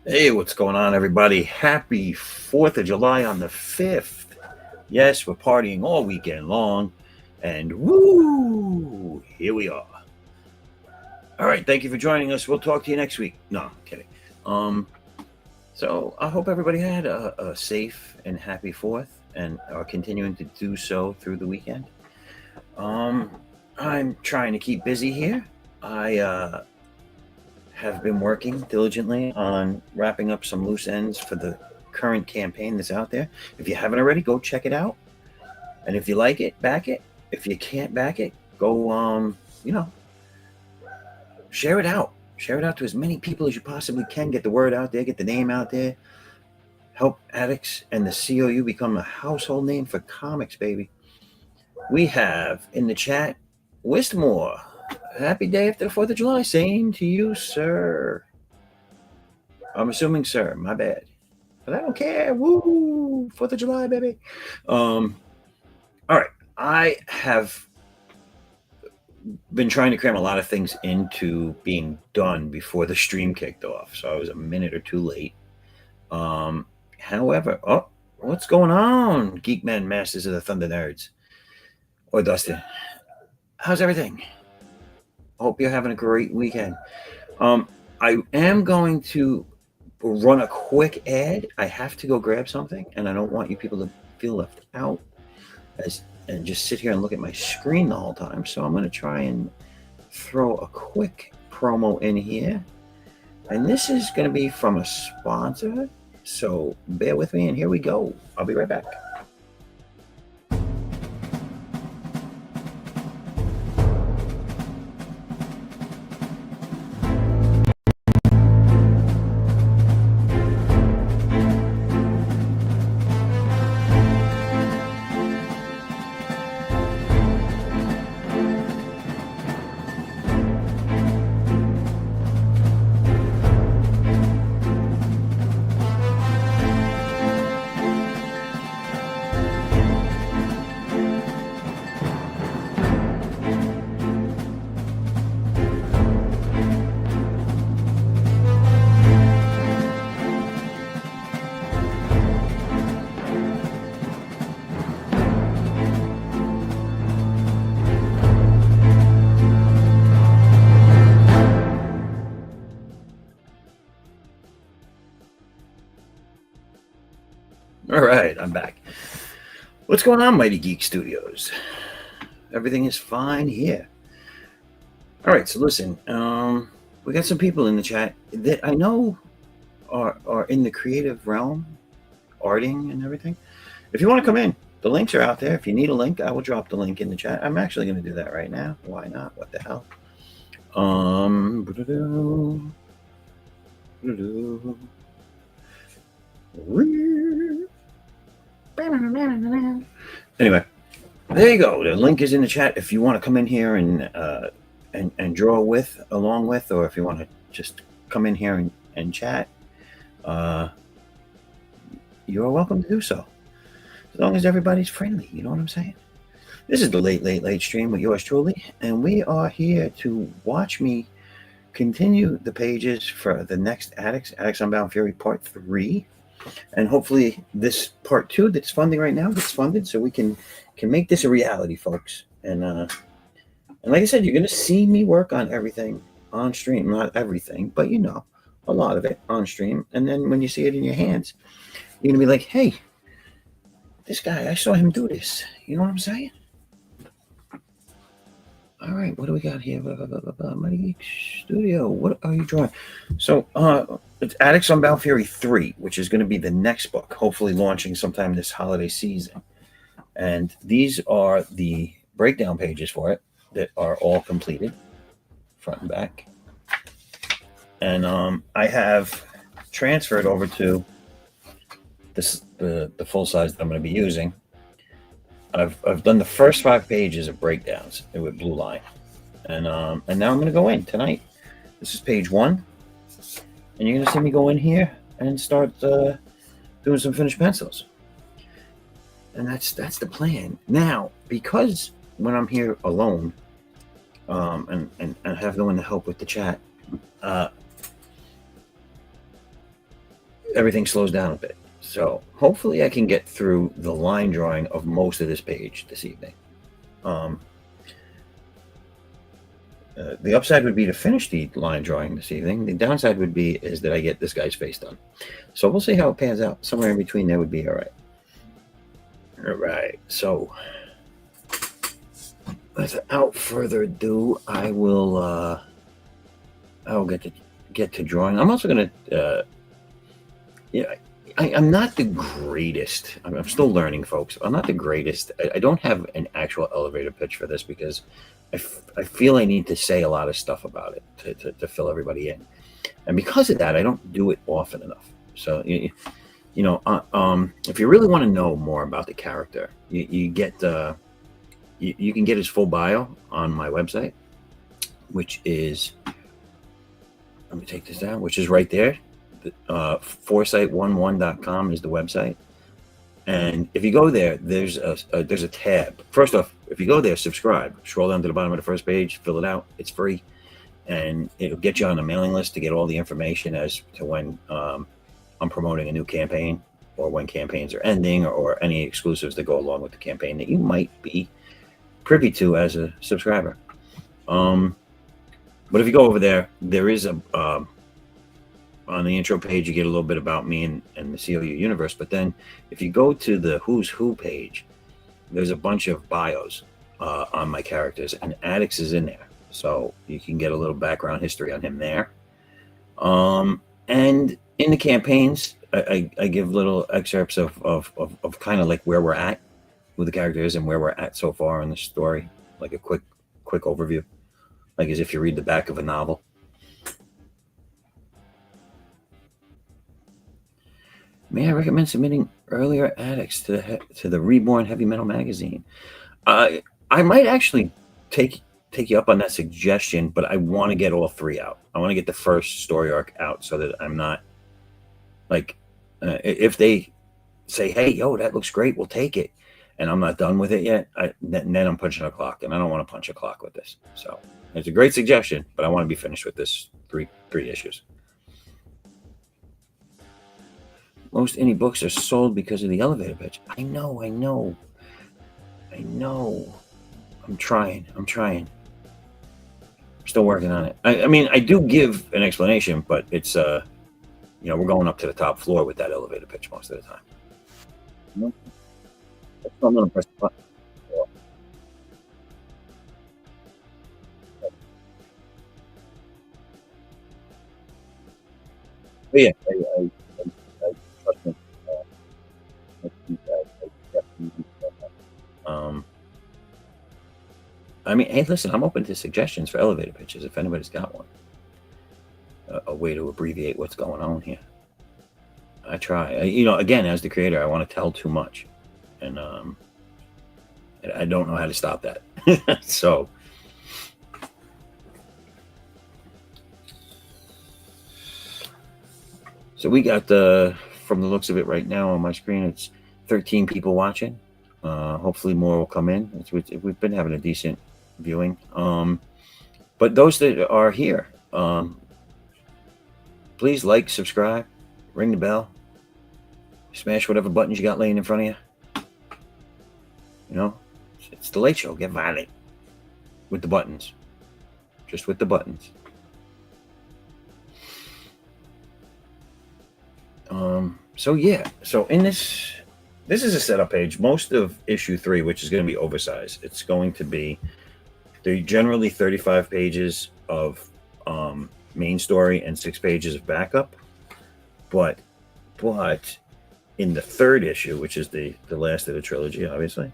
Hey, what's going on, everybody? Happy 4th of July on the 5th. Yes, we're partying all weekend long. And woo, here we are. All right, thank you for joining us. We'll talk to you next week. No, I'm kidding. So I hope everybody had a safe and happy 4th and are continuing to do so through the weekend. I'm trying to keep busy here. I have been working diligently on wrapping up some loose ends for the current campaign that's out there. If you haven't already, go check it out. And if you like it, back it. If you can't back it, go, share it out. Share it out to as many people as you possibly can. Get the word out there, get the name out there. Help ADDAX and the C.O.U. become a household name for comics, baby. We have in the chat, Wistmore. Happy day after the 4th of July. Same to you, sir. I'm assuming, sir. My bad. But I don't care. Woo! 4th of July, baby. All right. I have been trying to cram a lot of things into being done before the stream kicked off. So I was a minute or two late. However, what's going on, Geekmen, Masters of the Thunder Nerds? Or Dustin. How's everything? Hope you're having a great weekend. I am going to run a quick ad. I have to go grab something, and I don't want you people to feel left out and just sit here and look at my screen the whole time. So I'm going to try and throw a quick promo in here. And this is going to be from a sponsor. So bear with me, and here we go. I'll be right back. All right, I'm back. What's going on, Mighty Geek Studios? Everything is fine here. All right, so listen, we got some people in the chat that I know are in the creative realm, arting and everything. If you want to come in, the links are out there. If you need a link, I will drop the link in the chat. I'm actually going to do that right now. Why not? What the hell? Anyway, there you go. The link is in the chat if you want to come in here and draw along with, or if you want to just come in here and chat, you're welcome to do so. As long as everybody's friendly, you know what I'm saying? This is the late stream with yours truly, and we are here to watch me continue the pages for the next ADDAX Unbound Fury Part 3. And hopefully this Part 2 that's funding right now gets funded so we can make this a reality, folks. And like I said, you're going to see me work on everything on stream. Not everything, but a lot of it on stream. And then when you see it in your hands, you're going to be like, hey, this guy, I saw him do this. You know what I'm saying? All right, what do we got here? Mighty Geek Studio, what are you drawing? So it's ADDAX Unbound Fury 3, which is going to be the next book, hopefully launching sometime this holiday season. And these are the breakdown pages for it that are all completed, front and back. And I have transferred over to the full size that I'm going to be using. I've done the first 5 pages of breakdowns with blue line, and now I'm going to go in tonight. This is page 1, and you're going to see me go in here and start doing some finished pencils. And that's the plan. Now, because when I'm here alone, and have no one to help with the chat, everything slows down a bit. So hopefully I can get through the line drawing of most of this page this evening. The upside would be to finish the line drawing this evening. The downside would be is that I get this guy's face done. So we'll see how it pans out. Somewhere in between there would be all right. All right. So without further ado, I will get to drawing. I'm also gonna I'm not the greatest. I'm still learning, folks. I'm not the greatest. I don't have an actual elevator pitch for this because I feel I need to say a lot of stuff about it to fill everybody in. And because of that, I don't do it often enough. So, if you really want to know more about the character, you can get his full bio on my website, which is, let me take this down, which is right there. Foresight11.com is the website. And if you go there, there's a tab. First off, if you go there, subscribe. Scroll down to the bottom of the first page, fill it out. It's free, and it'll get you on the mailing list to get all the information as to when I'm promoting a new campaign, or when campaigns are ending, or any exclusives that go along with the campaign that you might be privy to as a subscriber. But if you go over there, there is on the intro page, you get a little bit about me and the C.O.U. universe. But then if you go to the Who's Who page, there's a bunch of bios on my characters, and ADDAX is in there. So you can get a little background history on him there. And in the campaigns, I give little excerpts of kind of like where we're at with the characters and where we're at so far in the story, like a quick overview, like as if you read the back of a novel. May I recommend submitting earlier ADDAX to the Reborn Heavy Metal magazine? I might actually take you up on that suggestion, but I want to get all three out. I want to get the first story arc out so that I'm not like, if they say, hey, yo, that looks great, we'll take it, and I'm not done with it yet, then I'm punching a clock, and I don't want to punch a clock with this. So it's a great suggestion, but I want to be finished with this three issues. Most indie books are sold because of the elevator pitch. I know. I'm trying. I'm still working on it. I mean, I do give an explanation, but it's, we're going up to the top floor with that elevator pitch most of the time. I'm going to press the button. But yeah, I trust me. I mean, hey, listen, I'm open to suggestions for elevator pitches if anybody's got one. A way to abbreviate what's going on here. I try. Again, as the creator, I want to tell too much, and I don't know how to stop that. So we got from the looks of it right now on my screen, it's 13 people watching. Hopefully more will come in. We've been having a decent viewing. But those that are here, please like, subscribe, ring the bell, smash whatever buttons you got laying in front of you. It's the Late Show. Get violent with the buttons. Just with the buttons. So yeah. So in this is a setup page. Most of issue 3, which is going to be oversized. It's going to be, they're generally 35 pages of main story and 6 pages of backup. But in the 3rd issue, which is the last of the trilogy, obviously,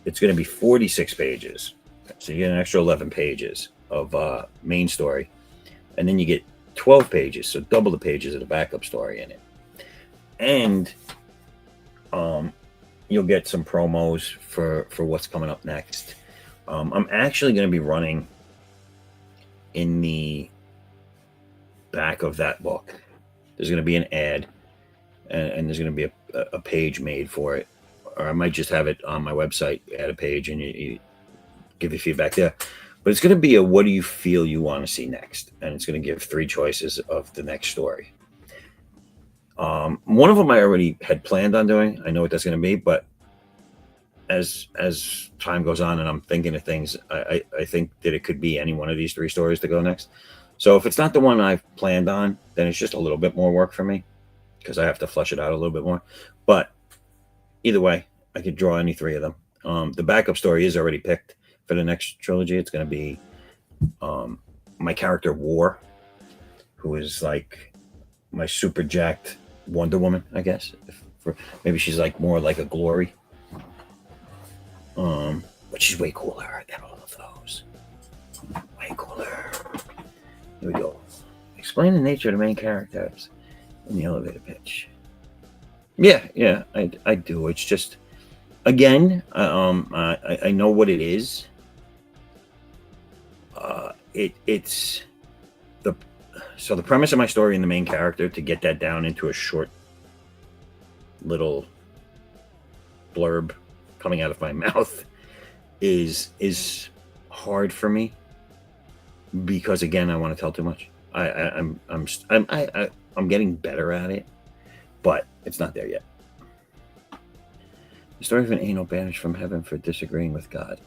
it's going to be 46 pages. So you get an extra 11 pages of main story, and then you get 12 pages, so double the pages of the backup story in it. And you'll get some promos for what's coming up next. I'm actually going to be running in the back of that book. There's going to be an ad, and there's going to be a page made for it, or I might just have it on my website, add a page, and you give your feedback there. But it's going to be a what do you feel you want to see next, and it's going to give 3 choices of the next story. One of them I already had planned on doing. I know what that's going to be, but as time goes on and I'm thinking of things, I think that it could be any one of these 3 stories to go next. So if it's not the one I've planned on, then it's just a little bit more work for me because I have to flesh it out a little bit more. But either way, I could draw any 3 of them. The backup story is already picked for the next trilogy. It's going to be my character War, who is like my super jacked Wonder Woman, I guess. Maybe she's like more like a Glory. But she's way cooler than all of those. Way cooler. Here we go. Explain the nature of the main characters in the elevator pitch. Yeah, I do. It's just, again, I know what it is. It's the premise of my story and the main character, to get that down into a short little blurb coming out of my mouth is hard for me because, again, I want to tell too much. I'm getting better at it, but it's not there yet. The story of an angel banished from heaven for disagreeing with God.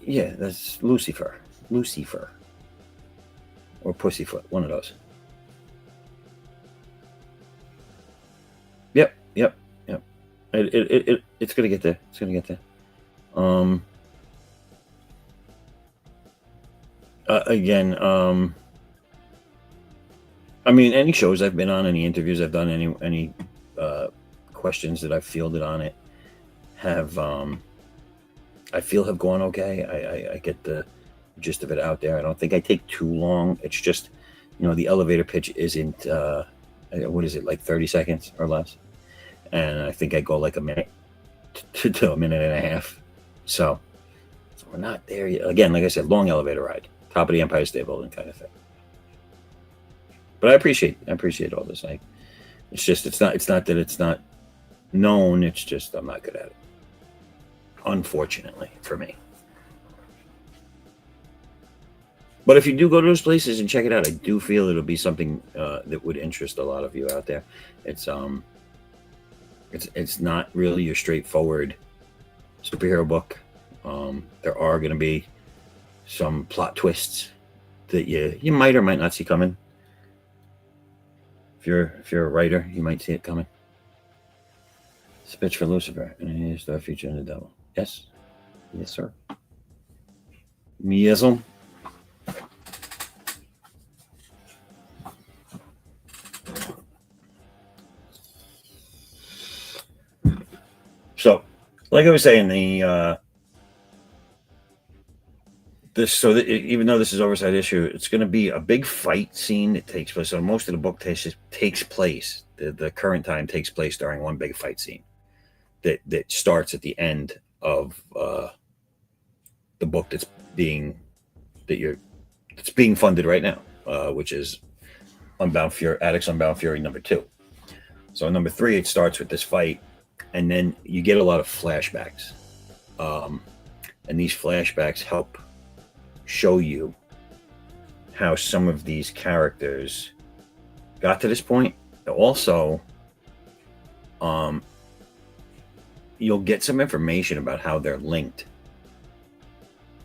Yeah, that's Lucifer, or Pussyfoot, one of those. Yep. It's gonna get there. Again, I mean, any shows I've been on, any interviews I've done, any questions that I've fielded on it have, I feel have gone okay. I get the gist of it out there. I don't think I take too long. It's just, the elevator pitch isn't, what is it, like 30 seconds or less? And I think I go like a minute to a minute and a half. So we're not there yet. Again, like I said, long elevator ride, top of the Empire State Building kind of thing. But I appreciate all this. It's not that it's not known. It's just I'm not good at it, unfortunately for me. But if you do go to those places and check it out, I do feel it'll be something that would interest a lot of you out there. It's not really your straightforward superhero book. There are going to be some plot twists that you might or might not see coming. If you're a writer, you might see it coming. It's a pitch for Lucifer, and here's the future and the devil. Yes, sir. Yes, sir. So, like I was saying, even though this is oversight issue, it's going to be a big fight scene that takes place. So most of the book takes place. The current time takes place during one big fight scene that starts at the end of the book that's being funded right now, which is Unbound Fury, ADDAX Unbound Fury #2. So in #3, it starts with this fight. And then you get a lot of flashbacks. And these flashbacks help show you how some of these characters got to this point. Also, you'll get some information about how they're linked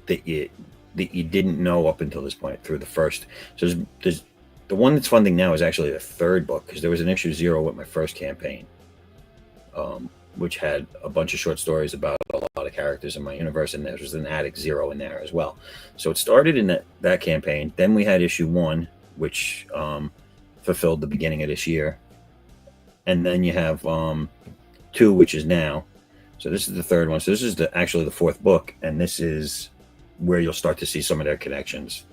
that you didn't know up until this point through the first. So there's the one that's funding now is actually the 3rd book, because there was an issue 0 with my first campaign. Which had a bunch of short stories about a lot of characters in my universe, and there was an ADDAX 0 in there as well. So it started in that campaign. Then we had issue 1, which fulfilled the beginning of this year. And then you have 2, which is now. So this is the 3rd one. So this is actually the 4th book, and this is where you'll start to see some of their connections.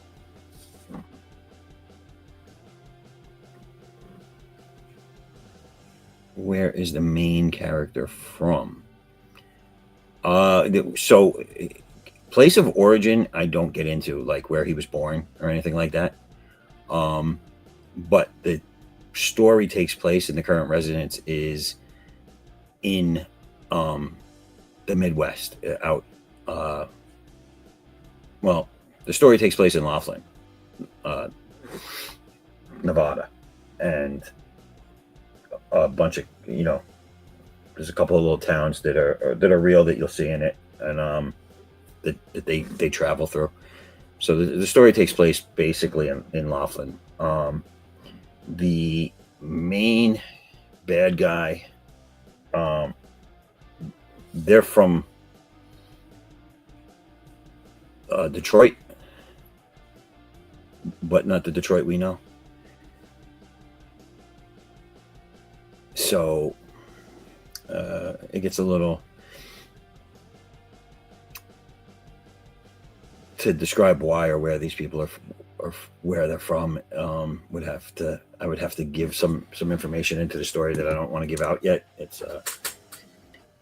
Where is the main character from? So place of origin, I don't get into, like where he was born or anything like that. But the story takes place in the current residence is in the Midwest, the story takes place in Laughlin, Nevada, and a bunch of, there's a couple of little towns that are real that you'll see in it, and that they travel through. So the story takes place basically in Laughlin. The main bad guy, they're from Detroit, but not the Detroit we know. So it gets a little, to describe why or where these people are or where they're from. I would have to give some information into the story that I don't want to give out yet.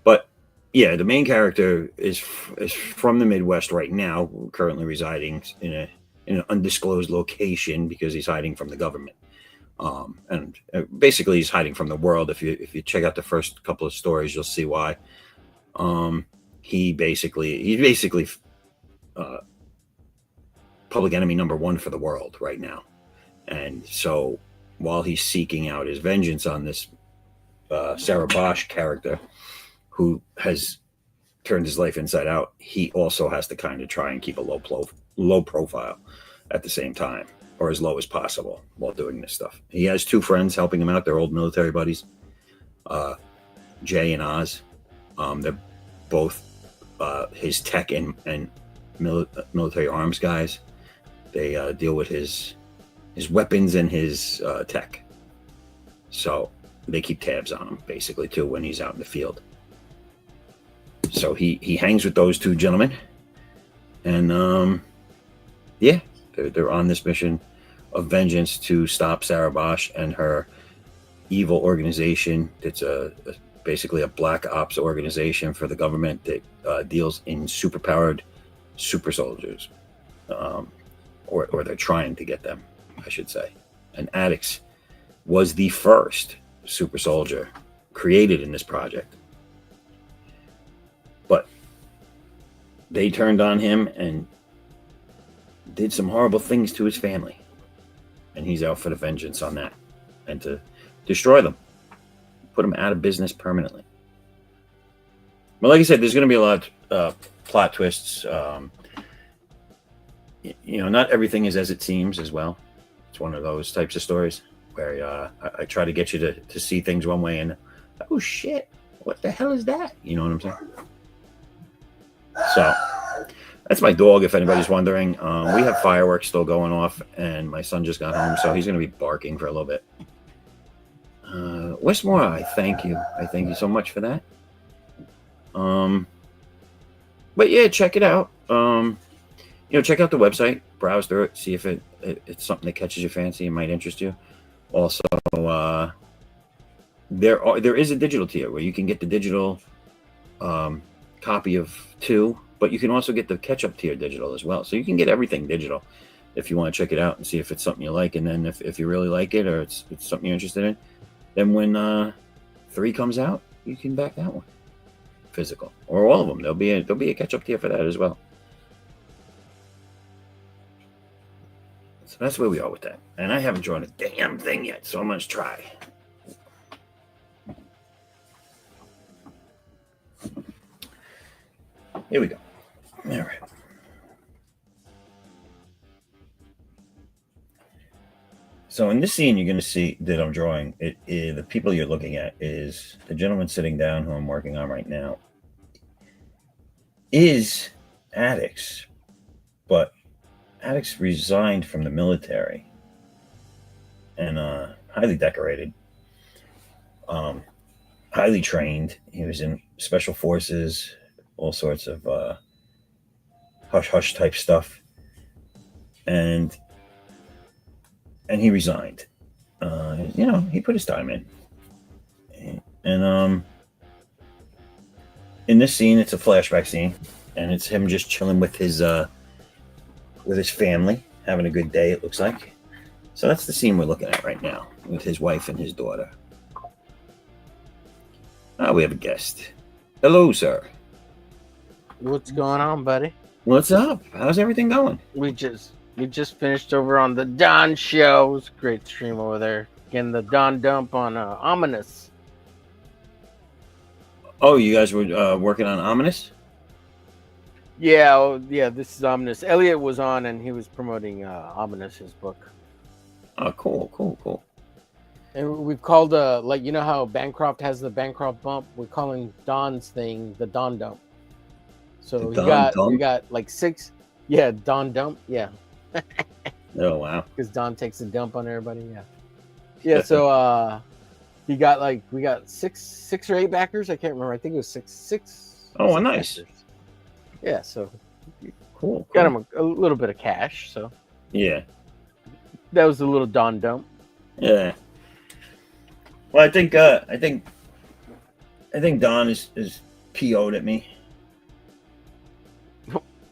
But yeah, the main character is from the Midwest right now, currently residing in an undisclosed location because he's hiding from the government. And basically he's hiding from the world. If you check out the first couple of stories, you'll see why. He's basically public enemy number one for the world right now. And so while he's seeking out his vengeance on this Sarah Bosch character who has turned his life inside out, he also has to kind of try and keep a low profile at the same time, or as low as possible while doing this stuff. He has two friends helping him out. They're old military buddies, Jay and Oz. They're both his tech and military arms guys. They deal with his weapons and his tech. So they keep tabs on him basically too when he's out in the field. So he hangs with those two gentlemen, and yeah, they're on this mission of vengeance to stop Sarah Bosch and her evil organization. It's basically a black ops organization for the government that deals in superpowered super soldiers, or they're trying to get them, I should say. And ADDAX was the first super soldier created in this project. But they turned on him and did some horrible things to his family. And he's out for the vengeance on that and to destroy them, put them out of business permanently. But like I said, there's going to be a lot of plot twists. Not everything is as it seems as well. It's one of those types of stories where I try to get you to see things one way and, oh shit, what the hell is that? You know what I'm saying? So that's my dog, if anybody's wondering. We have fireworks still going off, and my son just got home, so he's going to be barking for a little bit. Westmore, I thank you. I thank you so much for that. But yeah, check it out. Check out the website, browse through it, see if it's something that catches your fancy and might interest you. Also, there is a digital tier where you can get the digital copy of 2, but you can also get the catch-up tier digital as well. So you can get everything digital if you want to check it out and see if it's something you like. And then if you really like it or it's something you're interested in, then when 3 comes out, you can back that one physical, or all of them. There'll be a catch-up tier for that as well. So that's where we are with that. And I haven't drawn a damn thing yet, so I'm going to try. Here we go. All right. So in this scene, you're going to see that I'm drawing. The people you're looking at is the gentleman sitting down who I'm working on right now is ADDAX, but ADDAX resigned from the military and highly decorated, highly trained. He was in special forces, all sorts of hush-hush type stuff. And he resigned. He put his time in. And in this scene, it's a flashback scene, and it's him just chilling with his family, having a good day, it looks like. So that's the scene we're looking at right now with his wife and his daughter. We have a guest. Hello, sir. What's going on, buddy? What's up? How's everything going? We just We just finished over on the Don show. It was a great stream over there. Getting the Don dump on Ominous. Oh, you guys were working on Ominous? Yeah, yeah. This is Ominous. Elliot was on, and he was promoting Ominous, his book. Oh, cool. And we've called like, you know how Bancroft has the Bancroft bump. We're calling Don's thing the Don dump. So we got like 6. Yeah, Don dump. Yeah. Oh wow. Because Don takes a dump on everybody. Yeah. Yeah. So we got 6 or 8 backers. I can't remember. I think it was six. Oh, 6 nice. backers. Yeah. So cool. Got him a little bit of cash. So yeah, that was a little Don dump. Yeah. Well, I think Don is PO'd at me.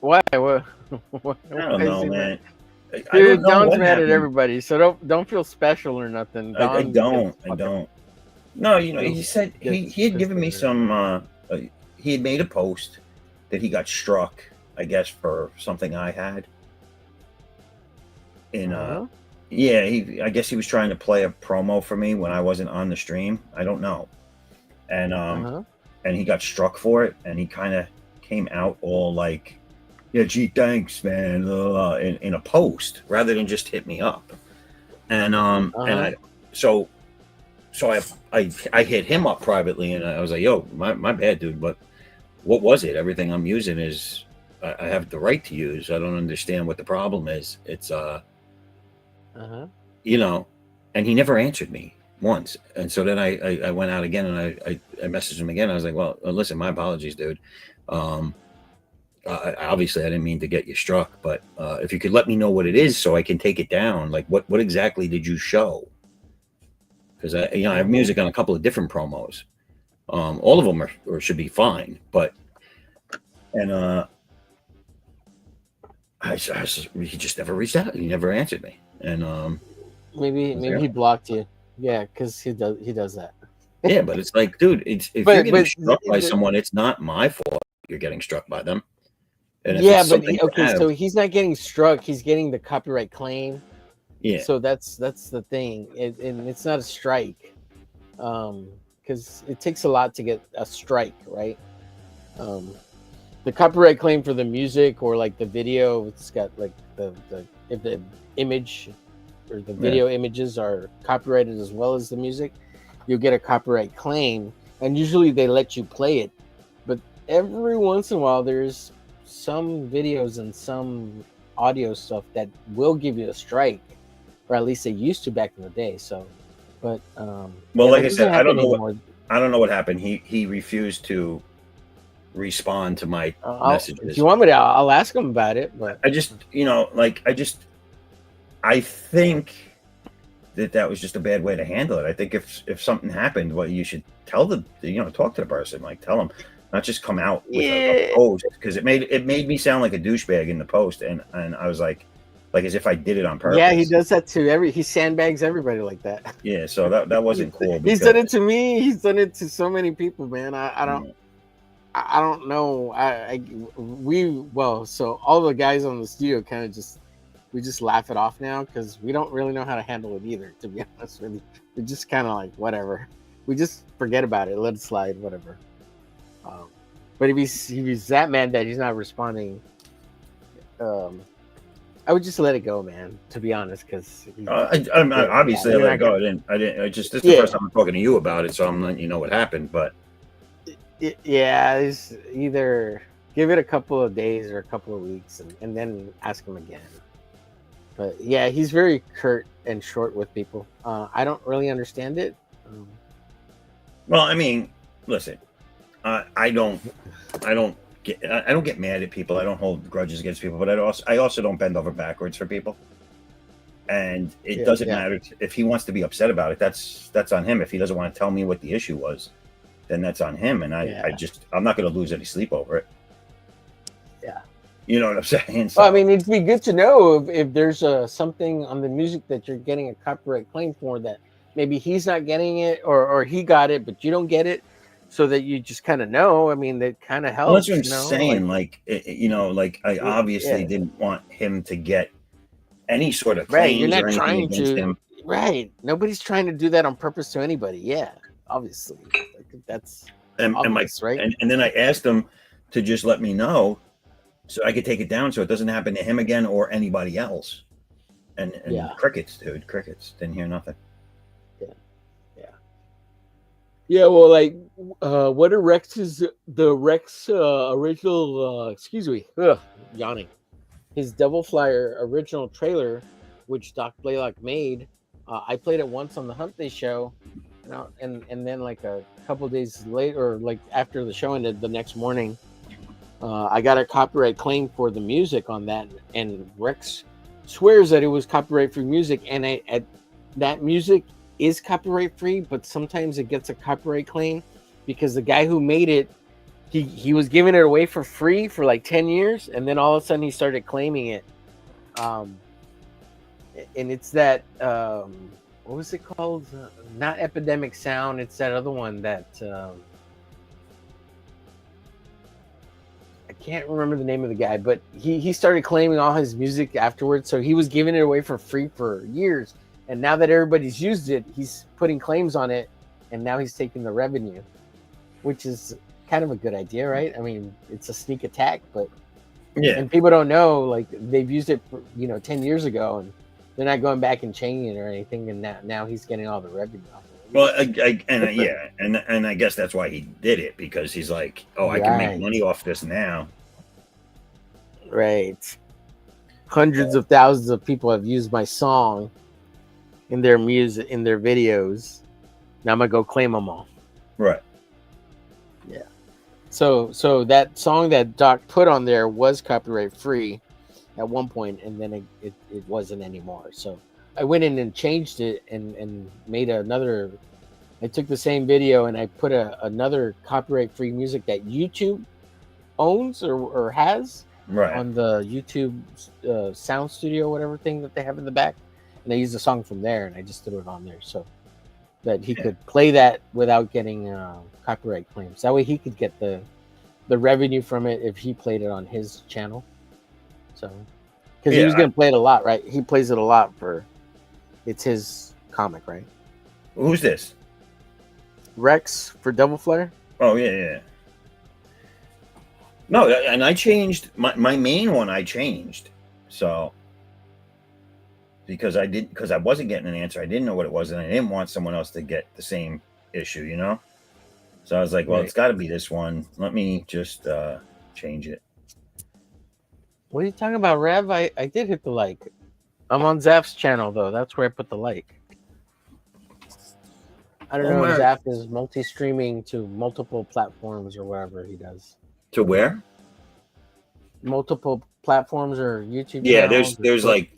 Why? What? I don't know, man. Dude, Don's mad at everybody, so don't feel special or nothing. I don't. No, you know, he said he had given me some. He had made a post that he got struck, I guess, for something I had. Yeah, I guess he was trying to play a promo for me when I wasn't on the stream. I don't know, and he got struck for it, and he kind of came out all like, "Yeah, gee, thanks, man," in a post rather than just hit me up, and I hit him up privately, and I was like, "Yo, my bad, dude, but what was it? Everything I'm using is I have the right to use. I don't understand what the problem is. It's you know," and he never answered me once. And so then I went out again and I messaged him again. I was like, well, listen, my apologies, dude. Obviously I didn't mean to get you struck, but if you could let me know what it is so I can take it down, like what exactly did you show? Because I have music on a couple of different promos. All of them are should be fine, but he just never reached out. He never answered me. And maybe he blocked you. Yeah, because he does that. Yeah, but it's like, dude, if you're getting struck by someone, it's not my fault you're getting struck by them. And so he's not getting struck; he's getting the copyright claim. Yeah. So that's the thing, and it's not a strike, because it takes a lot to get a strike, right? The copyright claim for the music or like the video, it's got like if the image or the video images are copyrighted as well as the music, you'll get a copyright claim, and usually they let you play it. But every once in a while, there's some videos and some audio stuff that will give you a strike, or at least they used to back in the day. So, but like I said, I don't know what happened. He refused to respond to my messages. If you want me to, I'll ask him about it. But I think that was just a bad way to handle it. I think if something happened, well, you should talk to the person, like tell them, not just come out with a post, because it made me sound like a douchebag in the post, and I was like as if I did it on purpose. Yeah, he does that to he sandbags everybody like that. Yeah, so that wasn't cool. He's done it to me. He's done it to so many people, man. I don't know. So all the guys on the studio kind of we just laugh it off now because we don't really know how to handle it either, to be honest with you. We just kind of like, whatever. We just forget about it, let it slide, whatever. But if he's that mad that he's not responding, I would just let it go, man, to be honest, because obviously I let it go. This is the first time I'm talking to you about it, so I'm letting you know what happened. But it's either give it a couple of days or a couple of weeks and then ask him again. But yeah, he's very curt and short with people. I don't really understand it. Well, I mean, listen, I don't get mad at people. I don't hold grudges against people, but I also don't bend over backwards for people. And it doesn't matter if he wants to be upset about it. That's on him. If he doesn't want to tell me what the issue was, then that's on him. And I'm not going to lose any sleep over it. Yeah. You know what I'm saying? So, well, I mean, it'd be good to know if there's something on the music that you're getting a copyright claim for that maybe he's not getting it or he got it, but you don't get it, so that you just kind of know. I mean, that kind of helps. Well, that's what I'm saying. I obviously didn't want him to get any sort of Right. You're claims not or anything trying against to. him. Right. Nobody's trying to do that on purpose to anybody. Yeah. Obviously, I think that's And obvious, right? and then I asked him to just let me know so I could take it down so it doesn't happen to him again or anybody else. And Yeah. crickets, dude, crickets. Didn't hear nothing. Yeah, well, like, what are Rex original? Excuse me, yawning. His Devil Flyer original trailer, which Doc Blaylock made. I played it once on the Hump Day show, and then like a couple days later, or like after the show ended, the next morning, I got a copyright claim for the music on that, and Rex swears that it was copyright free music, and that music is copyright free, but sometimes it gets a copyright claim because the guy who made it, he was giving it away for free for like 10 years, and then all of a sudden he started claiming it. And it's that what was it called? Not Epidemic Sound. It's that other one that I can't remember the name of the guy, but he started claiming all his music afterwards. So he was giving it away for free for years. And now that everybody's used it, he's putting claims on it, and now he's taking the revenue, which is kind of a good idea, right? I mean, it's a sneak attack, but and people don't know, like, they've used it for, 10 years ago, and they're not going back and changing it or anything, and now he's getting all the revenue off of it. Well, and I guess that's why he did it, because he's like, oh, I can make money off this now. Right. Hundreds of thousands of people have used my song in their music, in their videos. Now I'm gonna go claim them all. Right. Yeah. So that song that Doc put on there was copyright free at one point, and then it wasn't anymore. So I went in and changed it and made another. I took the same video and I put another copyright free music that YouTube owns or has on the YouTube sound studio, whatever thing that they have in the back. And I used a song from there, and I just threw it on there so that he could play that without getting copyright claims. That way he could get the revenue from it if he played it on his channel. So, because he was going to play it a lot, right? He plays it a lot it's his comic, right? Who's this? Rex for Devil Flyer? Oh, yeah. No, and I changed my main one. I changed. So... because I wasn't getting an answer. I didn't know what it was, and I didn't want someone else to get the same issue, So I was like, well, It's got to be this one. Let me just change it. What are you talking about, Rev? I did hit the like. I'm on Zaff's channel, though. That's where I put the like. I don't know if Zaff is multi-streaming to multiple platforms or whatever he does. To where? Multiple platforms or YouTube Yeah, channels? there's Facebook,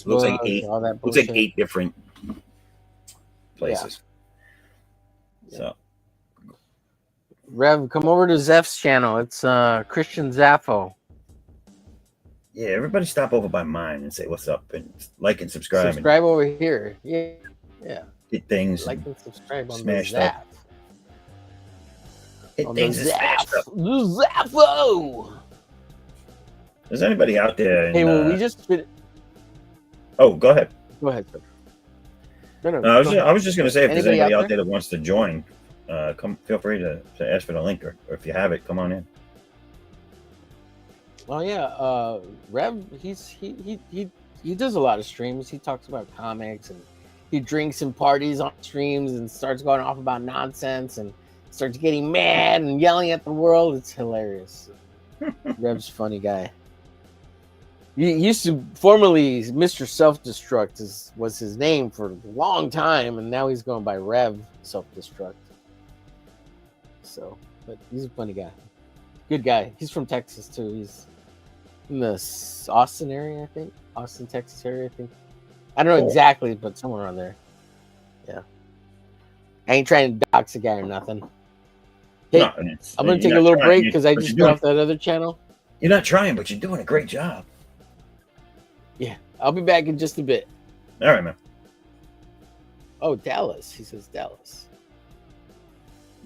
looks like 8, all that looks bullshit. like 8 different places. Yeah. So Rev, come over to Zaff's channel. It's Christian Zaffo. Yeah, everybody stop over by mine and say what's up and like and subscribe. Subscribe over here. Yeah. Hit things. Like and subscribe on smash the Zaff. Stuff. Hit on things the Zaff. The Zaffo. Is anybody out there? Hey, well, we just. Oh, go ahead. Go ahead, sir. No, I was just going to say, if there's anybody out there that wants to join, feel free to ask for the link, or if you have it, come on in. Oh yeah, Rev, he does a lot of streams. He talks about comics, and he drinks and parties on streams and starts going off about nonsense and starts getting mad and yelling at the world. It's hilarious. Rev's a funny guy. He used to formerly Mr. Self-Destruct was his name for a long time, and now he's going by Rev Self-Destruct. So, but he's a funny guy. Good guy. He's from Texas too. He's in the Austin area, I think. Austin, Texas area, I think. I don't know exactly, but somewhere around there. Yeah. I ain't trying to dox a guy or nothing. Hey, no, I'm going to take a little break because I just got off that other channel. You're not trying, but you're doing a great job. Yeah. I'll be back in just a bit. All right, man. Oh, Dallas. He says Dallas.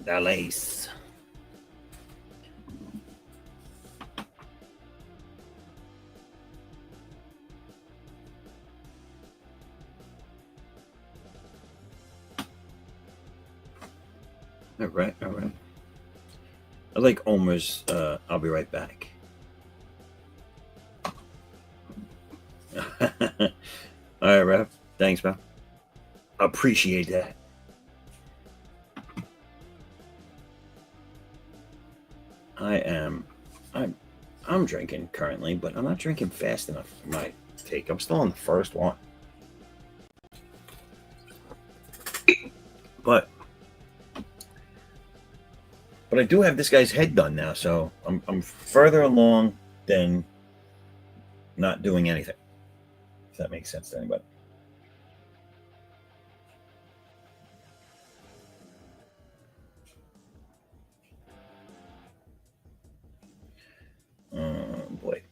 Dallas. All right, all right. I like Omer's I'll be right back. All right, Rev. Thanks, man. Appreciate that. I'm drinking currently, but I'm not drinking fast enough for my take. I'm still on the first one. But I do have this guy's head done now, so I'm further along than not doing anything. If that makes sense to anybody. Boy.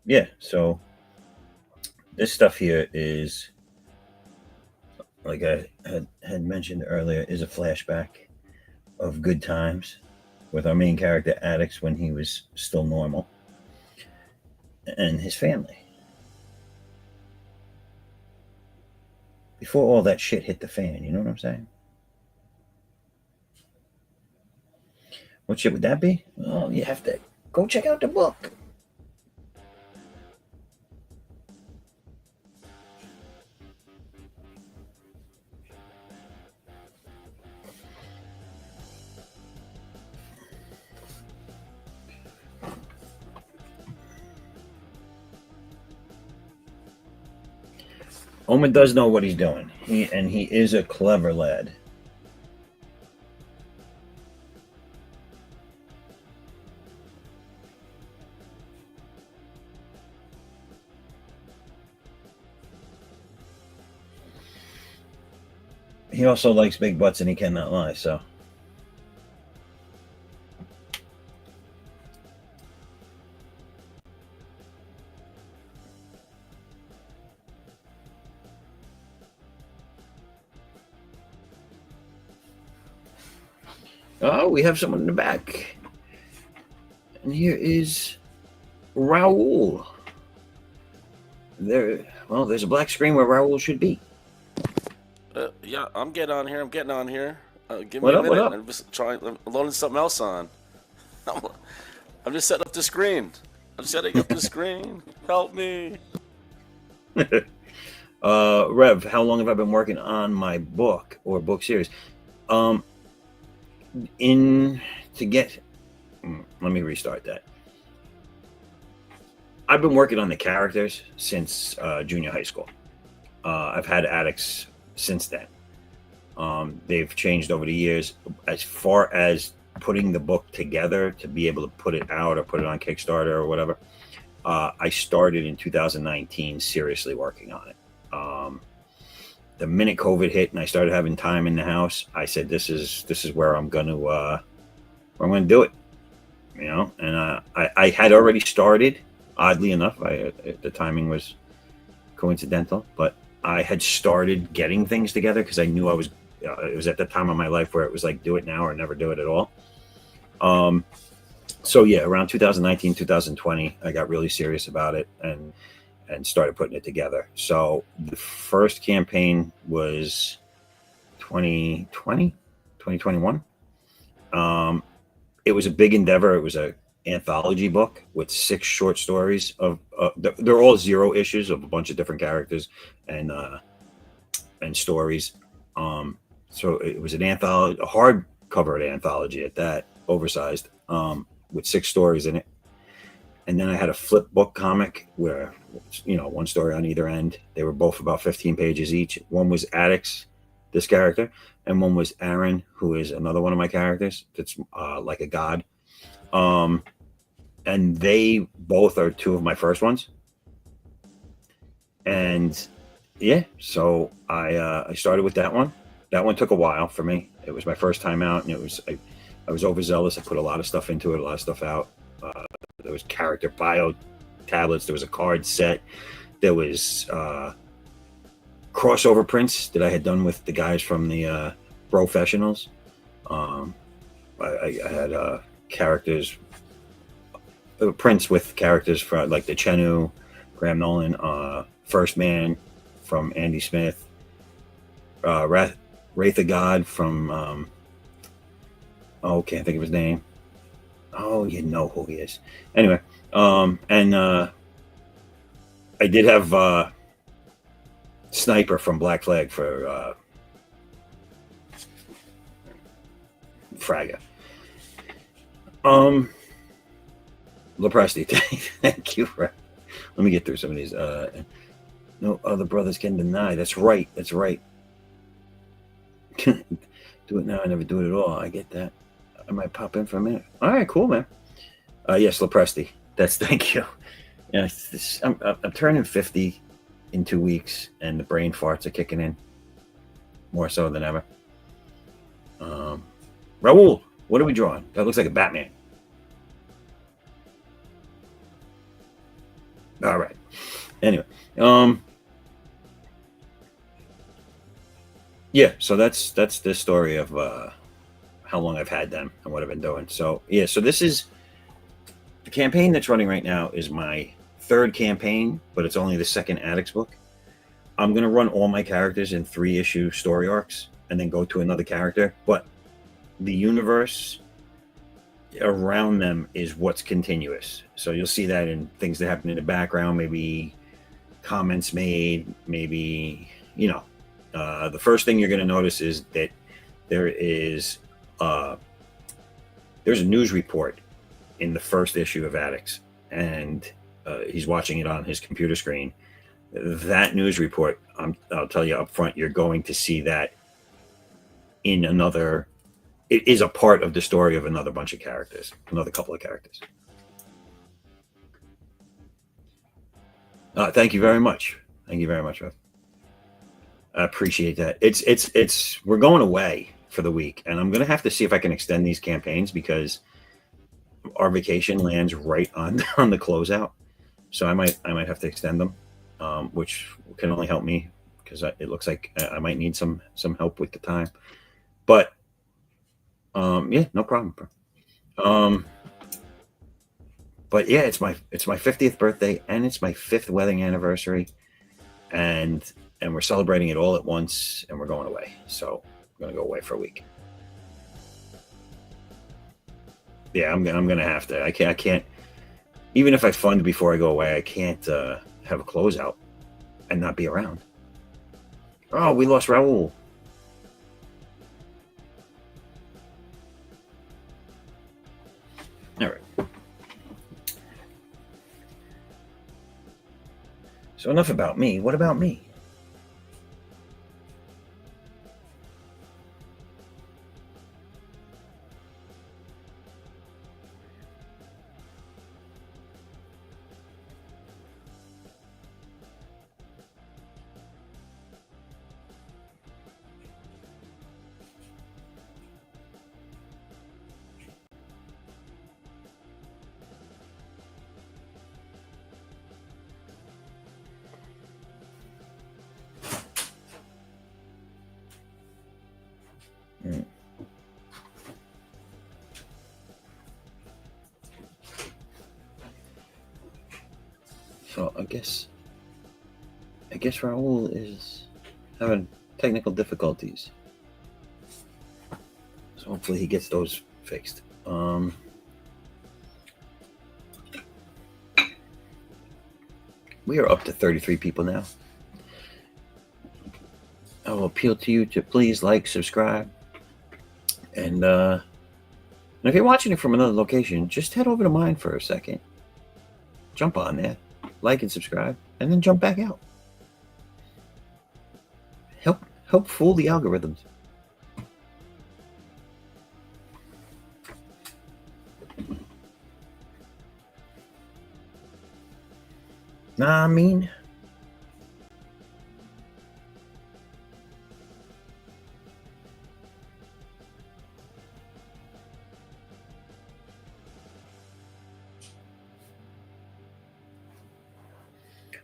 Yeah, so this stuff here is, like I had mentioned earlier, is a flashback of good times with our main character ADDAX when he was still normal and his family. Before all that shit hit the fan, you know what I'm saying? What shit would that be? Well, you have to go check out the book. Omen does know what he's doing. He is a clever lad. He also likes big butts and he cannot lie, so. Oh, we have someone in the back. And here is Raul. There's a black screen where Raul should be. Yeah, I'm getting on here. Give me What a up, what minute. up? I'm just I'm loading something else on. I'm just setting up the screen. Help me. Rev, how long have I been working on my book or book series? Let me restart that. I've been working on the characters since junior high school. I've had ADDAX since then. They've changed over the years. As far as putting the book together to be able to put it out or put it on Kickstarter or whatever, I started in 2019 seriously working on it. The minute COVID hit and I started having time in the house, I said, "This is where I'm going to do it." You know, and I had already started. Oddly enough, the timing was coincidental, but I had started getting things together because I knew it was at the time of my life where it was like, do it now or never do it at all. So yeah, around 2019, 2020, I got really serious about it and started putting it together. So the first campaign was 2020, 2021. It was a big endeavor. It was a anthology book with 6 short stories they're all 0 issues of a bunch of different characters and stories. So it was an anthology, a hardcover anthology at that, oversized, with 6 stories in it. And then I had a flip book comic where, one story on either end. They were both about 15 pages each. One was ADDAX, this character, and one was Aaron, who is another one of my characters that's like a god. And they both are 2 of my first ones. And yeah, so I started with that one. That one took a while for me. It was my first time out, and I was overzealous. I put a lot of stuff into it, a lot of stuff out. There was character bio tablets. There was a card set. There was crossover prints that I had done with the guys from the Professionals. I had characters, prints with characters from like the Chenu, Graham Nolan, First Man from Andy Smith, Wrath of God from Oh, can't think of his name. Oh, you know who he is. Anyway, and I did have Sniper from Black Flag for Fraga. Lopresti, thank you. Let me get through some of these. No other brothers can deny. That's right. That's right. Do it now. I never do it at all. I get that. I might pop in for a minute. All right, cool, man. Yes, Lopresti. That's thank you. Yeah, I'm turning 50 in 2 weeks, and the brain farts are kicking in more so than ever. Raul, what are we drawing? That looks like a Batman. All right. Anyway, yeah. So that's the story of how long I've had them and what I've been doing. So yeah. So this is the campaign that's running right now is my third campaign, but it's only the second ADDAX book. I'm gonna run all my characters in 3-issue story arcs and then go to another character, but the universe around them is what's continuous. So you'll see that in things that happen in the background, maybe comments made, maybe, you know, the first thing you're going to notice is that there's a news report in the first issue of ADDAX, and he's watching it on his computer screen. That news report, I'll tell you up front, you're going to see that in another. It is a part of the story of another bunch of characters, another couple of characters. Thank you very much. Thank you very much, Beth. I appreciate that. It's we're going away for the week, and I'm gonna have to see if I can extend these campaigns because our vacation lands right on the closeout. So I might have to extend them, which can only help me because it looks like I might need some help with the time. But yeah, no problem. But yeah, it's my 50th birthday and it's my 5th wedding anniversary, and we're celebrating it all at once, and we're going away. So I'm gonna go away for a week. Yeah, I'm gonna have to. I can't. Even if I fund before I go away, I can't have a closeout and not be around. Oh, we lost Raul. All right. So enough about me. What about me? So I guess Raul is having technical difficulties. So hopefully he gets those fixed. We are up to 33 people now. I will appeal to you to please like, subscribe, and if you're watching it from another location, just head over to mine for a second. Jump on there, like and subscribe, and then jump back out. Help fool the algorithms. Nah, I mean,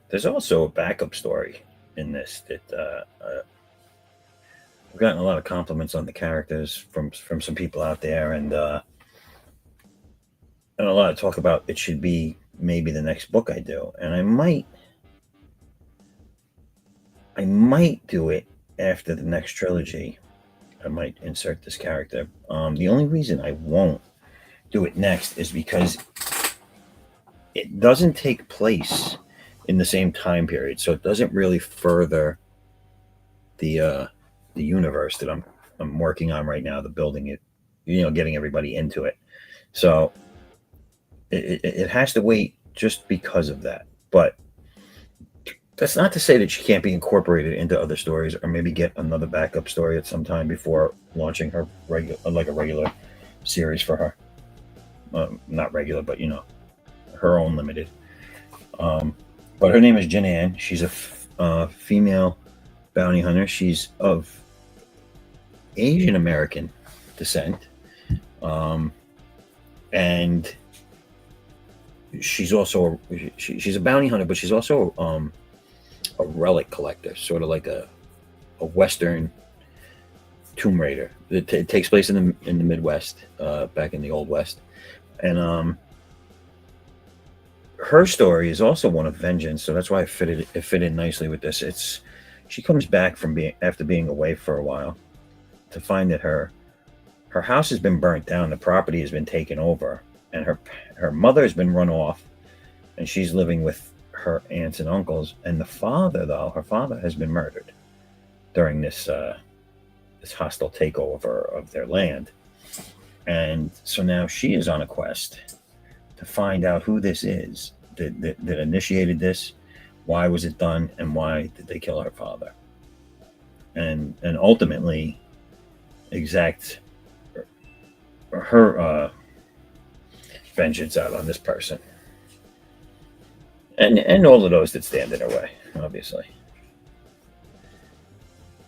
there's also a backup story in this that I've gotten a lot of compliments on the characters from some people out there, and a lot of talk about it should be maybe the next book I do, and I might do it after the next trilogy. I might insert this character. The only reason I won't do it next is because it doesn't take place in the same time period, so it doesn't really further the universe that I'm working on right now, the building it, getting everybody into it. So it has to wait just because of that. But that's not to say that she can't be incorporated into other stories, or maybe get another backup story at some time before launching her regular series for her. Not regular, but her own limited. But her name is Jinan. She's a female bounty hunter. She's of Asian American descent, and she's also she's a bounty hunter, but she's also a relic collector, sort of like a Western Tomb Raider. It takes place in the Midwest, back in the Old West, and her story is also one of vengeance. So that's why it fit in nicely with this. She comes back after being away for a while, to find that her house has been burnt down, the property has been taken over, and her mother has been run off, and she's living with her aunts and uncles. And her father has been murdered during this hostile takeover of their land. And so now she is on a quest to find out who this is that initiated this, why was it done, and why did they kill her father, and ultimately exact her vengeance out on this person, and all of those that stand in her way, obviously.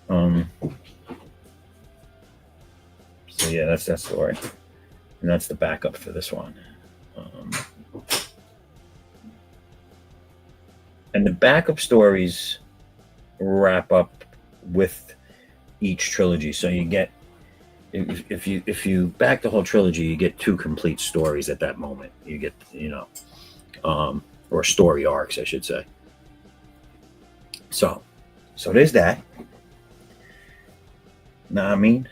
So yeah, that's that story, and that's the backup for this one. And the backup stories wrap up with each trilogy. So you get, if you back the whole trilogy, you get 2 complete stories at that moment. You get, or story arcs, I should say. So there's that. Know what I mean?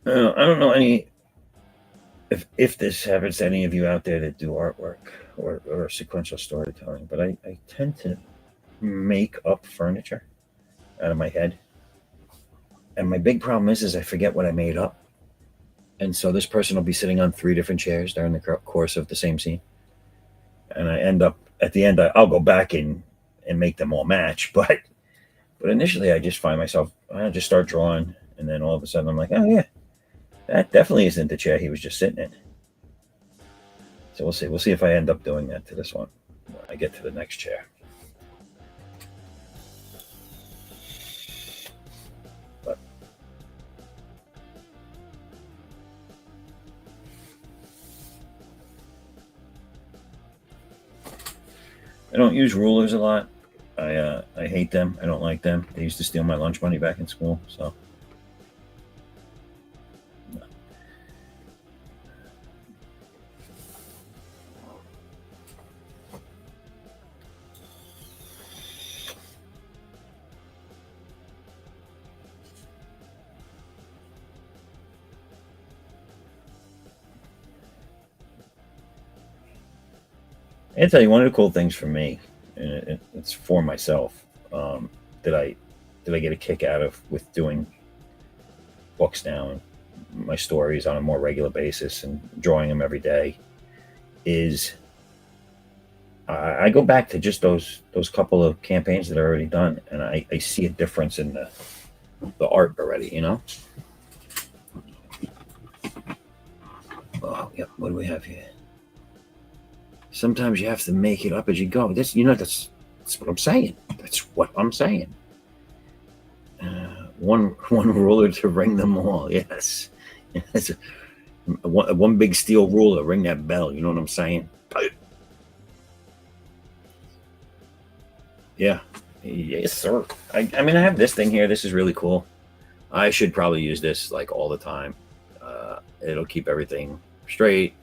I don't know if this happens to any of you out there that do artwork or sequential storytelling, but I tend to make up furniture out of my head. And my big problem is I forget what I made up. And so this person will be sitting on 3 different chairs during the course of the same scene. And I end up, at the end, I'll go back and make them all match. But initially I just find myself, I just start drawing. And then all of a sudden I'm like, oh yeah, that definitely isn't the chair he was just sitting in. So we'll see. We'll see if I end up doing that to this one when I get to the next chair. But I don't use rulers a lot. I hate them. I don't like them. They used to steal my lunch money back in school. So. I'll tell you, one of the cool things for me, and it's for myself, that I get a kick out of with doing books now and my stories on a more regular basis and drawing them every day, is I go back to just those couple of campaigns that are already done, and I see a difference in the art already, Oh, yep. What do we have here? Sometimes you have to make it up as you go. That's what I'm saying. That's what I'm saying. One ruler to ring them all. Yes. One big steel ruler. Ring that bell. You know what I'm saying? Yeah. Yes, sir. I mean, I have this thing here. This is really cool. I should probably use this like all the time. It'll keep everything straight,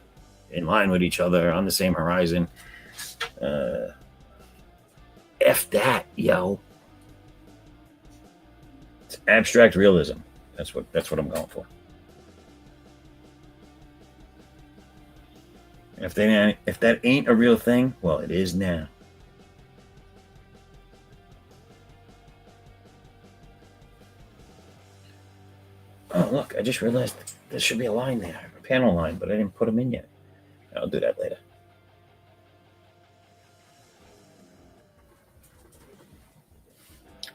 in line with each other, on the same horizon. F that, yo. It's abstract realism. That's what I'm going for. If that ain't a real thing, well, it is now. Oh, look, I just realized there should be a line there, a panel line, but I didn't put them in yet. I'll do that later.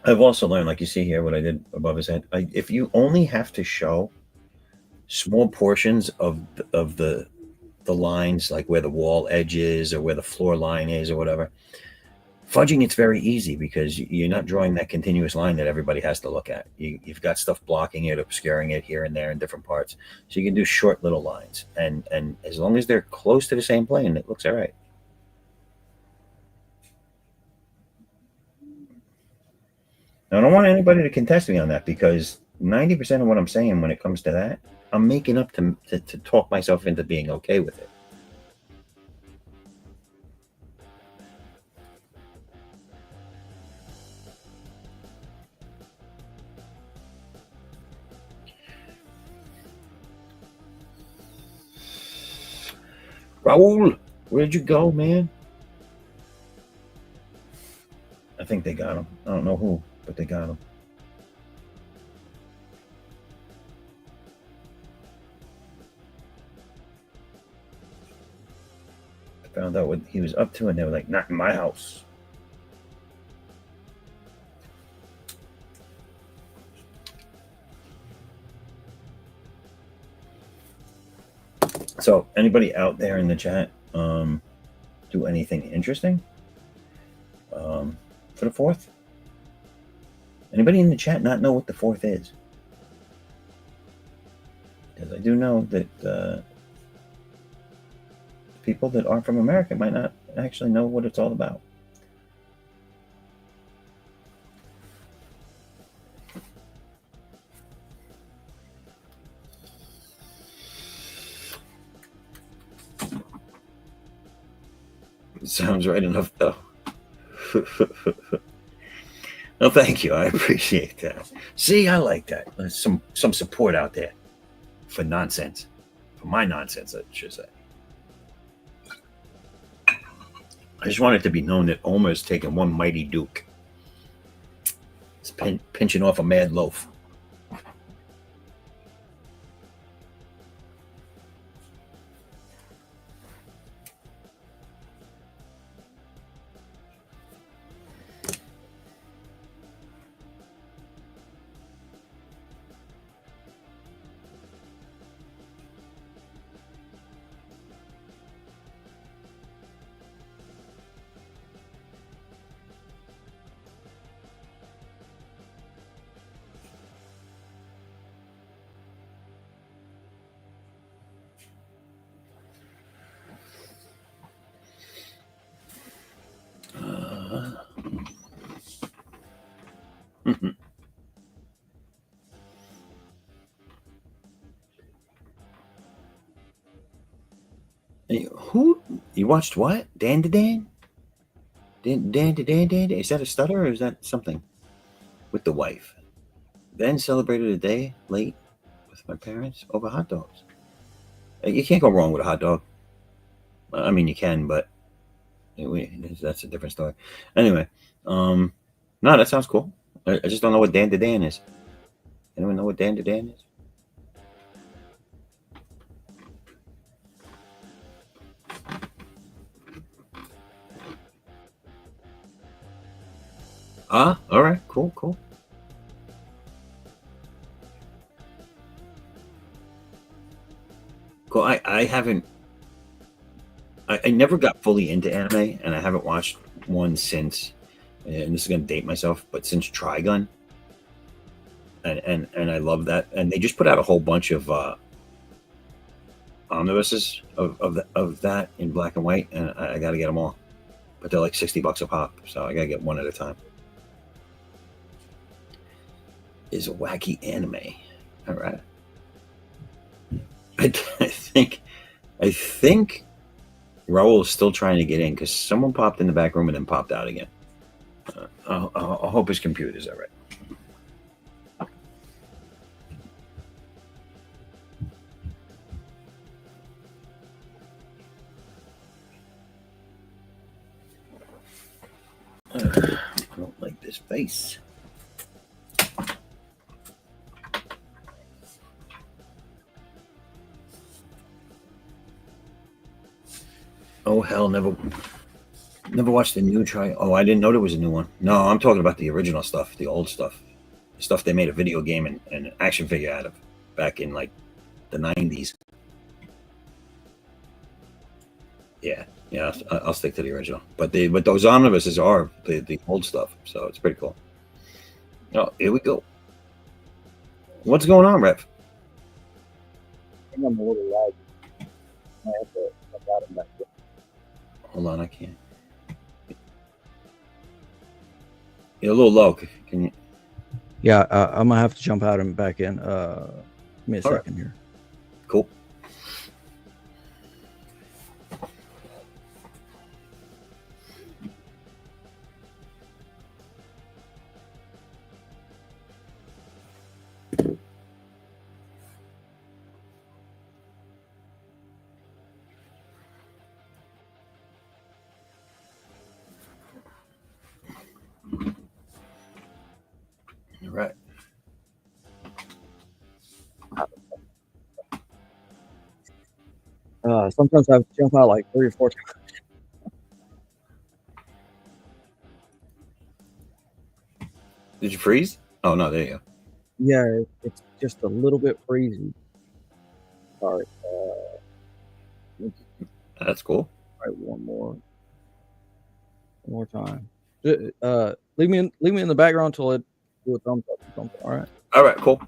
I've also learned, like you see here, what I did above his head. If you only have to show small portions of the lines, like where the wall edge is or where the floor line is or whatever, fudging it's very easy because you're not drawing that continuous line that everybody has to look at. You've got stuff blocking it, obscuring it here and there in different parts, so you can do short little lines, and as long as they're close to the same plane, it looks all right. Now, I don't want anybody to contest me on that, because 90% of what I'm saying when it comes to that, I'm making up to talk myself into being okay with it. Raul, where'd you go, man? I think they got him. I don't know who, but they got him. I found out what he was up to, and they were like, not in my house. So, anybody out there in the chat do anything interesting for the 4th? Anybody in the chat not know what the 4th is? Because I do know that people that aren't from America might not actually know what it's all about. Sounds right enough, though. No, thank you. I appreciate that. See, I like that. There's some support out there for nonsense. For my nonsense, I should say. I just want it to be known that Omer's taking one mighty duke. It's pinching off a mad loaf. Who? You watched what? Dan to Dan? Dan to Dan? Is that a stutter, or is that something with the wife? Then celebrated a day late with my parents over hot dogs. You can't go wrong with a hot dog. I mean, you can, but that's a different story. Anyway, no, that sounds cool. I just don't know what Dan to Dan is. Anyone know what Dan to Dan is? Ah, all right, cool. Cool. I haven't. I never got fully into anime, and I haven't watched one since. And this is going to date myself, but since Trigun, and I love that. And they just put out a whole bunch of omnibuses of that in black and white, and I got to get them all. but they're like $60 a pop, so I gotta get one at a time. Is a wacky anime. All right. I think Raul is still trying to get in because someone popped in the back room and then popped out again. I hope his computer's all right. I don't like this face. Oh hell, never watched the new try. Oh, I didn't know there was a new one. No, I'm talking about the original stuff, the old stuff, the stuff they made a video game and an action figure out of back in like the 90s. Yeah, I'll stick to the original. But those omnibuses are the old stuff, so it's pretty cool. Oh, here we go. What's going on, Rev? I think I'm a little loud. I have to jump out of that. Hold on, I can't. You're a little low. Can you? Yeah, I'm gonna have to jump out and back in. Give me a All right. second here. Cool. All right. Sometimes I have to jump out like 3 or 4 times. Did you freeze? Oh no, there you go. Yeah, it's just a little bit freezy. Sorry. That's cool. Right, one more time. Leave me in the background until it do a thumbs up or something. All right. All right, cool.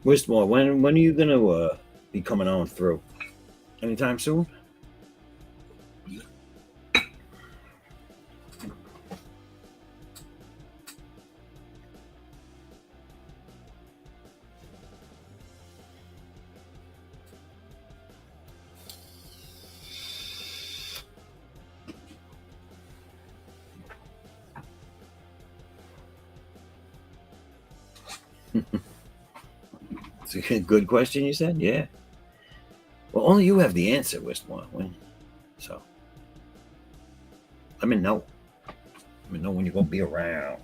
Wistmore, when are you gonna be coming on through? Anytime soon? It's a good question, you said? Yeah. Well, only you have the answer, Wistmore. So, let me know. Let me know when you're going to be around.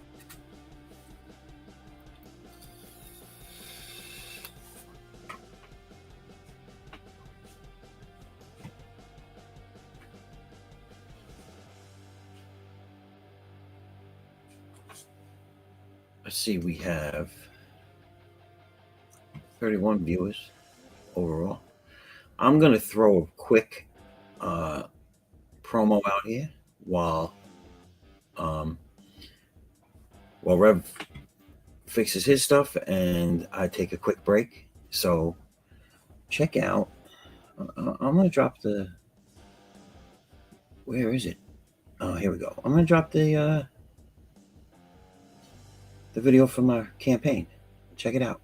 Let's see, we have 31 viewers overall. I'm going to throw a quick promo out here while Rev fixes his stuff and I take a quick break. So check out. I'm gonna drop the. Where is it? Oh, here we go. I'm gonna drop the video from our campaign. Check it out.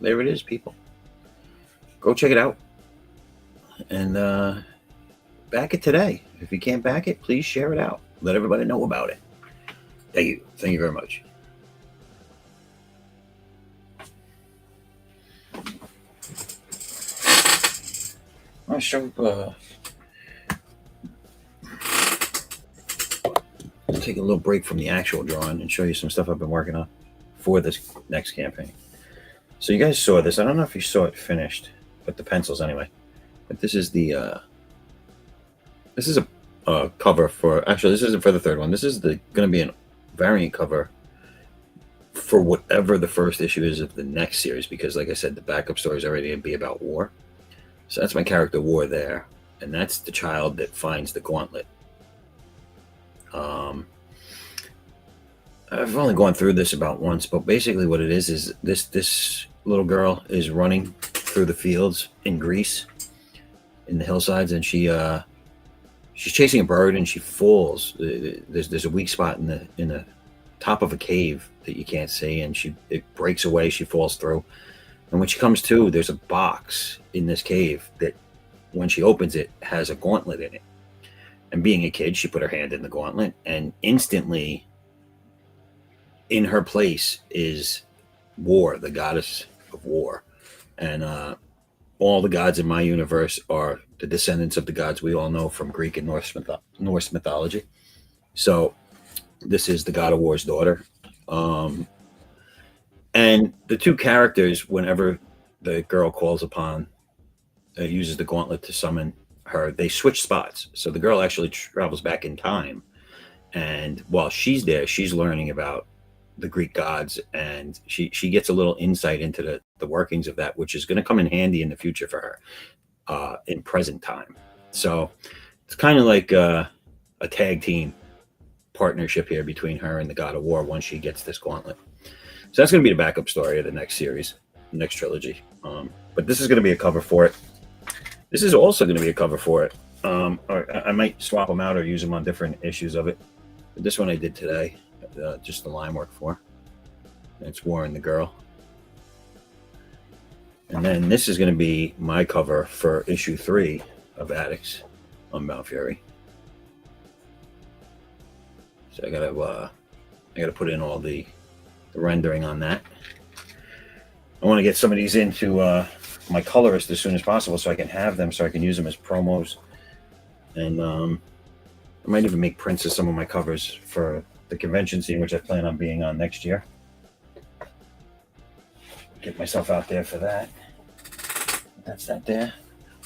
There it is, people. Go check it out. And back it today. If you can't back it, please share it out. Let everybody know about it. Thank you. Thank you very much. I'll show I'll take a little break from the actual drawing and show you some stuff I've been working on for this next campaign. So you guys saw this. I don't know if you saw it finished, but the pencils anyway. But this is the this is a cover for, actually this isn't for the third one. This is going to be a variant cover for whatever the first issue is of the next series, because like I said, the backup story is already going to be about War. So that's my character War there, and that's the child that finds the gauntlet. I've only gone through this about once, but basically what it is this little girl is running through the fields in Greece, in the hillsides, and she's chasing a bird and she falls. There's a weak spot in the top of a cave that you can't see, and it breaks away. She falls through, and when she comes to, there's a box in this cave that, when she opens it, has a gauntlet in it. And being a kid, she put her hand in the gauntlet, and instantly, in her place is War, the goddess of war. And all the gods in my universe are the descendants of the gods we all know from Greek and Norse mythology. So this is the god of war's daughter. And the two characters, whenever the girl calls upon, uses the gauntlet to summon her, they switch spots. So the girl actually travels back in time. And while she's there, she's learning about the Greek gods, and she gets a little insight into the workings of that, which is going to come in handy in the future for her in present time. So it's kind of like a tag team partnership here between her and the god of war once she gets this gauntlet. So that's going to be the backup story of the next series, the next trilogy. But this is going to be a cover for it. This is also going to be a cover for it. Or I might swap them out or use them on different issues of it. But this one I did today. Just the line work for. It's War and the girl. And then this is going to be my cover for issue 3 of ADDAX, Unbound Fury. So I gotta put in all the rendering on that. I want to get some of these into my colorist as soon as possible, so I can have them, so I can use them as promos. And I might even make prints of some of my covers for the convention scene, which I plan on being on next year. Get myself out there for that. That's that there.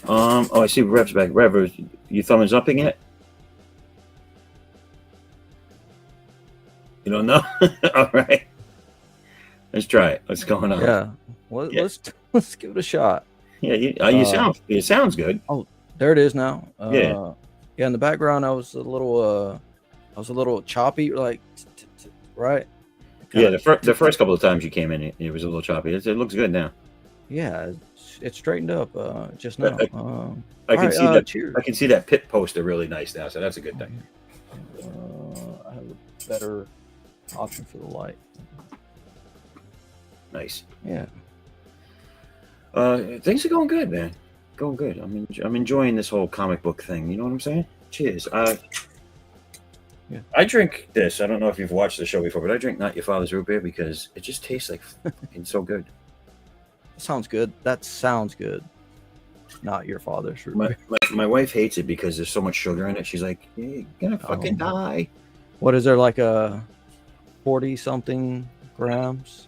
Oh, I see Rev's back. Rev, you thumbs upping it? You don't know? All right. Let's try it. What's going on? Yeah. Let's give it a shot. Yeah, it sounds good. Oh, there it is now. Yeah. Yeah. In the background, I was a little choppy, like, right? Yeah, the first couple of times you came in, it was a little choppy. It looks good now. Yeah, it's straightened up just now. I can see that. Cheers. I can see that pit poster really nice now, so that's a good thing. I have a better option for the light. Nice. Yeah. Things are going good, man. Going good. I'm enjoying this whole comic book thing. You know what I'm saying? Cheers. Yeah. I drink this. I don't know if you've watched the show before, but I drink Not Your Father's Root Beer because it just tastes like fucking so good. Sounds good. That sounds good. Not your father's. My wife hates it because there's so much sugar in it. She's like, you're gonna fucking die. What is there, like a 40 something grams?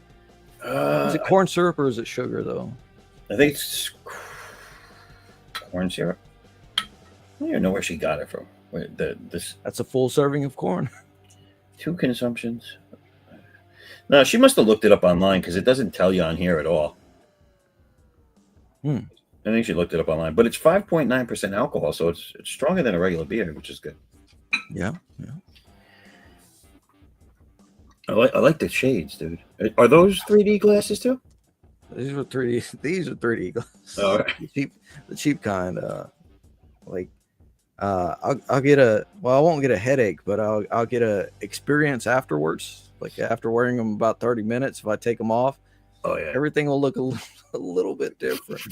Is it corn syrup or is it sugar though? I think it's corn syrup. I don't even know where she got it from. That's a full serving of corn. 2 consumptions. No, she must have looked it up online because it doesn't tell you on here at all. I think she looked it up online, but it's 5.9% alcohol, so it's stronger than a regular beer, which is good. Yeah. I like the shades, dude. Are those 3D glasses too? These are 3D. These are 3D glasses. Oh, right. The cheap kind. I'll get a. Well, I won't get a headache, but I'll get a experience afterwards. Like after wearing them about 30 minutes, if I take them off, Oh yeah, everything will look a little bit different.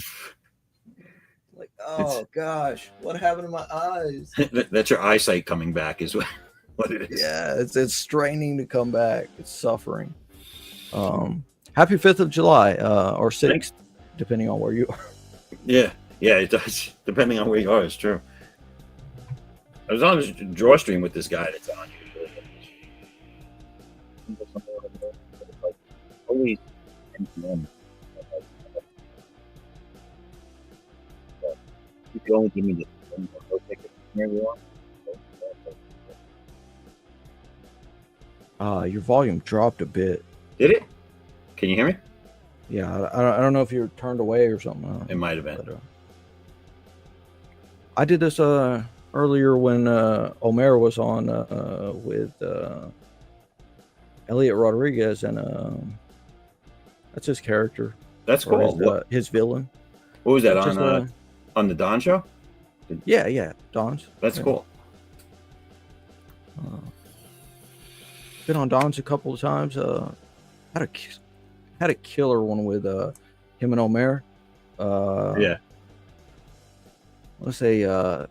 Like, oh gosh, what happened to my eyes? That's your eyesight coming back, is what it is. Yeah, it's straining to come back. It's suffering. Happy 5th of July, or 6th, depending on where you are. Yeah, it does. Depending on where you are, it's true. I was on this draw stream with this guy that's on usually. Always if you only give me the no ticket from everyone. Your volume dropped a bit. Did it? Can you hear me? Yeah, I don't know if you're turned away or something. It might have been. But, I did this earlier when Omer was on with Elliot Rodriguez, and that's his character. That's cool. His villain. What was that Just, on the Don show? Yeah, Don's. That's cool. Been on Don's a couple of times. Had a killer one with him and Omer. Yeah. Let's say either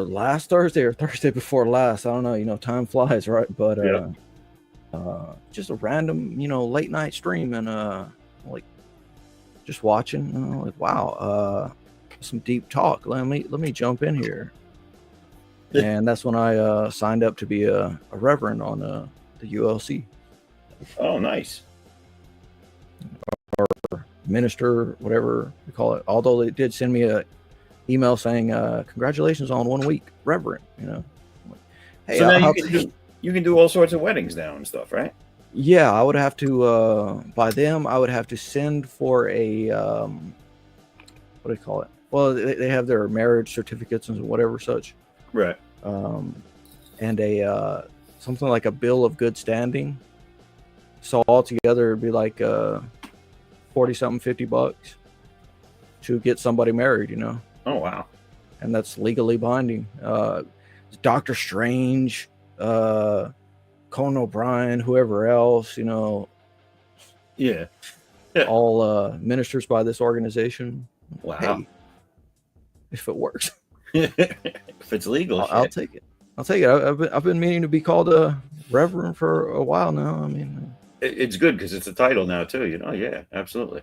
last Thursday or Thursday before last. I don't know. You know, time flies, right? But just a random, late night stream, and like just watching. Like, wow, some deep talk. Let me jump in here. And that's when I signed up to be a reverend on the ULC. Oh, nice. Or minister, whatever you call it. Although they did send me a email saying, congratulations on 1 week, reverend. Hey, so now you can do all sorts of weddings now and stuff, right? Yeah, I would have to by them. I would have to send for a what do they call it? Well, they have their marriage certificates and whatever such. Right. And a something like a bill of good standing. So altogether, it'd be like 40 something, $50 to get somebody married. Oh wow. And that's legally binding. Doctor Strange, Conan O'Brien, whoever else, Yeah. all ministers by this organization. Wow. Hey, if it works, if it's legal, I'll take it. I'll take it. I've been meaning to be called a reverend for a while now. I mean, it's good because it's a title now too. Yeah, absolutely.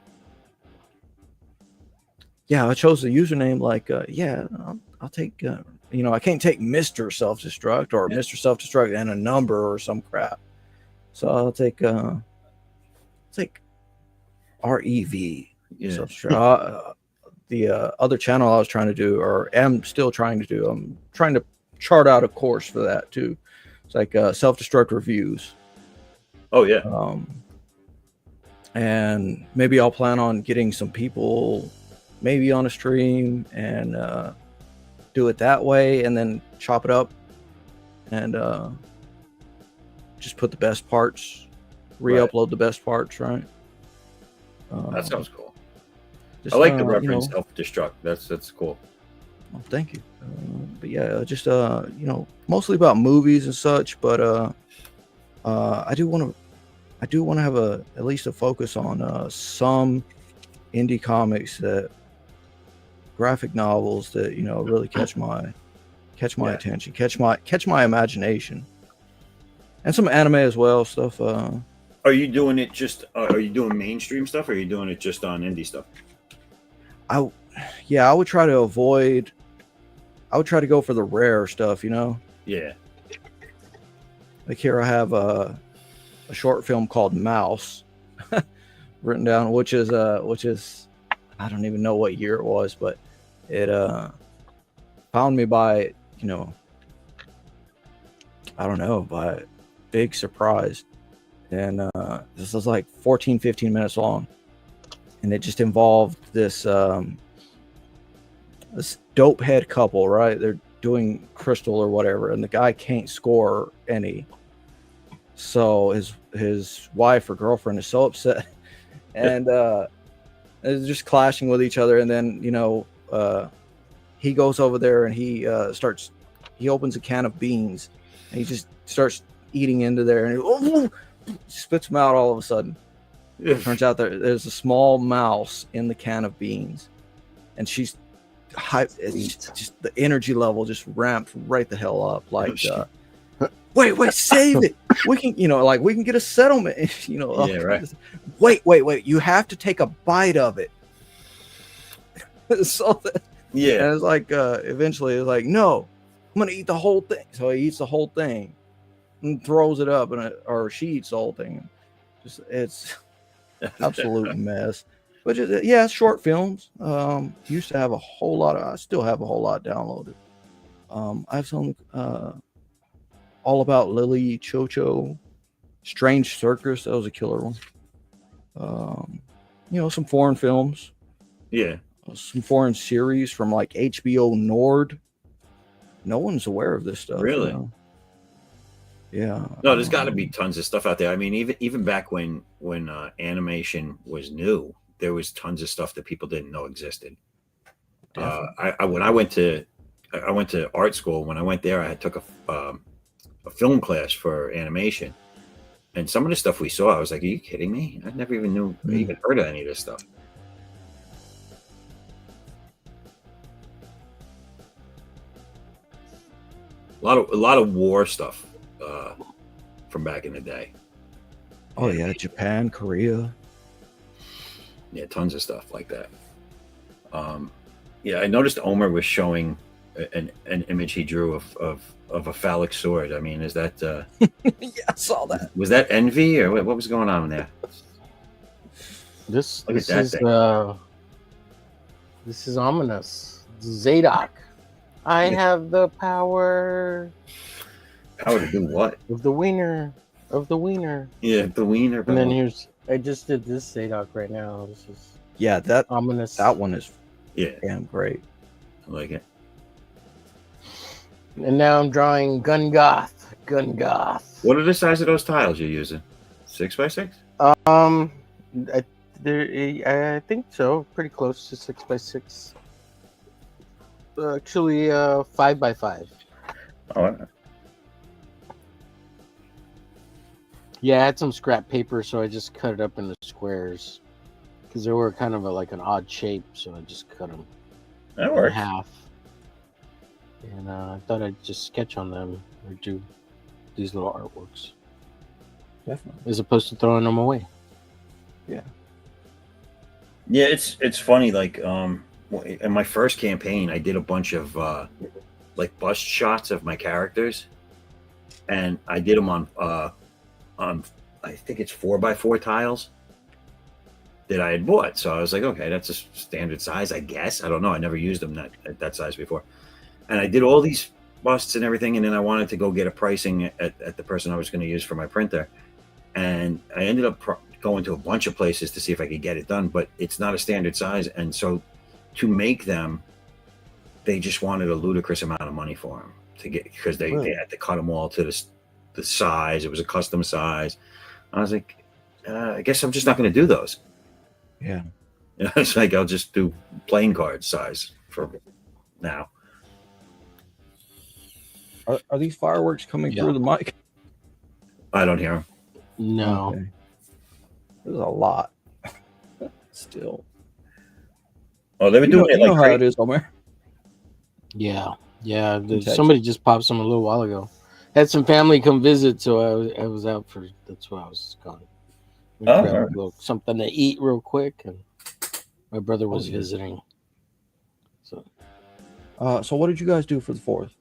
Yeah, I chose the username like, I'll take, I can't take Mr. Self-Destruct or Mr. Self-Destruct and a number or some crap. So I'll take REV. Yeah. Self-Destruct. The other channel I was trying to do, or am still trying to do, I'm trying to chart out a course for that too. It's like self-destruct reviews. Oh yeah. And maybe I'll plan on getting some people maybe on a stream and do it that way, and then chop it up and just put the best parts, re-upload the best parts, right? That sounds cool. Just, I like the reference self-destruct. That's cool. Well, thank you. But yeah, just mostly about movies and such, but I do want to have at least a focus on some indie comics, that graphic novels that, you know, really catch my attention, catch my imagination, and some anime as well, stuff. Are you doing it just? Are you doing mainstream stuff, or are you doing it just on indie stuff? I would try to go for the rare stuff, you know. Yeah. Like here I have a short film called Mouse written down, which is I don't even know what year it was, but it found me by, you know, I don't know, by big surprise. And this was like 14-15 minutes long, and it just involved this this dope head couple, right? They're doing crystal or whatever, and the guy can't score any, so his wife or girlfriend is so upset, and they're just clashing with each other. And then, you know, he goes over there and he opens a can of beans, and he just starts eating into there, and spits them out all of a sudden. It turns out there's a small mouse in the can of beans, and she's it's just the energy level just ramped right the hell up. Like, wait, save it. We can, you know, like we can get a settlement. You know, yeah, right. Wait, you have to take a bite of it. So yeah, and it's like eventually it's like, no, I'm gonna eat the whole thing. So he eats the whole thing and throws it up, or she eats the whole thing. Just it's absolute mess. But just, yeah, short films. Used to have a whole lot I still have a whole lot downloaded. I have some All About Lily, Chocho, Strange Circus. That was a killer one. You know, some foreign films. Yeah. Some foreign series from like HBO Nord. No one's aware of this stuff. Really? You know? Yeah. No, there's got to be tons of stuff out there. I mean, even back when animation was new, there was tons of stuff that people didn't know existed. When I went to art school. When I went there, I took a film class for animation, and some of the stuff we saw, I was like, "Are you kidding me? I never even knew, even heard of any of this stuff." A lot of war stuff from back in the day. Oh yeah, Japan, Korea. Yeah, tons of stuff like that. Yeah, I noticed Omer was showing an image he drew of a phallic sword. I mean, is that? Yeah, I saw that. Was that envy, or what was going on there? This is ominous. Zadok. I have the power. Power to do what? Of the wiener. Yeah, the wiener. And then I just did this Zadok right now. This is that ominous. That one is damn great. I like it. And now I'm drawing Gun Goth. What are the size of those tiles you're using? 6x6? I think so. Pretty close to 6x6. Actually, 5x5. Oh. Yeah, I had some scrap paper, so I just cut it up into squares because they were kind of like an odd shape, so I just cut them in half. And I thought I'd just sketch on them or do these little artworks. Definitely. As opposed to throwing them away. Yeah. Yeah, it's funny. Like, in my first campaign, I did a bunch of like bust shots of my characters, and I did them on I think it's 4x4 tiles that I had bought. So I was like, okay, that's a standard size, I guess. I don't know. I never used them at that size before. And I did all these busts and everything, and then I wanted to go get a pricing at the person I was going to use for my printer. And I ended up going to a bunch of places to see if I could get it done, but it's not a standard size. And so to make them, they just wanted a ludicrous amount of money for them to get, because they had to cut them all to the size. It was a custom size. I was like, I guess I'm just not going to do those. Yeah. It's like, I'll just do playing card size for now. Are these fireworks coming through the mic? I don't hear them. No. Okay. There's a lot. Still. Oh, they've been You know, doing it you know like how crazy. it is, Omer. Yeah, yeah. Texas. Somebody just popped some a little while ago. Had some family come visit, so I was out for. That's why I was gone. We Oh, grabbed all a right. little something to eat real quick, and my brother was yeah. visiting. So So what did you guys do for the 4th?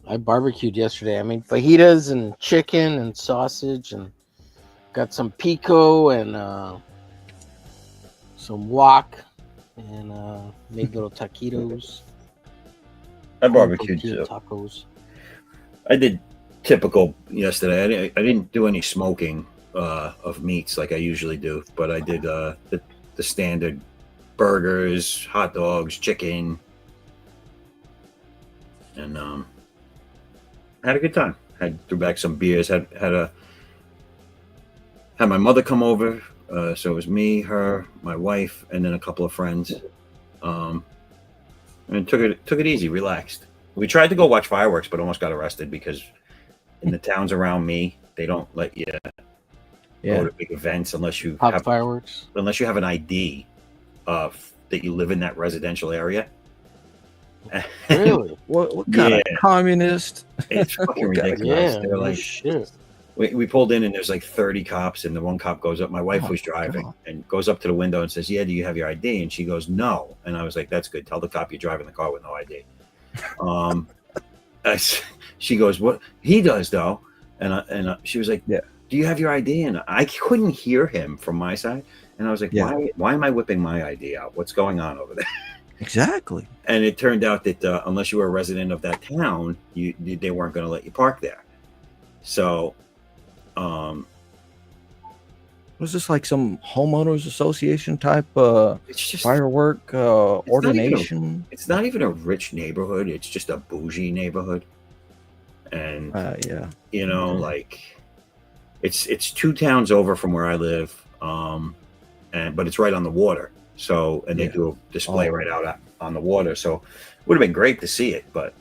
I barbecued yesterday. I made fajitas and chicken and sausage, and got some pico and some wok, and made little taquitos. I Corn barbecued tortilla too. tacos. I did typical yesterday. I didn't do any smoking of meats like I usually do, but I did the standard burgers, hot dogs, chicken, and had a good time. Threw back some beers. Had my mother come over. So it was me, her, my wife, and then a couple of friends. And took it easy, relaxed. We tried to go watch fireworks, but almost got arrested because in the towns around me, they don't let you go to big events unless you Pop have fireworks. an ID that you live in that residential area. Really? What kind of communist? It's fucking What kind of- ridiculous. Yeah. They're No like, shit. we pulled in and there's like 30 cops, and the one cop goes up. My wife Oh, was driving God. and goes up to the window and says, "Yeah, do you have your ID?" And she goes, "No." And I was like, "That's good. Tell the cop you're driving the car with no ID." She goes, "What he does though?" And she was like, Yeah. "Do you have your ID?" And I couldn't hear him from my side, and I was like, Yeah. Why am I whipping my ID out? What's going on over there?" Exactly. And it turned out that unless you were a resident of that town, they weren't going to let you park there. So, Was this like some homeowners association type it's just firework It's not even a- ordination? it's not even a rich neighborhood. It's just a bougie neighborhood, and Yeah. you know, like it's 2 towns over from where I live, but it's right on the water. So, and they Yeah. do a display Oh. right out on the water. So, it would have been great to see it, but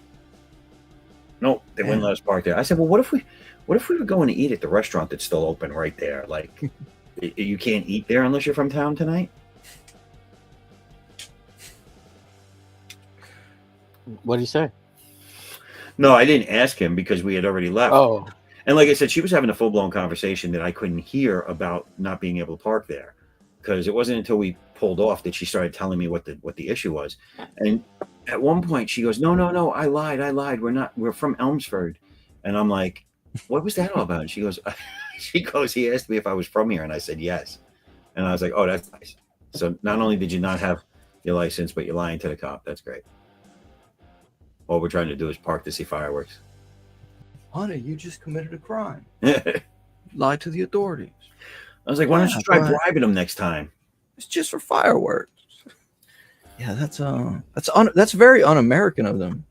no, they wouldn't Yeah. let us park there. I said, "Well, what if we were going to eat at the restaurant that's still open right there? Like, you can't eat there unless you're from town tonight." What do you say? No, I didn't ask him because we had already left. Oh, And like I said, she was having a full blown conversation that I couldn't hear about not being able to park there, because it wasn't until we pulled off that she started telling me what the issue was. And at one point, she goes, "No, I lied. We're from Elmsford." And I'm like, "What was that all about?" And she goes, "He asked me if I was from here, and I said yes." And I was like, "Oh, that's nice." So not only did you not have your license, but you're lying to the cop. That's great. All we're trying to do is park to see fireworks. Honey, you just committed a crime. I Lied to the authorities. was like, "Why don't you Yeah, try but- bribing them next time?" It's just for fireworks. Yeah, that's very un-American of them.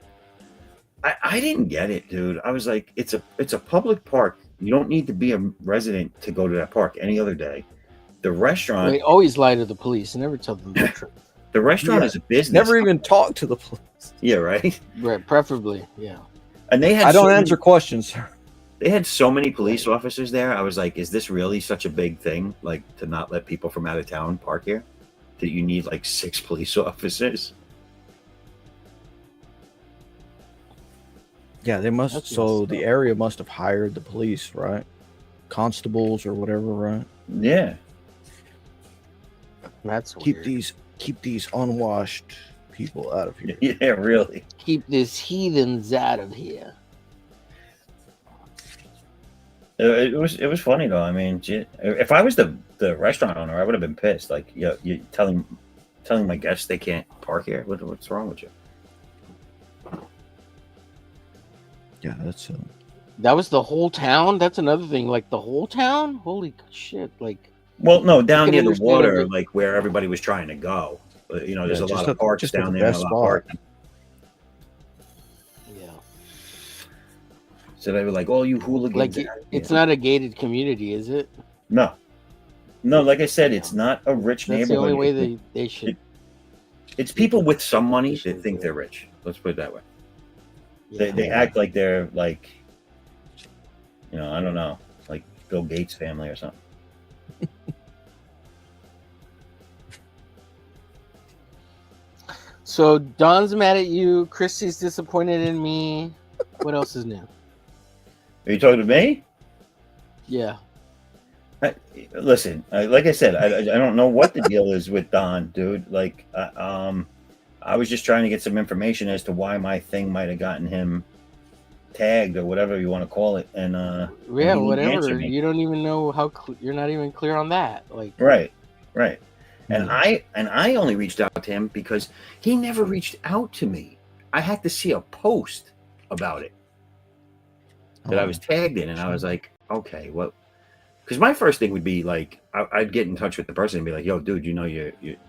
I didn't get it, dude. I was like, it's a public park. You don't need to be a resident to go to that park any other day. The restaurant, wait, always lie to the police and never tell them the truth. the restaurant Yeah. is a business. Never even talk to the police. Yeah, right. Right, preferably, yeah. And they had I don't so answer questions, sir. They had so many police officers there. I was like, is this really such a big thing? Like, to not let people from out of town park here? That you need like 6 police officers? Yeah, they must. That's So messed the up. area must have hired the police, right? Constables or whatever, right? Yeah. That's Keep weird. these unwashed people out of here. Yeah, really. Keep these heathens out of here. It was funny though. I mean, if I was the restaurant owner, I would have been pissed. Like, you telling my guests they can't park here. What's wrong with you? Yeah, that's That was the whole town. That's another thing. Like the whole town. Holy shit! Like, Well, no, down can near the understand water, it. like where everybody was trying to go. There's Yeah, a just lot of parks just at down the there. And a best lot of spot. parking. yeah, So they were like, "Oh, you hooligans!" like it's not a gated community, is it? No. Like I said, it's not a rich That's the neighborhood. only way they should. It's people with some money that think they're rich. Let's put it that way. Yeah. They act like they're like, I don't know, like Bill Gates' family or something. So Don's mad at you. Christy's disappointed in me. What else is new? Are you talking to me? Yeah. Listen, like I said, I don't know what the deal is with Don, dude. Like, I was just trying to get some information as to why my thing might have gotten him tagged or whatever you want to call it, and Yeah, he didn't whatever. answer me. You don't even know how you're not even clear on that. Like, Right. And Yeah. I only reached out to him because he never reached out to me. I had to see a post about it that I was tagged in, and I was like, okay, what? Because my first thing would be like, I'd get in touch with the person and be like, yo, dude, you know,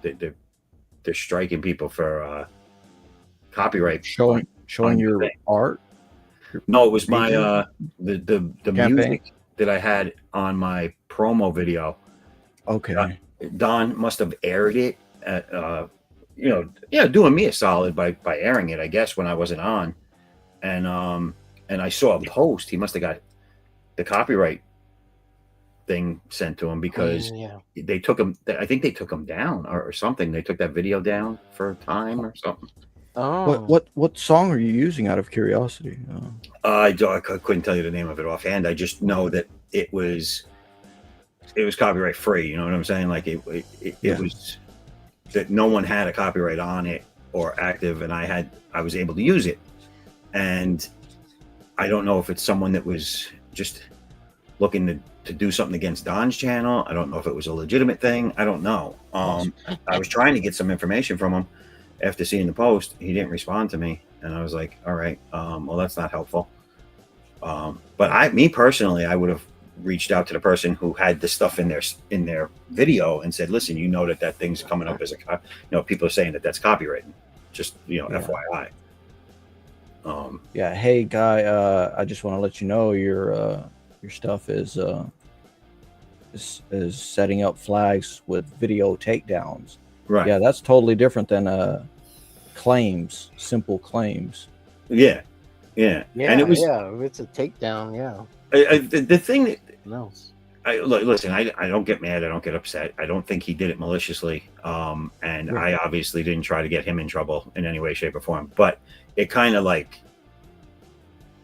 they're striking people for copyright showing on your thing. art. No, it was my Video? the Campaign? music that I had on my promo video. Okay. Don must have aired it at, doing me a solid by airing it, I guess, when I wasn't on. And I saw a post. He must have got the copyright thing sent to him because yeah. they took him. I think they took him down or something. They took that video down for a time or something. Oh. What song are you using out of curiosity? I couldn't tell you the name of it offhand. I just know that it was copyright free. You know what I'm saying? Like it was that no one had a copyright on it or active, and I was able to use it. And I don't know if it's someone that was just looking to do something against Don's channel. I don't know if it was a legitimate thing. I don't know. I was trying to get some information from him after seeing the post. He didn't respond to me, and I was like, all right, well, that's not helpful. But me personally, I would have reached out to the person who had the stuff in their video and said, listen, you know that thing's coming up as people are saying that that's copyrighted. Just FYI. Hey guy, I just want to let you know your stuff is setting up flags with video takedowns. Right. Yeah, that's totally different than claims, simple claims. Yeah. Yeah, And it was it's a takedown. Yeah. The thing that No. listen, I don't get mad. I don't get upset. I don't think he did it maliciously. And I obviously didn't try to get him in trouble in any way, shape, or form. But it kind of like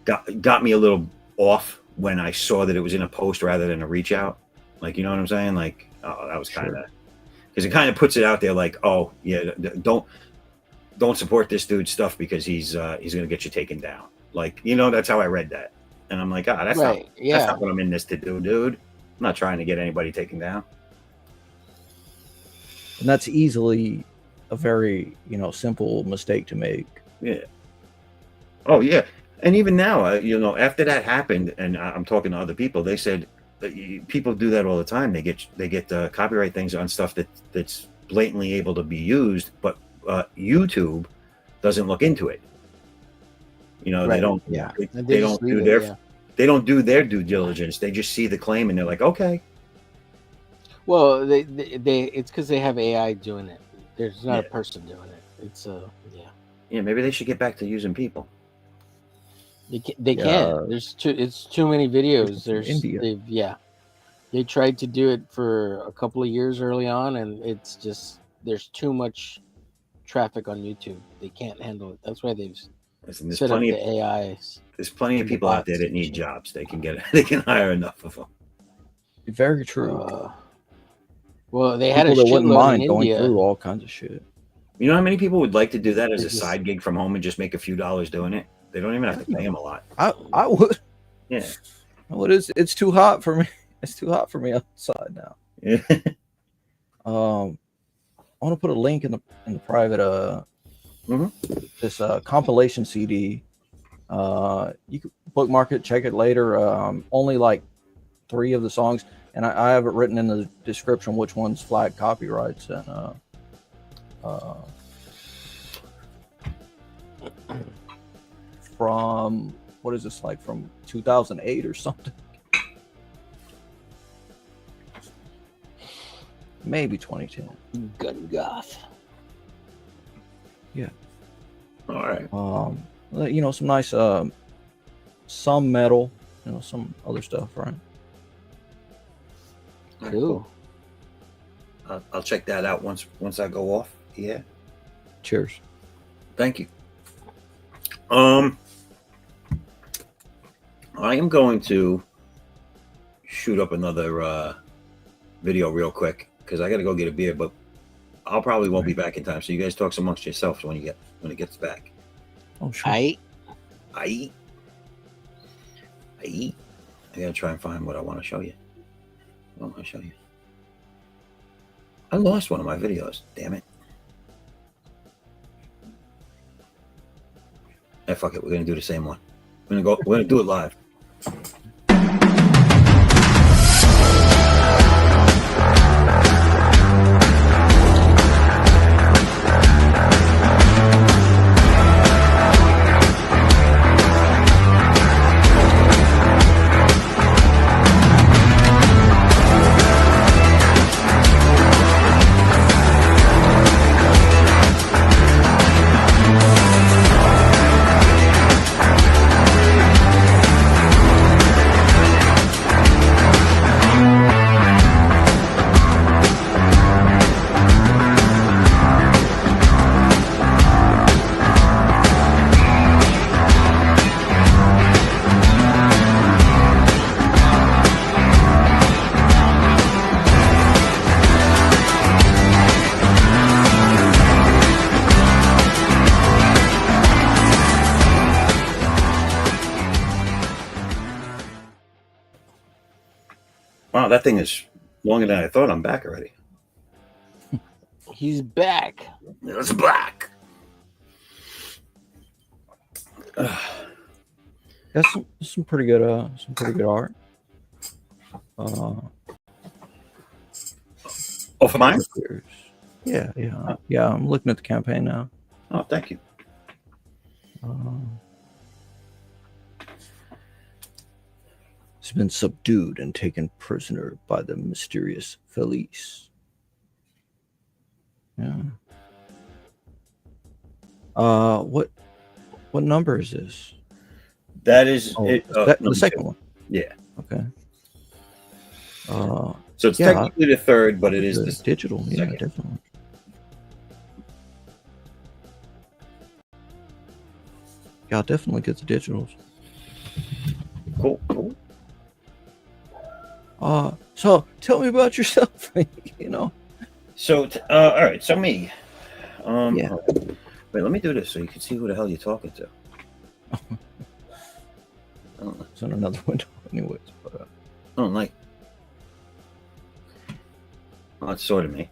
got me a little off when I saw that it was in a post rather than a reach out. Like, you know what I'm saying? Like, oh, that was kind of because it kind of puts it out there like, oh yeah, don't support this dude's stuff because he's gonna get you taken down. Like, that's how I read that. And I'm like, that's Right. that's not what I'm in this to do, dude. I'm not trying to get anybody taken down. And that's easily a very, simple mistake to make. Yeah. Oh yeah. And even now, after that happened, and I'm talking to other people, they said people do that all the time. They get copyright things on stuff that's blatantly able to be used, but YouTube doesn't look into it. They don't. Yeah. They don't do their. They don't do their due diligence. They just see the claim and they're like, okay. Well, they it's because they have AI doing it. There's not a person doing it. It's Yeah, maybe they should get back to using people. They can. It's too many videos. There's India. They tried to do it for a couple of years early on, and it's just there's too much traffic on YouTube. They can't handle it. That's why they've set up the AIs. There's plenty of people out there that need jobs. They can hire enough of them. Very true. Well, they had people a that wouldn't shitload mind in going India. through all kinds of shit. You know how many people would like to do that as a side gig from home and just make a few dollars doing it? They don't even have to pay them a lot. I would. Yeah. Well, it's too hot for me. It's too hot for me outside now. Yeah. I want to put a link in the private this compilation CD. You can bookmark it, check it later. Only like 3 of the songs, and I have it written in the description which one's flag copyrights and from what is this, like from 2008 or something? Maybe 2010. Gun goth. Yeah. All right. Some nice some metal, some other stuff, right? Cool. I'll check that out once I go off. Yeah. Cheers. Thank you. I am going to shoot up another video real quick because I got to go get a beer, but I'll probably won't be back in time. So you guys talk amongst yourselves when it gets back. Oh, sure. I I gotta try and find what I want to show you. What I want to show you. I lost one of my videos. Damn it. Fuck it. We're gonna do the same one. We're gonna do it live. Wow, that thing is longer than I thought. I'm back already. he's back. It's back. That's some pretty good art. Oh, for mine? Yeah. I'm looking at the campaign now. Oh, thank you. Has been subdued and taken prisoner by the mysterious Felice. Yeah. What number is this? That is it. The The second one. Yeah. Okay. So it's technically the third, but it is the this digital. Yeah, second. definitely. Yeah, I'll definitely get the digitals. Cool. So tell me about yourself. So, all right. So me. Yeah. Wait, let me do this so you can see who the hell you're talking to. I don't know. It's on another window, anyways. But I don't like. Well, that's sort of me.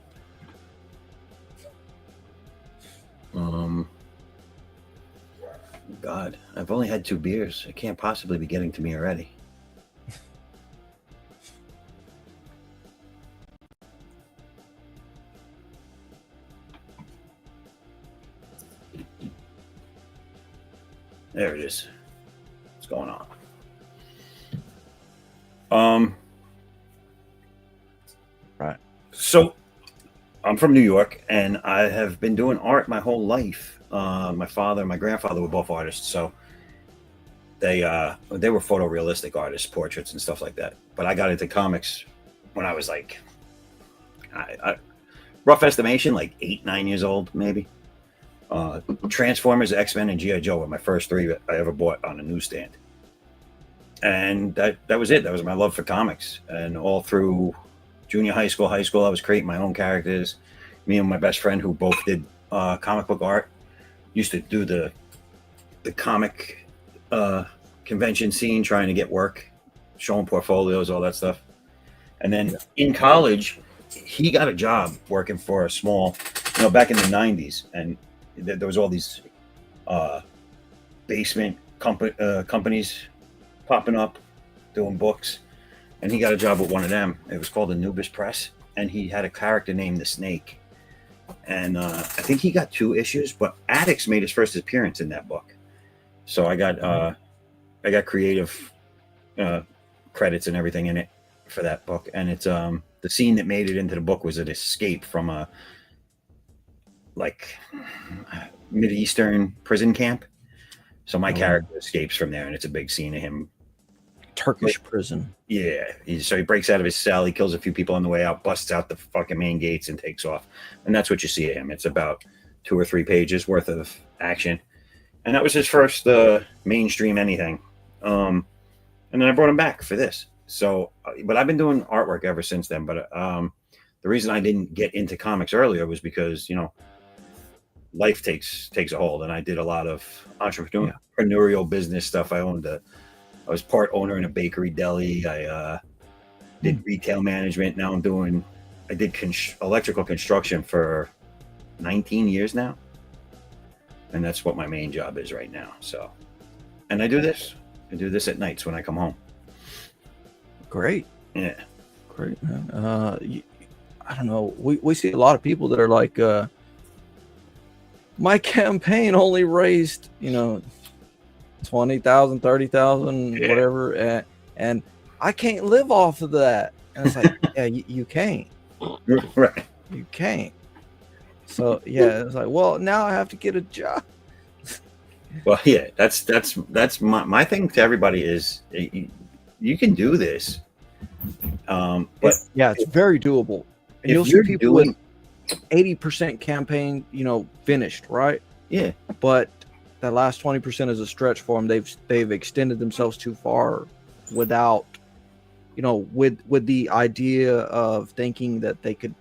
God, I've only had 2 beers. It can't possibly be getting to me already. There it is. What's going on? Right. So I'm from New York, and I have been doing art my whole life. My father and my grandfather were both artists, so they were photorealistic artists, portraits and stuff like that. But I got into comics when I was like, rough estimation, like 8-9 years old, maybe. Transformers, X-Men, and G.I. Joe were my first 3 that I ever bought on a newsstand. And that was it. That was my love for comics. And all through junior high school, I was creating my own characters. Me and my best friend, who both did comic book art, used to do the comic convention scene, trying to get work, showing portfolios, all that stuff. And then in college, he got a job working for a small, back in the 90s. And there was all these basement companies popping up doing books, and he got a job with one of them. It was called Anubis Press, and he had a character named the Snake, and I think he got 2 issues, but ADDAX made his first appearance in that book. So I got creative credits and everything in it for that book. And it's the scene that made it into the book was an escape from a Mideastern prison camp. So my character escapes from there, and it's a big scene of him. Turkish prison. Yeah. So he breaks out of his cell, he kills a few people on the way out, busts out the fucking main gates, and takes off. And that's what you see of him. It's about 2 or 3 pages worth of action, and that was his first mainstream anything. And then I brought him back for this. So, but I've been doing artwork ever since then. But the reason I didn't get into comics earlier was because, you know, life takes a hold, and I did a lot of entrepreneurial business stuff. I was part owner in a bakery deli. I did retail management. Now I did electrical construction for 19 years now, and that's what my main job is right now. So, and I do this at nights when I come home. Great. Yeah. Great, man. I don't know. We see a lot of people that are like, my campaign only raised, you know, 20,000, 30,000, whatever, and I can't live off of that. And it's like, yeah, you can't. Right. You can't. So yeah, it's like, well, now I have to get a job. Well, yeah, that's my thing to everybody is you can do this. But yeah, it's very doable. And you'll see people with 80% campaign, you know, finished, right? Yeah. But that last 20% is a stretch for them. They've extended themselves too far without, you know, with the idea of thinking that they could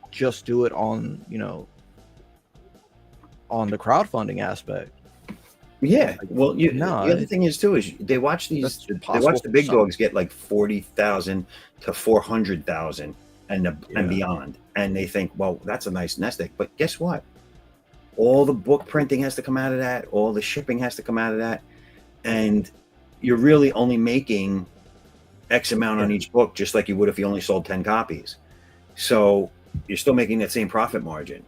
just do it on, you know, on the crowdfunding aspect. Yeah. Well, the other thing is too is they watch the big dogs get like 40,000 to 400,000 and beyond, and they think, well, that's a nice nest egg. But guess what? All the book printing has to come out of that. All the shipping has to come out of that, and you're really only making X amount on each book, just like you would if you only sold 10 copies. So you're still making that same profit margin.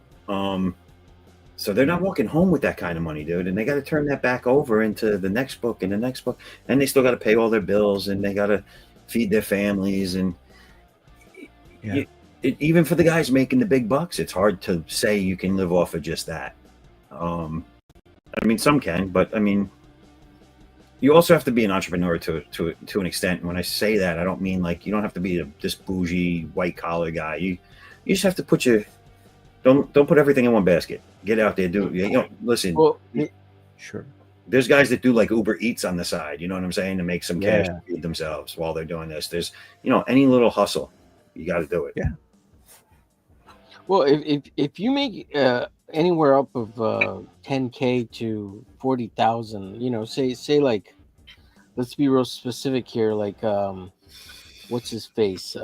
So they're not walking home with that kind of money, dude, and they got to turn that back over into the next book and the next book, and they still got to pay all their bills, and they got to feed their families, and even for the guys making the big bucks, it's hard to say you can live off of just that. I mean, some can, but I mean, you also have to be an entrepreneur to an extent. And when I say that, I don't mean like you don't have to be this bougie white collar guy. You just have to put don't put everything in one basket. Get out there, listen. Well, sure. There's guys that do like Uber Eats on the side. You know what I'm saying? To make some cash to feed themselves while they're doing this. There's, any little hustle, you got to do it. Yeah. Well, if you make anywhere up of 10K to 40,000, say like, let's be real specific here. Like, what's his face?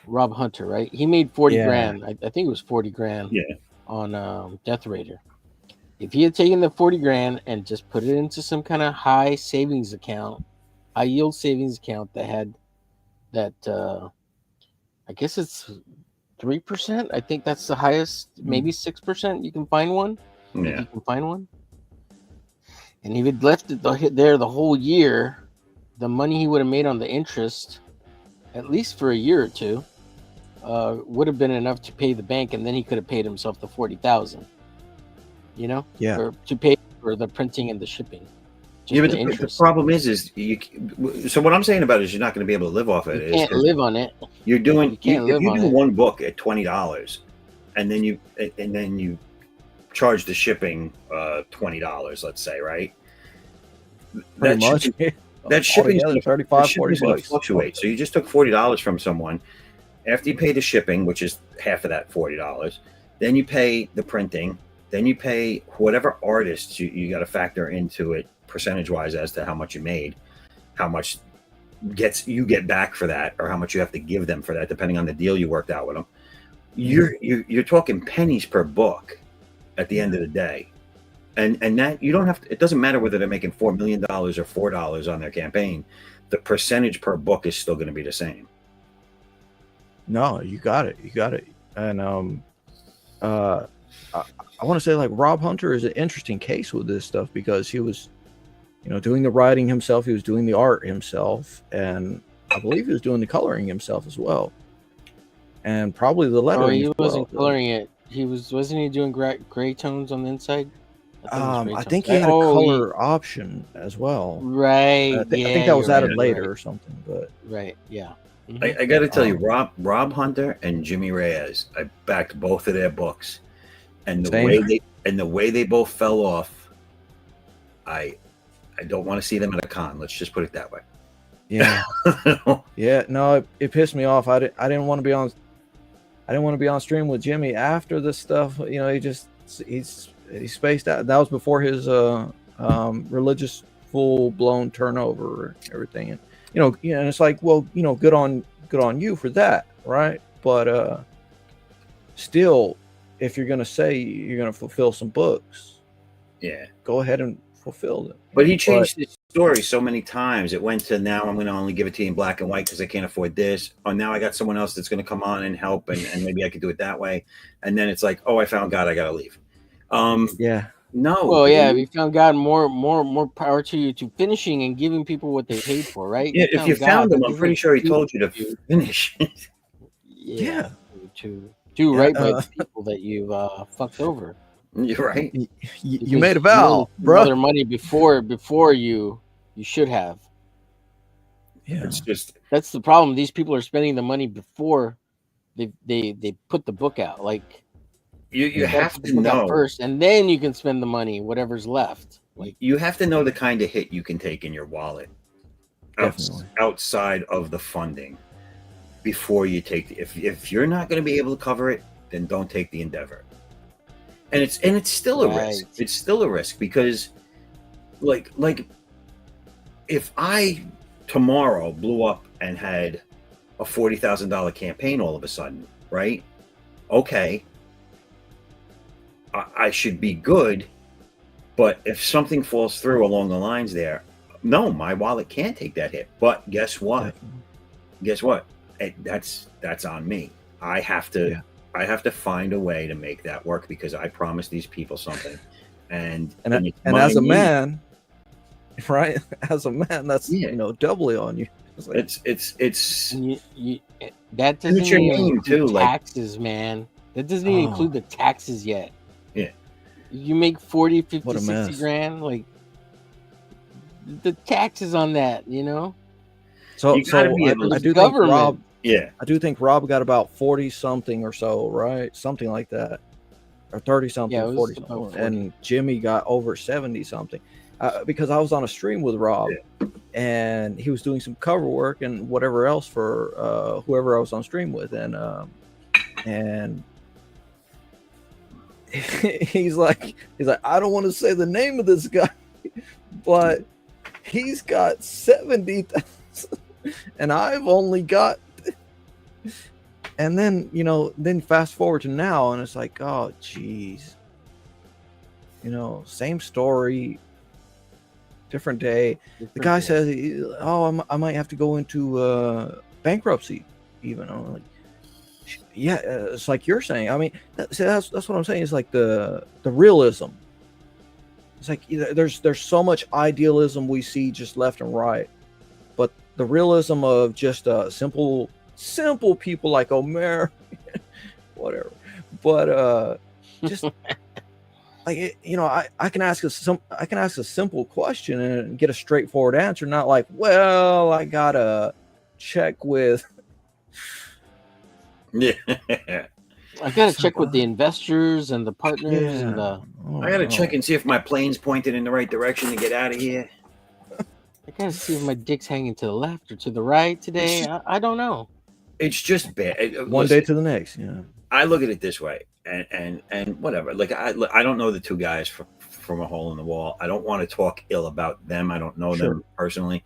Rob Hunter, right? He made 40 grand. I think it was 40 grand on Death Raider. If he had taken the 40 grand and just put it into some kind of high savings account, high yield savings account that had that, I guess it's 3%. I think that's the highest, maybe 6%. You can find one. Yeah. You can find one. And if he'd left it there the whole year, the money he would have made on the interest, at least for a year or two, would have been enough to pay the bank, and then he could have paid himself the 40,000. Or to pay for the printing and the shipping. But the problem is so what I'm saying about it is you're not going to be able to live off it. You can't live on it. You're doing if you do one book at $20, and then you charge the shipping $20, let's say, right? Pretty much. That shipping is 35, 40 bucks. Fluctuate. So you just took $40 from someone. After you pay the shipping, which is half of that $40, then you pay the printing, then you pay whatever artists you got to factor into it percentage wise as to how much you made, how much you get back for that, or how much you have to give them for that, depending on the deal you worked out with them. You're talking pennies per book at the end of the day. And that you don't have to, it doesn't matter whether they're making $4 million or $4 on their campaign. The percentage per book is still going to be the same. No, you got it. And I want to say like Rob Hunter is an interesting case with this stuff because he was, doing the writing himself. He was doing the art himself, and I believe he was doing the coloring himself as well, and probably the lettering. He wasn't coloring it. Wasn't he doing gray tones on the inside? I think he had a color option as well. Right. I think that was added later or something. But right, yeah. I got to tell you, Rob Hunter and Jimmy Reyes, I backed both of their books, and the way they both fell off, I don't want to see them at a con. Let's just put it that way. Yeah. Yeah. No, it pissed me off. I didn't want to be on. I didn't want to be on stream with Jimmy after this stuff. You know, he spaced out. That was before his religious full blown turnover and everything. And and it's like, well, good on you for that, right? But still, if you're gonna say you're gonna fulfill some books, yeah, go ahead and fulfill it. But he changed his story so many times. It went to, now I'm going to only give it to you in black and white because I can't afford this. Or now I got someone else that's going to come on and help, and maybe I could do it that way. And then it's like, oh, I found God, I got to leave. Yeah. No. Well, yeah, if you found God, more power to you, to finishing and giving people what they paid for, right? Yeah, if you found him, I'm pretty sure he told you to finish. Yeah. To do right by the people that you've fucked over. You're right. You made a vow, bro. Other money before you should have. Yeah, it's just, that's the problem. These people are spending the money before they put the book out. Like you have to know first, and then you can spend the money, whatever's left. Like you have to know the kind of hit you can take in your wallet, outside of the funding, before you take. If you're not going to be able to cover it, then don't take the endeavor. And it's still a risk. It's still a risk because, like if I tomorrow blew up and had a $40,000 campaign all of a sudden, right? Okay, I should be good. But if something falls through along the lines there, no, my wallet can't take that hit. But guess what? That's on me. I have to. Yeah. I have to find a way to make that work because I promised these people something, and as a man, right? As a man, that's doubly on you. It's like, it's that doesn't your even name include too, taxes, man. That doesn't even include the taxes yet. Yeah, you make 40, 50, 60 grand, like the taxes on that, So I do think Rob. Yeah, I do think Rob got about 40 something or so, right? Something like that, or 30 something, 40 something, 40. And Jimmy got over 70 something. Because I was on a stream with Rob, and he was doing some cover work and whatever else for whoever I was on stream with, and he's like, I don't want to say the name of this guy, but he's got 70,000, and I've only got. And then, then fast forward to now, and it's like, oh, geez. Same story, different day. The guy says, oh, I might have to go into bankruptcy even. I'm like, yeah, it's like you're saying. I mean, that's what I'm saying. It's like the realism. It's like there's so much idealism we see just left and right. But the realism of just simple people like Omer, whatever, but just like I can ask a simple question and get a straightforward answer, not like, well, I gotta check with I gotta check with the investors and the partners and I gotta check and see if my plane's pointed in the right direction to get out of here. I gotta see if my dick's hanging to the left or to the right today. I don't know. It's just bad. One day to the next. Yeah. I look at it this way, and whatever. Like I don't know the two guys from a hole in the wall. I don't want to talk ill about them. I don't know them personally.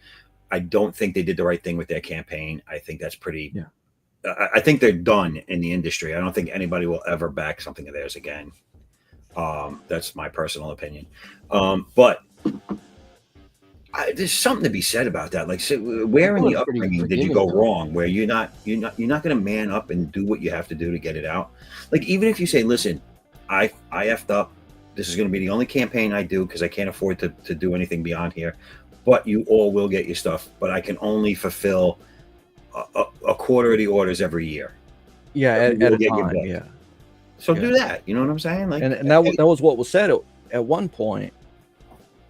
I don't think they did the right thing with their campaign. I think that's pretty. Yeah. I think they're done in the industry. I don't think anybody will ever back something of theirs again. That's my personal opinion. But there's something to be said about that. Like, where in the upbringing did you go wrong? Where you're not going to man up and do what you have to do to get it out. Like, even if you say, "Listen, I effed up. This is going to be the only campaign I do because I can't afford to do anything beyond here." But you all will get your stuff. But I can only fulfill a quarter of the orders every year. Yeah, at a time. Yeah. So do that. You know what I'm saying? Like, and that was what was said at one point.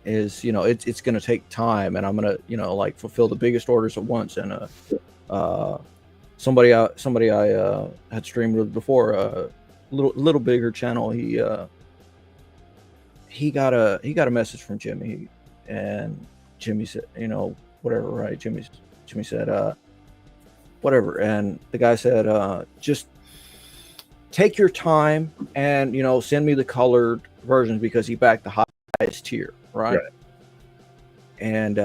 Is it's going to take time, and I'm going to like fulfill the biggest orders at once, and somebody I had streamed with before, little bigger channel. He got a message from Jimmy, and Jimmy said, whatever, right? Jimmy said, whatever, and the guy said, just take your time and send me the colored versions, because he backed the highest tier, right? And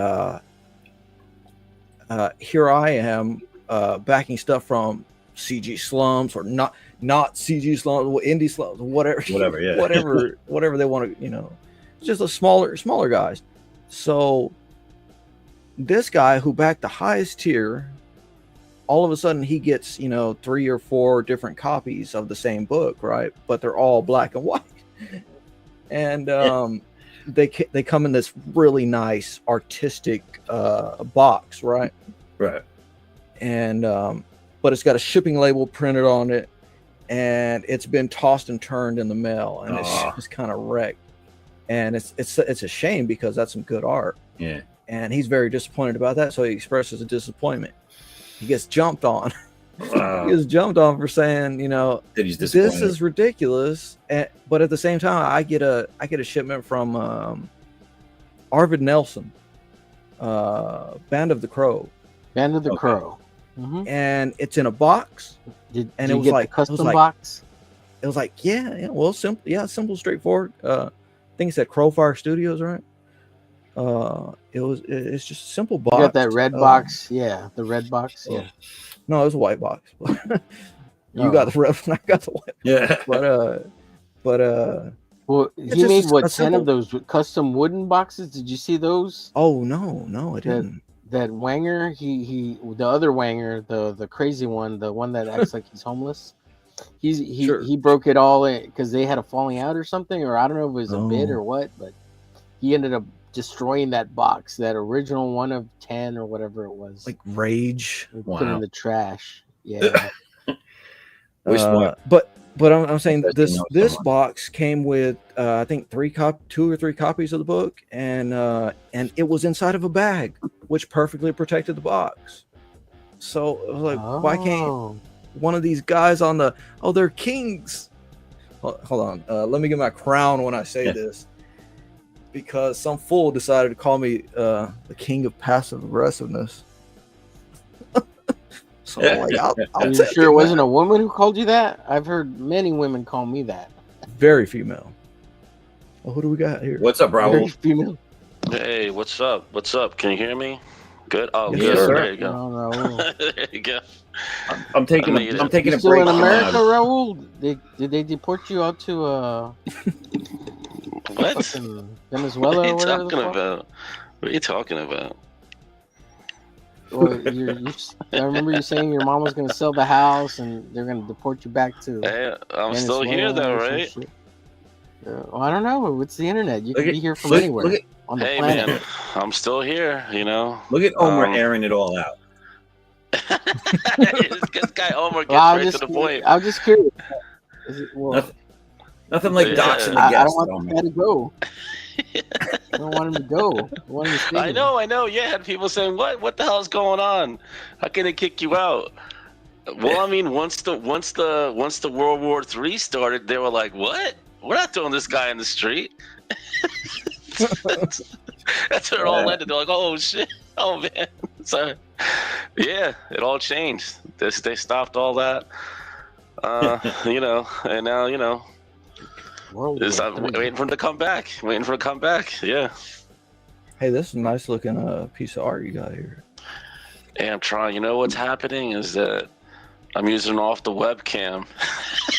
here I am backing stuff from CG Slums, or not CG Slums, indie Slums, whatever, yeah. whatever they want to, just a smaller guys. So this guy who backed the highest tier, all of a sudden he gets 3 or 4 different copies of the same book, right? But they're all black and white, and they come in this really nice artistic box, right? Right. And but it's got a shipping label printed on it, and it's been tossed and turned in the mail, and it's kind of wrecked. And it's a shame, because that's some good art. Yeah. And he's very disappointed about that, so he expresses a disappointment. He gets jumped on. He gets jumped on for saying, that he's this disappointed. is ridiculous. But at the same time, I get a shipment from Arvid Nelson, Band of the Crow. Band of the Okay. Crow. Mm-hmm. And it's in a box. Did And you it was get like- the custom it was like- box? It was like, simple, straightforward. I think it's at Crowfire Studios, right? It's just a simple box. You got that red box? Yeah, the red box. Yeah. No, it was a white box. You Oh. got the red one, I got the white. Yeah. But Well, It's he made just what a 10 simple- of those custom wooden boxes? Did you see those? oh no, I didn't. That Wanger, he the other Wanger, the crazy one, the one that acts like he's homeless. Sure. He broke it all in because they had a falling out or something, or I don't know if it was a bid Oh. or what, but he ended up destroying that box, that original one of 10 or whatever it was. Like Rage. We put it Wow. in the trash. Yeah. Wish more. But I'm saying Interesting note this somewhat. box came with I think 2 or 3 copies of the book, and it was inside of a bag, which perfectly protected the box. So I was like, why can't Oh. one of these guys on the they're kings? Hold on, let me get my crown when I say Yeah. this, because some fool decided to call me the king of passive aggressiveness. So I'm like, I'll Are you take sure it man. wasn't a woman who called you that? I've heard many women call me that. Very female. Well, who do we got here? What's up, Very Raul? female. Hey, what's up? What's up? Can you hear me? Good. Oh, Yes, good. sir. There you go. No, Raul. There you go. I'm taking I made I'm it. taking You a still break. in from, America, Raul? Did they deport you out to What? fucking What Venezuela are or you whatever? talking about? What are you talking about? Or I remember you saying your mom was going to sell the house and they're going to deport you back to Hey, I'm still here Venezuela though, or some right? shit. Well, I don't know. It's the internet. You Look can at- be here from look- anywhere look at- on the Hey planet. man, I'm still here. You know. Look at Omar Um, airing it all out. This guy Omar gets Well, right to the point. I'm just curious. Is it, well, Nothing like Yeah. doxing the I guest. don't want Omar. this guy to go. I don't want him to go. I want him to stay I here. know. Yeah, had people saying, "What the hell's going on? How can they kick you out?" Well, I mean, once the World War III started, they were like, "What? We're not throwing this guy in the street." That's where it all ended. They're like, "Oh shit, oh man." So, yeah, it all changed. They stopped all that, and now World I'm War III. waiting for him to come back. Yeah. Hey, this is a nice looking piece of art you got here. Hey, I'm trying. You know what's happening is that I'm using off the webcam.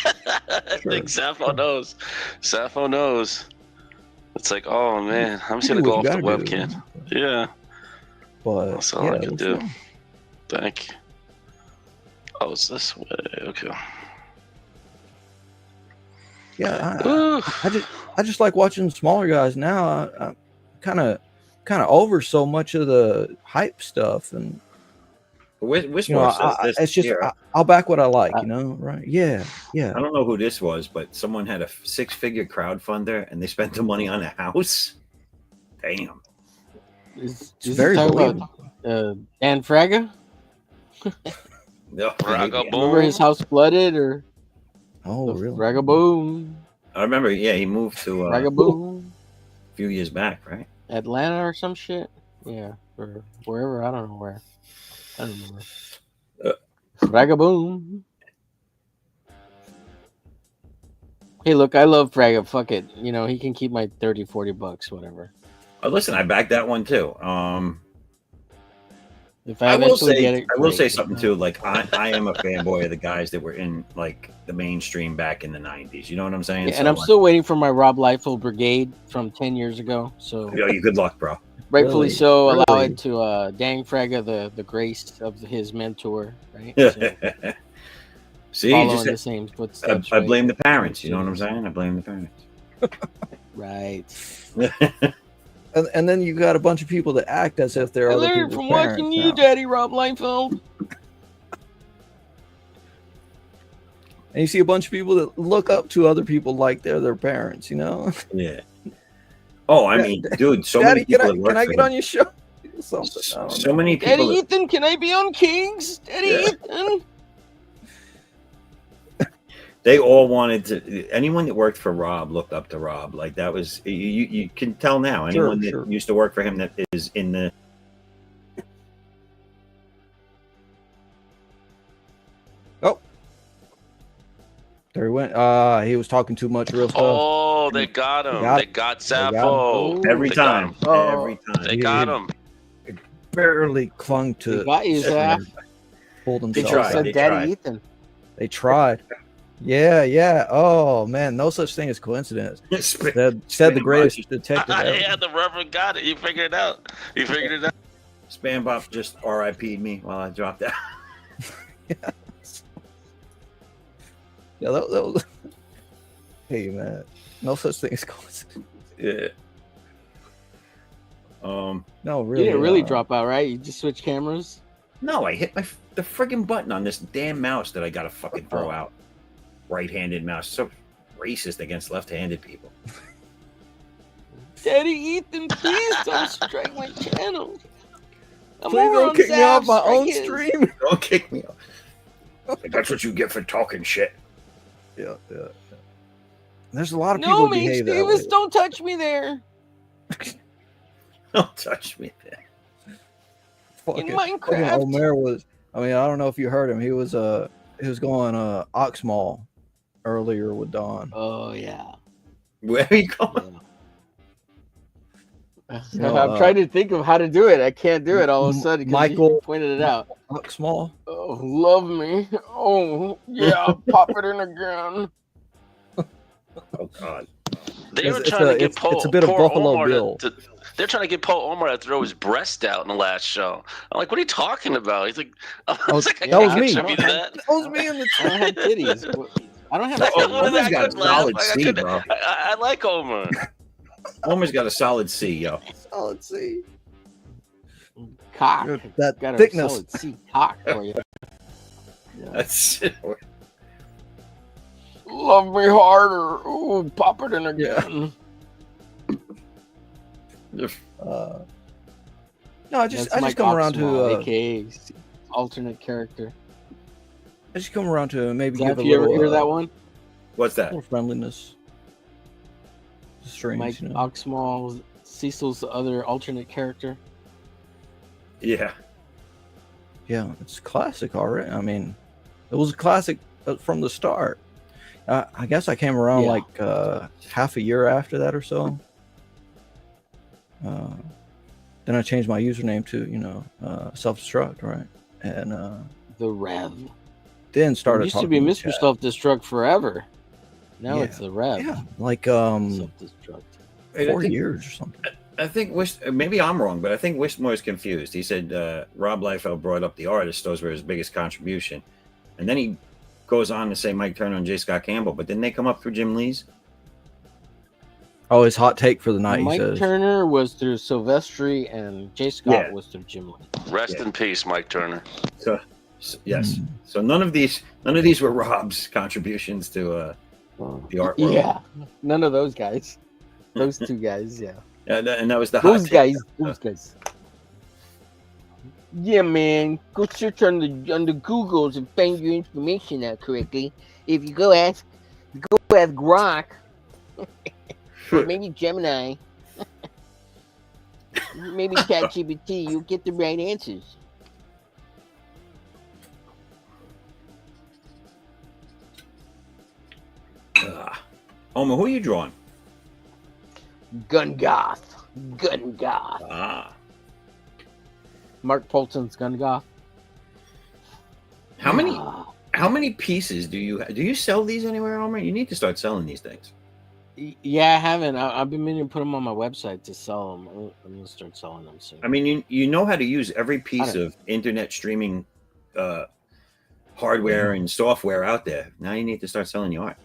I think Zaffo knows. Zaffo knows. It's like, oh man, I'm just You gonna do go what off you the gotta do. webcam. Yeah, But that's all yeah, I it can looks do. good. Thank you. Oh, it's this way. Okay. Yeah, Ooh. I just like watching smaller guys now. I'm kind of over so much of the hype stuff, and Whisper says this it's just here. I'll back what I like, right? Yeah. I don't know who this was, but someone had a 6-figure crowdfunder and they spent the money on a house. Damn. Is It's very talking believable. about Dan Fraga? No, Raga Remember his boom. house flooded or Oh, really? Ragaboom, I remember. Yeah, he moved to a Ragaboom, few years back, right? Atlanta or some shit. Yeah, or wherever. I don't know where. I don't remember. Uh, Ragaboom. Hey, look, I love Fraga. Fuck it. You know, he can keep my $30-$40, whatever. Oh, listen, I backed that one too. If I eventually get it, I will great. say something too. Like I am a fanboy of the guys that were in like the mainstream back in the '90s. You know what I'm saying? Yeah, and I'm still waiting for my Rob Liefeld brigade from 10 years ago. So Yo, you good luck, bro. rightfully Really? so, allow Really? it to Dang Fraga, the grace of his mentor, right? So See, following the same footsteps. I right? blame the parents. You know what I'm saying? I blame the parents. Right. And then you got a bunch of people that act as if they're I other learned people's from parents watching you, now. Daddy Rob Liefeld. And you see a bunch of people that look up to other people like they're their parents, you know? Yeah. Oh, I mean, dude, so Daddy, many people that work can I for get him. on your show? Something. I don't So know. many Daddy people. Ethan, can I be on Kings? Daddy Yeah. Ethan. They all wanted to. Anyone that worked for Rob looked up to Rob. Like that was you can tell now. Anyone that used to work for him that is in the. Oh, there he went. He was talking too much real stuff. Oh, they got him. They got Zaffo. Every They time. got him. Every time. They got him. Barely clung to. They got you, Zach. Pulled They himself. tried. Said They Daddy tried. Ethan. They tried. Yeah. Oh man, no such thing as coincidence. Said the greatest detective ever. Yeah, the Reverend got it. You figured it out. You figured it out. Spam Bop just RIP'd me while I dropped out. Yeah, that was. Hey man, no such thing as coincidence. Yeah. No, really. You didn't really drop out, right? You just switched cameras. No, I hit the friggin' button on this damn mouse that I gotta fucking throw out. Right-handed mouse. So racist against left-handed people. Daddy Ethan, please don't strike my channel. I'm Please over don't on kick me off my Zap, own strike his. stream. Don't kick me off. That's what you get for talking shit. Yeah. There's a lot of people No, that Mace behave that Davis, way. don't touch me there. Don't touch me there. Fucking Minecraft. Omer was. I mean, I don't know if you heard him. He was going Oxmall earlier with Don. Oh yeah. Where are you going? No, I'm trying to think of how to do it. I can't do it all of a sudden because Michael you pointed it out. Oxmall. Oh, love me. Oh yeah, pop it in again. Oh God. They were It's trying to get it's a bit of poor Buffalo Omar Bill. they're trying to get Paul Omar to throw his breast out in the last show. I'm like, what are you talking about? He's like, I was like, I that was can't me. contribute to that. That was me in the I don't have titties. I don't have I titties. Omar's got a couldn't laugh. solid Like, I C, couldn't- bro. I like Omar. Omar's got a solid C, yo. solid C. Cock. That Got a thickness. solid C cock for you. That's Love me harder. Ooh, pop it in again. No, I just come around to aka alternate character. I just come around to maybe Zach, give a you ever little hear that one? What's that? more friendliness. Strange, Mike you know? Oxmall, Cecil's other alternate character. Yeah. Yeah, it's classic already. I mean, it was a classic from the start. I guess I came around Yeah. like half a year after that or so. Then I changed my username to self-destruct, right? And The Rev. then started It used to talking be in Mr. chat. Self-Destruct forever. Now Yeah. it's the Rev. Yeah, like Self-Destruct. 4 years or something. I think maybe I'm wrong, but I think Wistmore's confused. He said Rob Liefeld brought up the artist; those were his biggest contribution, and then he goes on to say Mike Turner and J. Scott Campbell. But didn't they come up through Jim Lee's? Oh, his hot take for the night. Mike he says. Turner was through Silvestri and J. Scott was through Jim Lee. Rest in peace, Mike Turner. So yes. Mm. So none of these were Rob's contributions to the art world. Yeah, none of those guys. Those two guys, yeah. And that was the hot Those take. guys, those guys. Yeah, man. Go search on the Googles and find your information out correctly. If you go ask Grok or maybe Gemini, maybe ChatGPT, you'll get the right answers. Homer, who are you drawing? Gungoth. Ah. Mark Polton's Gungoth. How many pieces do you sell these anywhere, Homer? You need to start selling these things. Yeah, I haven't. I've been meaning to put them on my website to sell them. I'm gonna start selling them soon. I mean, you know how to use every piece of internet streaming hardware and software out there. Now you need to start selling your art.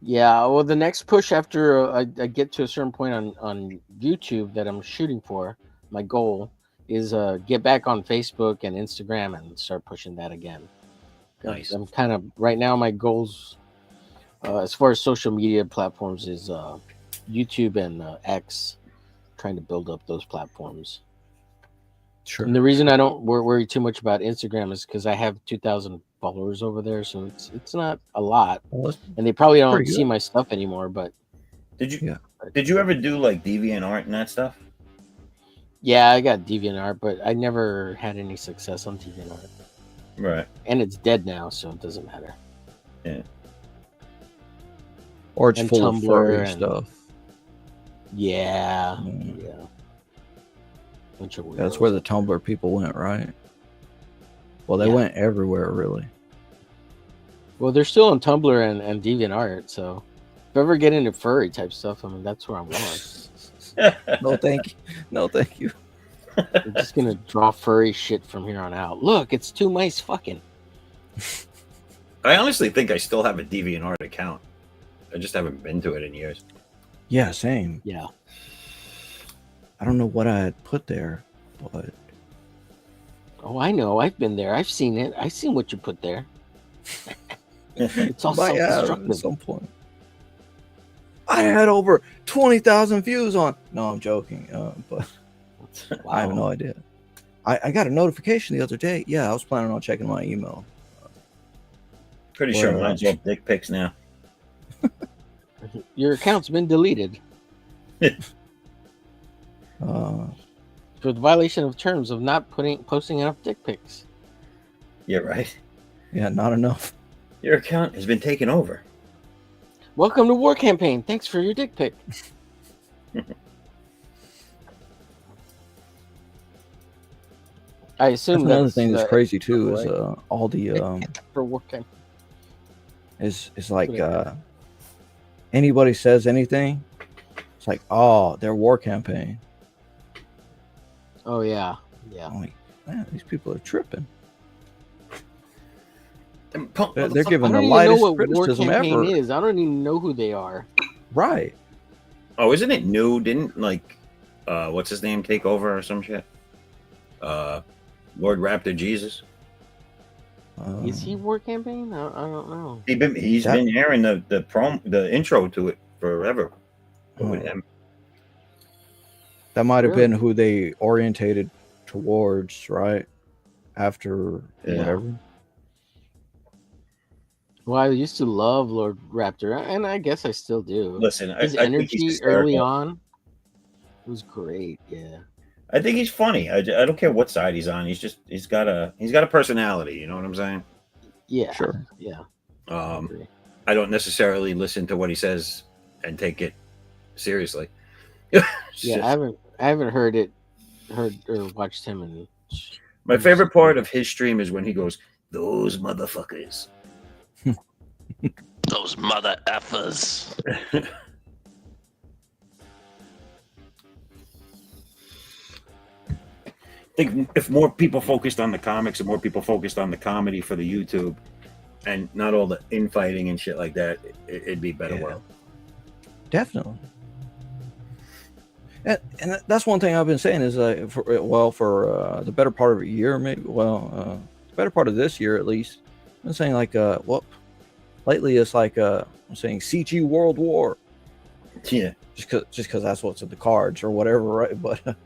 Yeah, well, the next push after I get to a certain point on YouTube that I'm shooting for, my goal is get back on Facebook and Instagram and start pushing that again. Nice. I'm kind of right now. My goals as far as social media platforms is YouTube and X, trying to build up those platforms. Sure. And the reason I don't worry too much about Instagram is because I have 2,000 followers over there, so it's not a lot, and they probably don't see my stuff anymore. But did you ever do like DeviantArt and that stuff? Yeah, I got DeviantArt, but I never had any success on DeviantArt. Right. And it's dead now, so it doesn't matter. Yeah. Or it's full of furry and stuff. Yeah. Yeah. That's where the Tumblr people went, right? Well, they went everywhere, really. Well, they're still on Tumblr and DeviantArt, so if I ever get into furry type stuff, I mean, that's where I'm going. No, thank you. No, thank you. I'm just gonna draw furry shit from here on out. Look, it's two mice fucking. I honestly think I still have a DeviantArt account. I just haven't been to it in years. Yeah, same. Yeah. I don't know what I had put there, but oh, I know. I've been there. I've seen it. I've seen what you put there. It's all self-destructive. At some point. I had over 20,000 views on. No, I'm joking. But wow. I have no idea. I got a notification the other day. Yeah, I was planning on checking my email. Pretty sure mine's all dick pics now. Your account's been deleted. For the violation of terms of not posting enough dick pics. Yeah, right. Yeah, not enough. Your account has been taken over. Welcome to War Campaign. Thanks for your dick pic. I assume that's another thing that's crazy too is all the for War Campaign is like anybody says anything, it's like, oh, their War Campaign. Oh yeah, yeah. I'm like, man, these people are tripping. They're giving the lightest criticism ever. Is. I don't even know who they are. Right. Oh, isn't it new? Didn't what's his name take over or some shit? Lord Raptor Jesus. Is he War Campaign? I don't know. He's been airing the intro to it forever. With him. That might have been who they orientated towards, right? After whatever. Well, I used to love Lord Raptor, and I guess I still do. Listen, his energy early on was great. Yeah, I think he's funny. I don't care what side he's on. He's got a personality. You know what I'm saying? Yeah, sure. Yeah. I don't necessarily listen to what he says and take it seriously. Yeah, I haven't heard or watched him. And my favorite part of his stream is when he goes, "Those motherfuckers." Those mother effers. I think if more people focused on the comics and more people focused on the comedy for the YouTube and not all the infighting and shit like that, it'd be a better world. Definitely. And that's one thing I've been saying is for the better part of a year, maybe, the better part of this year at least, I've been saying lately it's like I'm saying CG World War. Yeah. Just because that's what's in the cards or whatever, right? But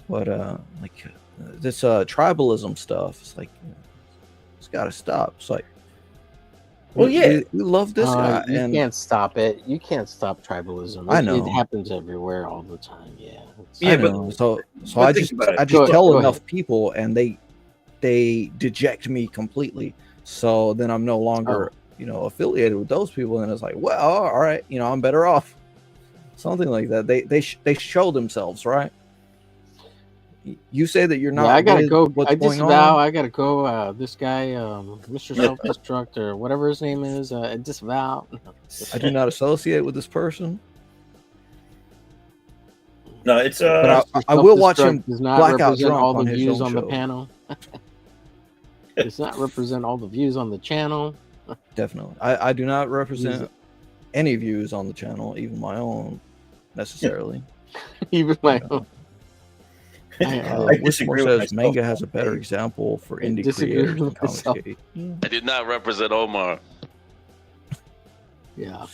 like this tribalism stuff. It's like, it's got to stop. It's like, Well, yeah. we love this guy, You and can't stop it. You can't stop tribalism. I It know. happens everywhere all the time. Yeah. Yeah, I but- know. So but I think just about it. Go tell ahead. enough people, and they deject me completely. So then I'm no longer affiliated with those people, and it's like, well, all right, I'm better off. Something like that. They show themselves, right? You say that you're not. Yeah, I gotta with go. What's I going disavow. on? I gotta go. This guy, Mr. Self-Destruct or whatever his name is, I disavow. I do not associate with this person. No, it's But I will watch him Does not blackout represent drunk all the on his views own on the show. panel. Does not represent all the views on the channel. Definitely. I do not represent any views on the channel, even my own, necessarily. Even my own. I disagree with says myself. manga has a better example for I indie disagree creators than with myself. Comicsgate. I did not represent Omar. Yeah.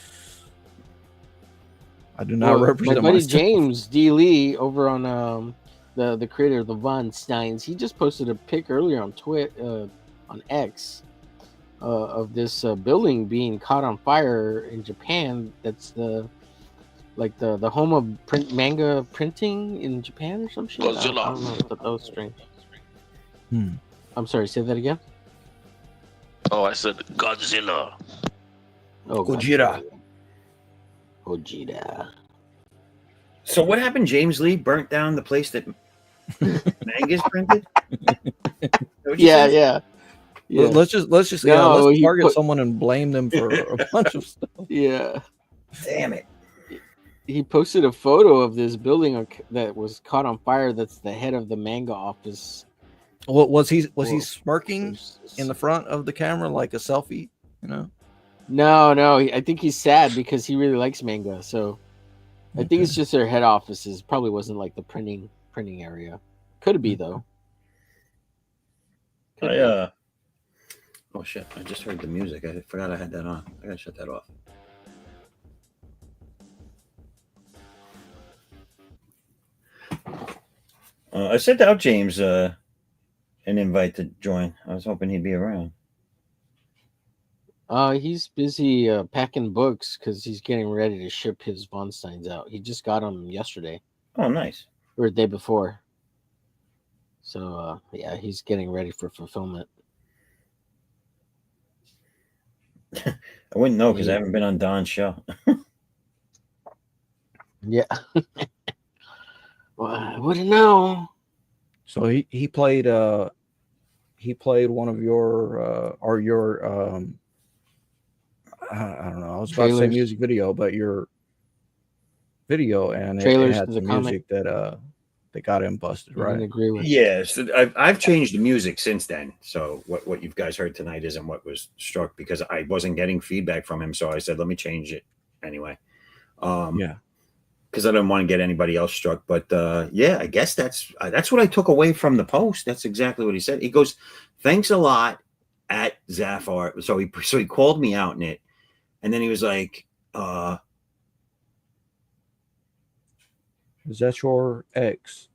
I do not My represent buddy myself. James D. Lee over on the creator of the Von Steins. He just posted a pic earlier on on X, of this building being caught on fire in Japan. That's the home of manga printing in Japan or some shit. I don't know. That was strange. I'm sorry. Say that again. Oh, I said Godzilla. Oh, Gojira. Gojira. So what happened? James Lee burnt down the place that manga's printed. Yeah. Let's just let's target someone and blame them for a bunch of stuff. Yeah. Damn it. He posted a photo of this building that was caught on fire. That's the head of the manga office. What was he smirking in the front of the camera like a selfie? No. I think he's sad because he really likes manga. So I think it's just their head offices. Probably wasn't like the printing area. Could be though. Oh shit! I just heard the music. I forgot I had that on. I gotta shut that off. I sent out James an invite to join. I was hoping he'd be around. He's busy packing books because he's getting ready to ship his Von Steins out. He just got them yesterday Oh, nice. or the day before. So yeah, he's getting ready for fulfillment. I wouldn't know because I haven't been on Don's show. Yeah. Well, I wouldn't know. So he played one of your I don't know. I was about to say Trailers. music video, but your video and it Trailers had to the some comic. music that got him busted, I right? agree with. Yes, I've changed the music since then. So what you guys heard tonight isn't what was struck because I wasn't getting feedback from him. So I said, let me change it anyway. Yeah. Because I didn't want to get anybody else struck. But yeah, I guess that's what I took away from the post. That's exactly what he said. He goes, "Thanks a lot at Zaffo." So he called me out in it, and then he was like, Is that your ex?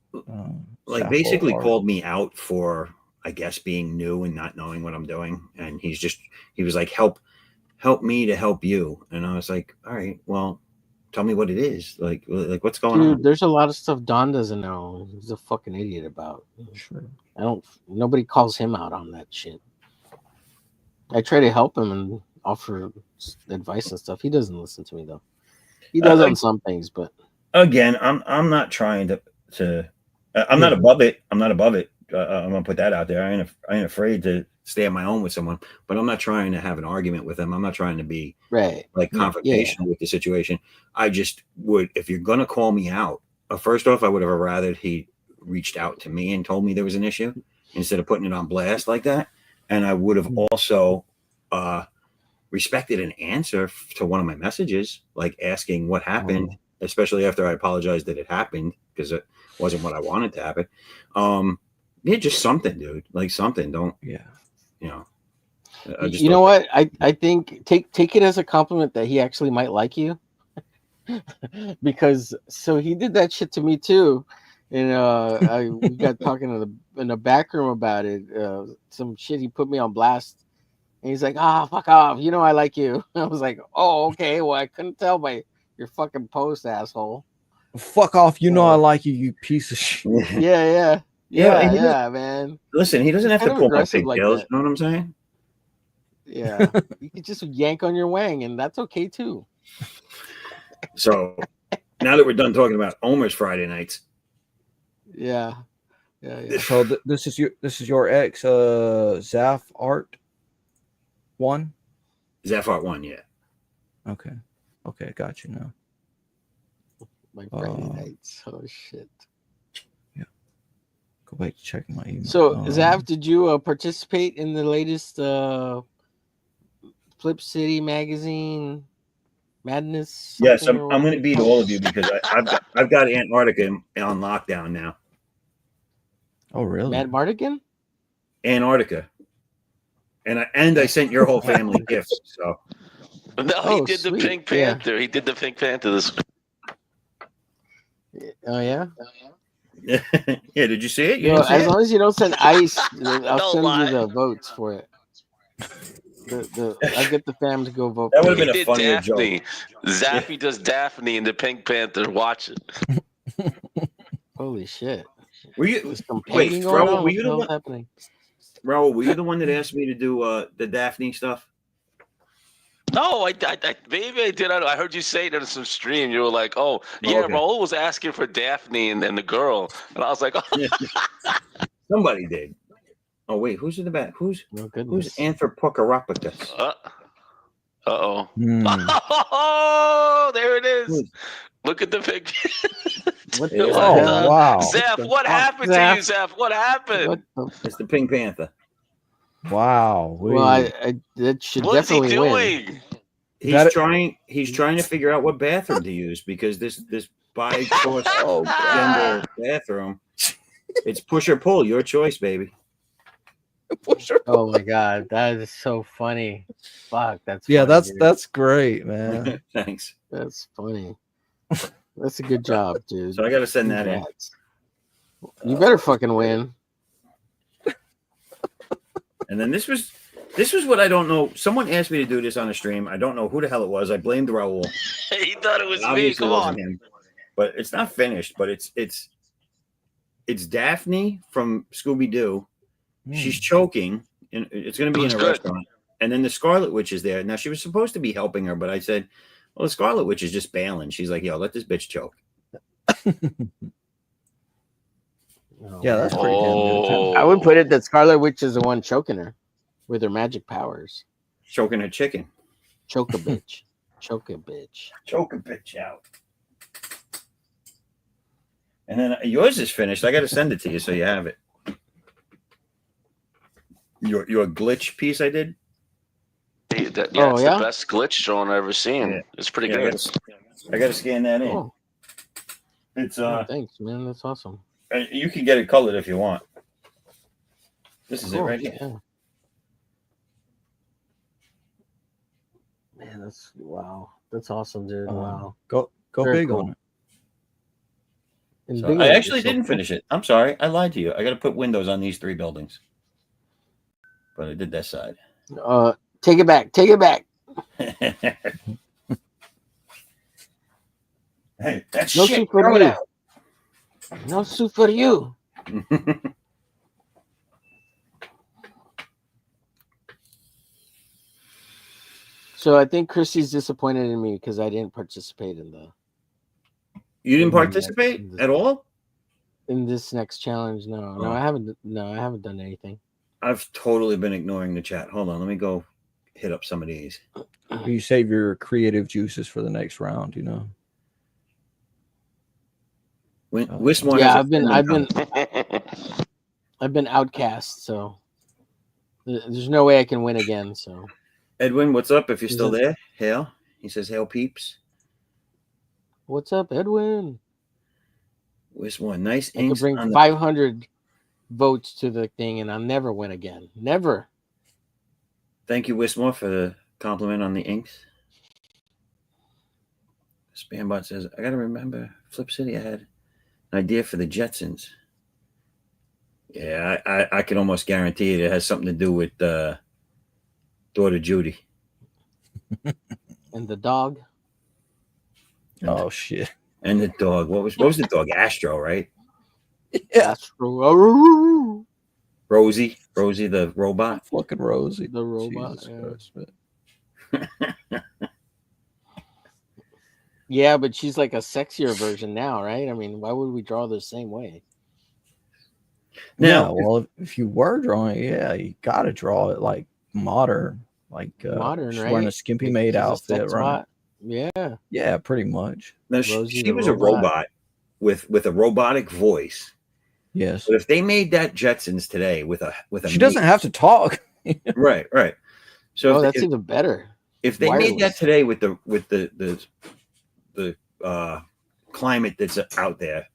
like Zaffo basically art? called me out for, I guess, being new and not knowing what I'm doing. And he was like, help me to help you. And I was like, all right, well, tell me what it is. Like what's going on? There's a lot of stuff Don doesn't know. He's a fucking idiot about. Sure. Nobody calls him out on that shit. I try to help him and offer advice and stuff. He doesn't listen to me though. He does on some things, but Again, I'm not trying to I'm not above it. I'm not above it. I'm gonna put that out there. I ain't afraid to stay on my own with someone, but I'm not trying to have an argument with him. I'm not trying to be right, like confrontational with the situation. I just would, if you're gonna call me out, first off, I would have rather he reached out to me and told me there was an issue instead of putting it on blast like that. And I would have also respected an answer to one of my messages, like asking what happened, especially after I apologized that it happened because it wasn't what I wanted to happen. Yeah, just something, dude. Like something. Don't. Yeah. You know. You know what? I think take it as a compliment that he actually might like you, because so he did that shit to me too, And we got talking in the back room about it. Some shit he put me on blast, and he's like, "Ah, fuck off! You know I like you." I was like, "Oh, okay. Well, I couldn't tell by your fucking post, asshole." Fuck off! You know I like you, you piece of shit. Yeah, Yeah, man. Listen, he doesn't He's have to kind of pull my aggressive like pigtails. that. You know what I'm saying? Yeah, you could just yank on your wang, and that's okay too. So now that we're done talking about Omer's Friday nights, Yeah. So this is your ex Zaff Art 1. Zaffo 1, yeah. Okay, got you now. My Friday nights. Oh shit. Go back to checking my email. So, Zav, did you participate in the latest Flip City magazine madness? Yes, I'm going to beat all of you because I've got Antarctica on lockdown now. Oh, really? Mad Mardigan? Antarctica, and I sent your whole family gifts. So No, he did the Pink Panther. He did the Pink Panther this. Oh yeah. Yeah, did you see it? You No, didn't see as it? long as you don't send ice, I'll Don't send lie. you the votes for it. I'll get the fam to go vote. That for would have it. been a funnier Daphne. joke. Zappy does Daphne in the Pink Panther. Watch it. Holy shit! Were you There's some wait, painting going Raul? on. Were What you the the hell's one? happening? Raul, were you the one that asked me to do the Daphne stuff? No, I maybe I did. I heard you say that in some stream. You were like, "Oh, yeah, okay. Raul was asking for Daphne and the girl," and I was like, "Oh, Somebody did. Oh wait, who's in the back? Who's Anthropocarapagus? oh, Hmm. oh, there it is. Who's- Look at the picture." What Yeah. the Oh, hell? wow. Zeph, what happened to you, Zeph? What happened? What the It's the Pink Panther. Wow. Well, I that should What is he definitely win. doing? He's trying to figure out what bathroom to use because this bi-cross gender bathroom. It's push or pull, your choice, baby. Oh my god, that is so funny. Fuck, that's Yeah, funny, dude. that's great, man. Thanks. That's funny. That's a good job, dude. So I got to send that in. Congrats. You better fucking win. And then this was what I don't know. Someone asked me to do this on a stream. I don't know who the hell it was. I blamed Raul. He thought it was me. Obviously Come it wasn't on. him. But it's not finished. But it's Daphne from Scooby Doo. She's choking, and it's going to be in a restaurant. And then the Scarlet Witch is there. Now she was supposed to be helping her, but I said, "Well, the Scarlet Witch is just bailing." She's like, "Yo, let this bitch choke." Yeah, that's pretty damn good. I would put it that Scarlet Witch is the one choking her with her magic powers. Choking her chicken. Choke a bitch. Choke a bitch. Choke a bitch out. And then yours is finished. I got to send it to you so you have it. Your glitch piece I did. It's the best glitch drone I've ever seen. Yeah. It's pretty Yeah, good. I got to scan that in. Oh. It's thanks, man. That's awesome. You can get it colored if you want. This is it right here. Yeah. Man, that's wow. That's awesome, dude. Wow. Go Very big cool. on it. And So big I on actually yourself. didn't finish it. I'm sorry. I lied to you. I got to put windows on these 3 buildings. But I did that side. Take it back. Take it back. Hey, that's No shit. soup for Throw it you. out. No soup for you. So I think Chrissy's disappointed in me because I didn't participate in the. You didn't participate at all? In this next challenge, no, Oh. I haven't. No, I haven't done anything. I've totally been ignoring the chat. Hold on, let me go hit up some of these. You save your creative juices for the next round, you know. Wismore Yeah, has I've been outcast, so there's no way I can win again. So Edwin, what's up? If you're still there, hail. He says, "Hail, peeps." What's up, Edwin? Wismore, nice I could inks bring on the 500 votes to the thing, and I'll never win again. Never. Thank you, Wismore, for the compliment on the inks. Spambot says, I got to remember Flip City. I had idea for the Jetsons. Yeah, I can almost guarantee it has something to do with daughter Judy. And the dog. Oh shit. And the dog. What was the dog? Astro, right? Yeah. Astro. Rosie the robot. Fucking Rosie. The robot. Jesus Yeah. Christ, man. Yeah, but she's like a sexier version now, right? I mean, why would we draw the same way? Now, Yeah, well, if you were drawing, yeah, you gotta draw it like modern, like Modern, she's right? wearing a skimpy Like, maid she's a outfit, sex right? bot. Yeah. Yeah, pretty much. now Rosie she the was a robot with a robotic voice. Yes. But if they made that Jetsons today with a She doesn't have to talk. right. So Oh, if, that's if, even better. if they made that wireless. today with the climate that's out there,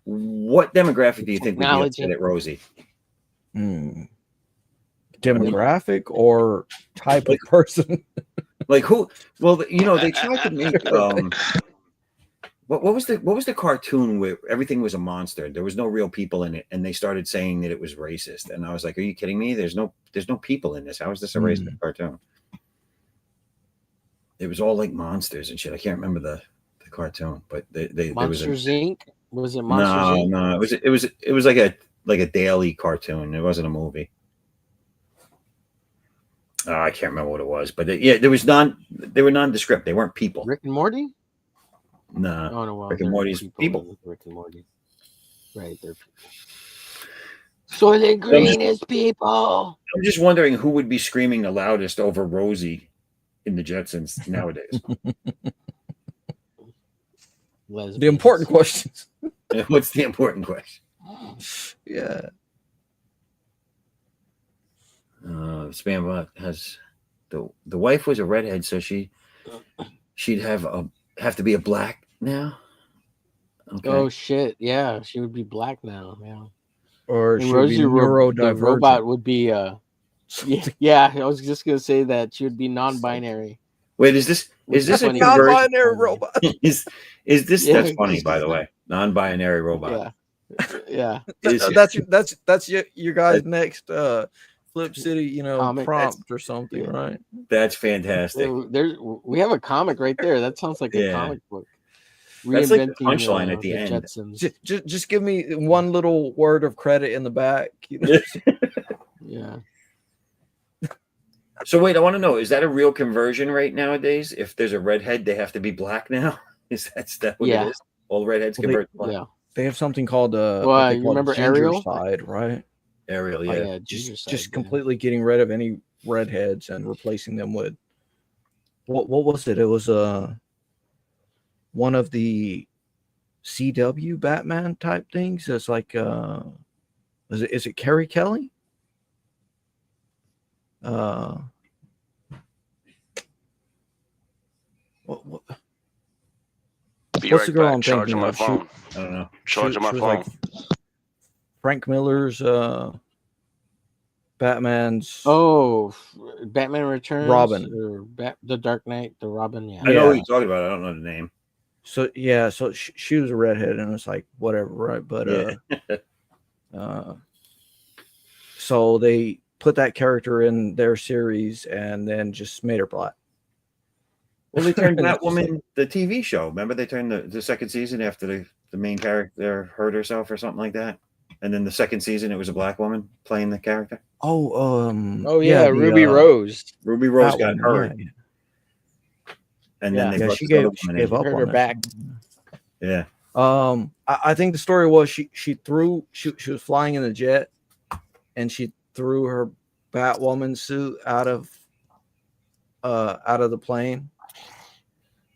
what demographic do you think would be Technology. upset at Rosie? Demographic or type of person? Like who? Well, you know, they tried to make what was the cartoon where everything was a monster? There was no real people in it, and they started saying that it was racist. And I was like, "Are you kidding me? There's no people in this. How is this a racist cartoon?" It was all like monsters and shit. I can't remember the cartoon, but they Monsters Inc. Was it Monsters Inc? No, it was like a daily cartoon. It wasn't a movie. I can't remember what it was, but they were nondescript. They weren't people. Rick and Morty? No. Oh no, well, Rick and they're Morty's people. in Rick and Morty. Right, they're people. Soylent Green is people. I'm just wondering who would be screaming the loudest over Rosie in the Jetsons nowadays. Lesbians. The important questions. What's the important question? Yeah. Spambot has the wife was a redhead, so she'd have to be a black now. Okay. Oh shit! Yeah, she would be black now. Yeah. Or And she would Rosie be the neurodivergent. robot would be yeah. I was just gonna say that she would be non-binary. Wait, is this a funny. conversion? Non-binary robot. Is this Yeah. that's funny, by the way? Non-binary robot. Yeah. That's your guys' next Flip City, Comic. prompt or something, right? That's fantastic. We have a comic right there. That sounds like a Yeah. comic book. That's like the Reinventing, punchline at the end. Jetsons. Just give me one little word of credit in the back. Yeah. So wait, I want to know: is that a real conversion rate nowadays? If there's a redhead, they have to be black now. Is that what Yeah. it is? All redheads Well, convert to black. Yeah. They have something called Well, you you remember Ariel? side, right? Ariel, Oh, yeah. yeah. Ginger side, Just yeah. completely getting rid of any redheads and replacing them with what was it? It was one of the C.O.U. Batman type things. It's like is it Carrie Kelly? What, Be what's right the girl back. I'm Charging thinking my of? phone. I don't know. Charging my she was phone. like Frank Miller's Batman's Batman Returns. Robin. Or the Dark Knight, the Robin. Yeah. I know what you're talking about. I don't know the name. So yeah, so she was a redhead, and it's like whatever, right? But so they put that character in their series, and then just made her black. Well, they turned Batwoman the TV show. Remember, they turned the second season after the main character hurt herself or something like that, and then the second season it was a black woman playing the character. Oh yeah, Ruby Rose. Ruby Rose got Batwoman, hurt, yeah. and then they brought she this other gave woman in. up Hurt on her that. back. Yeah. I think the story was she was flying in the jet, and she threw her Batwoman suit out of the plane,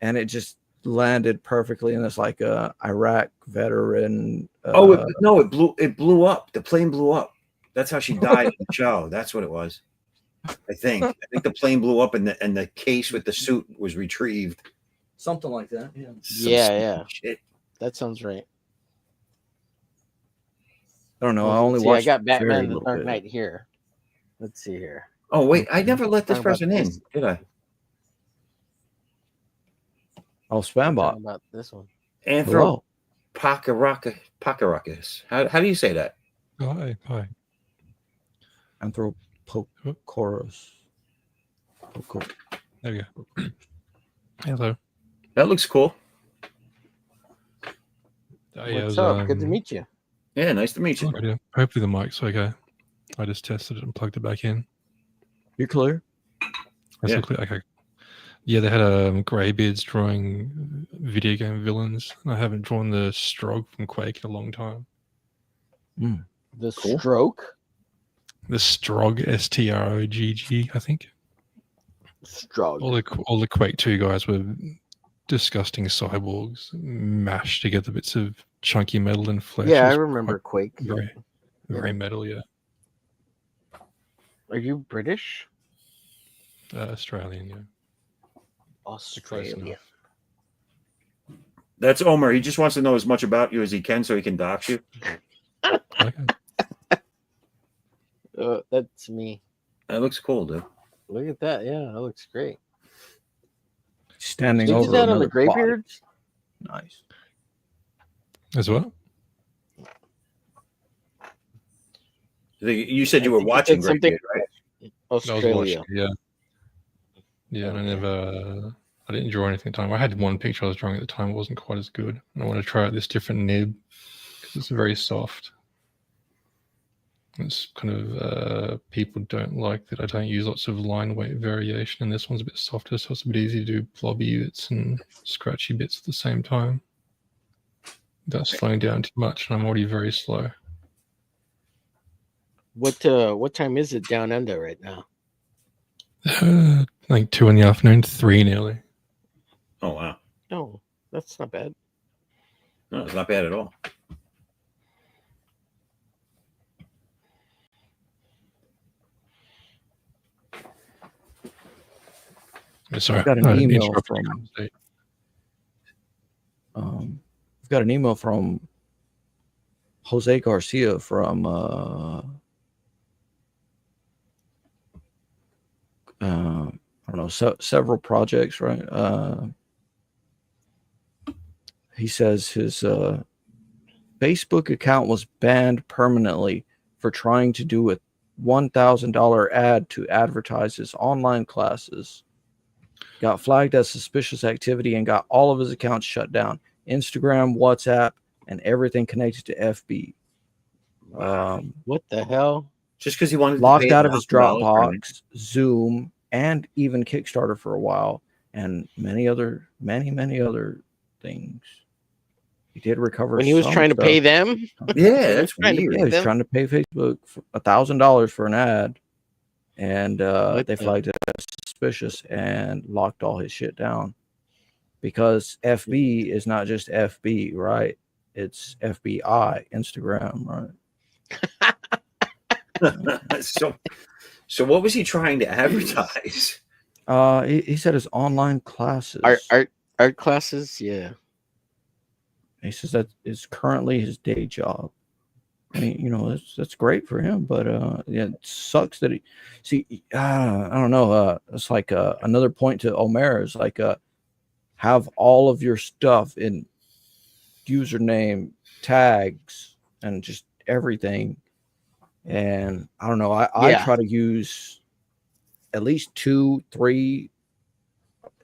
and it just landed perfectly. And it's like a Iraq veteran. It blew up. The plane blew up. That's how she died in the show. That's what it was. I think the plane blew up, and the case with the suit was retrieved. Something like that. Yeah. Yeah. Shit. That sounds right. I don't know. I Let's only see, watched. I got very Batman the little Dark bit. Knight here. Let's see here. Oh wait, I never let this Talk about person in, this. did I? Oh, Spambot. About this one. Anthro Hello. Pacaracus. How do you say that? Oh, hi. Anthropochorus. There we go. Hello. That looks cool. What's up? Good to meet you. Yeah, nice to meet you. Yeah. Hopefully the mic's okay. I just tested it and plugged it back in. You're clear? That's clear. Okay. Yeah, they had Greybeards drawing video game villains. I haven't drawn the Strog from Quake in a long time. The stroke? The Strog, Strogg, I think. Strog. All the Quake 2 guys were disgusting cyborgs, mashed together bits of chunky metal and flesh. Yeah, I remember Quake. Very metal, yeah. Are you British? Australian, yeah. Australia. That's Omer. He just wants to know as much about you as he can so he can dox you. Okay. That's me. That looks cool, dude. Look at that. Yeah, that looks great. Standing Did you over do that on another the Greybeards? Nice. As well? You said you were watching something, right? Australia. Yeah, and I didn't draw anything at the time. I had one picture I was drawing at the time. It wasn't quite as good. And I want to try out this different nib because it's very soft. It's kind of, people don't like that I don't use lots of line weight variation. And this one's a bit softer, so it's a bit easy to do blobby bits and scratchy bits at the same time. Without slowing down too much, and I'm already very slow. What time is it down under right now? Like 2 in the afternoon, 3 nearly. Oh, wow. No, that's not bad. No, it's not bad at all. Sorry, I've got an email I've got an email from Jose Garcia from I don't know, several projects, right? He says his Facebook account was banned permanently for trying to do a $1,000 ad to advertise his online classes. Got flagged as suspicious activity and got all of his accounts shut down. Instagram, WhatsApp, and everything connected to FB. What the hell? Just because he wanted to locked pay out of his $1,000 Dropbox, Zoom, and even Kickstarter for a while, and many other things. He did recover when he was trying to pay them. Yeah, that's weird. Yeah, he was trying to pay Facebook $1,000 for an ad, and they flagged it as suspicious and locked all his shit down. Because FB is not just FB, right? It's FBI, Instagram, right? So what was he trying to advertise? He said his online classes. Art classes, yeah. He says that is currently his day job. I mean, that's great for him, but yeah, it sucks that I don't know. It's like another point to Omer is like have all of your stuff in username, tags, and just everything. And I don't know. I try to use at least 2-3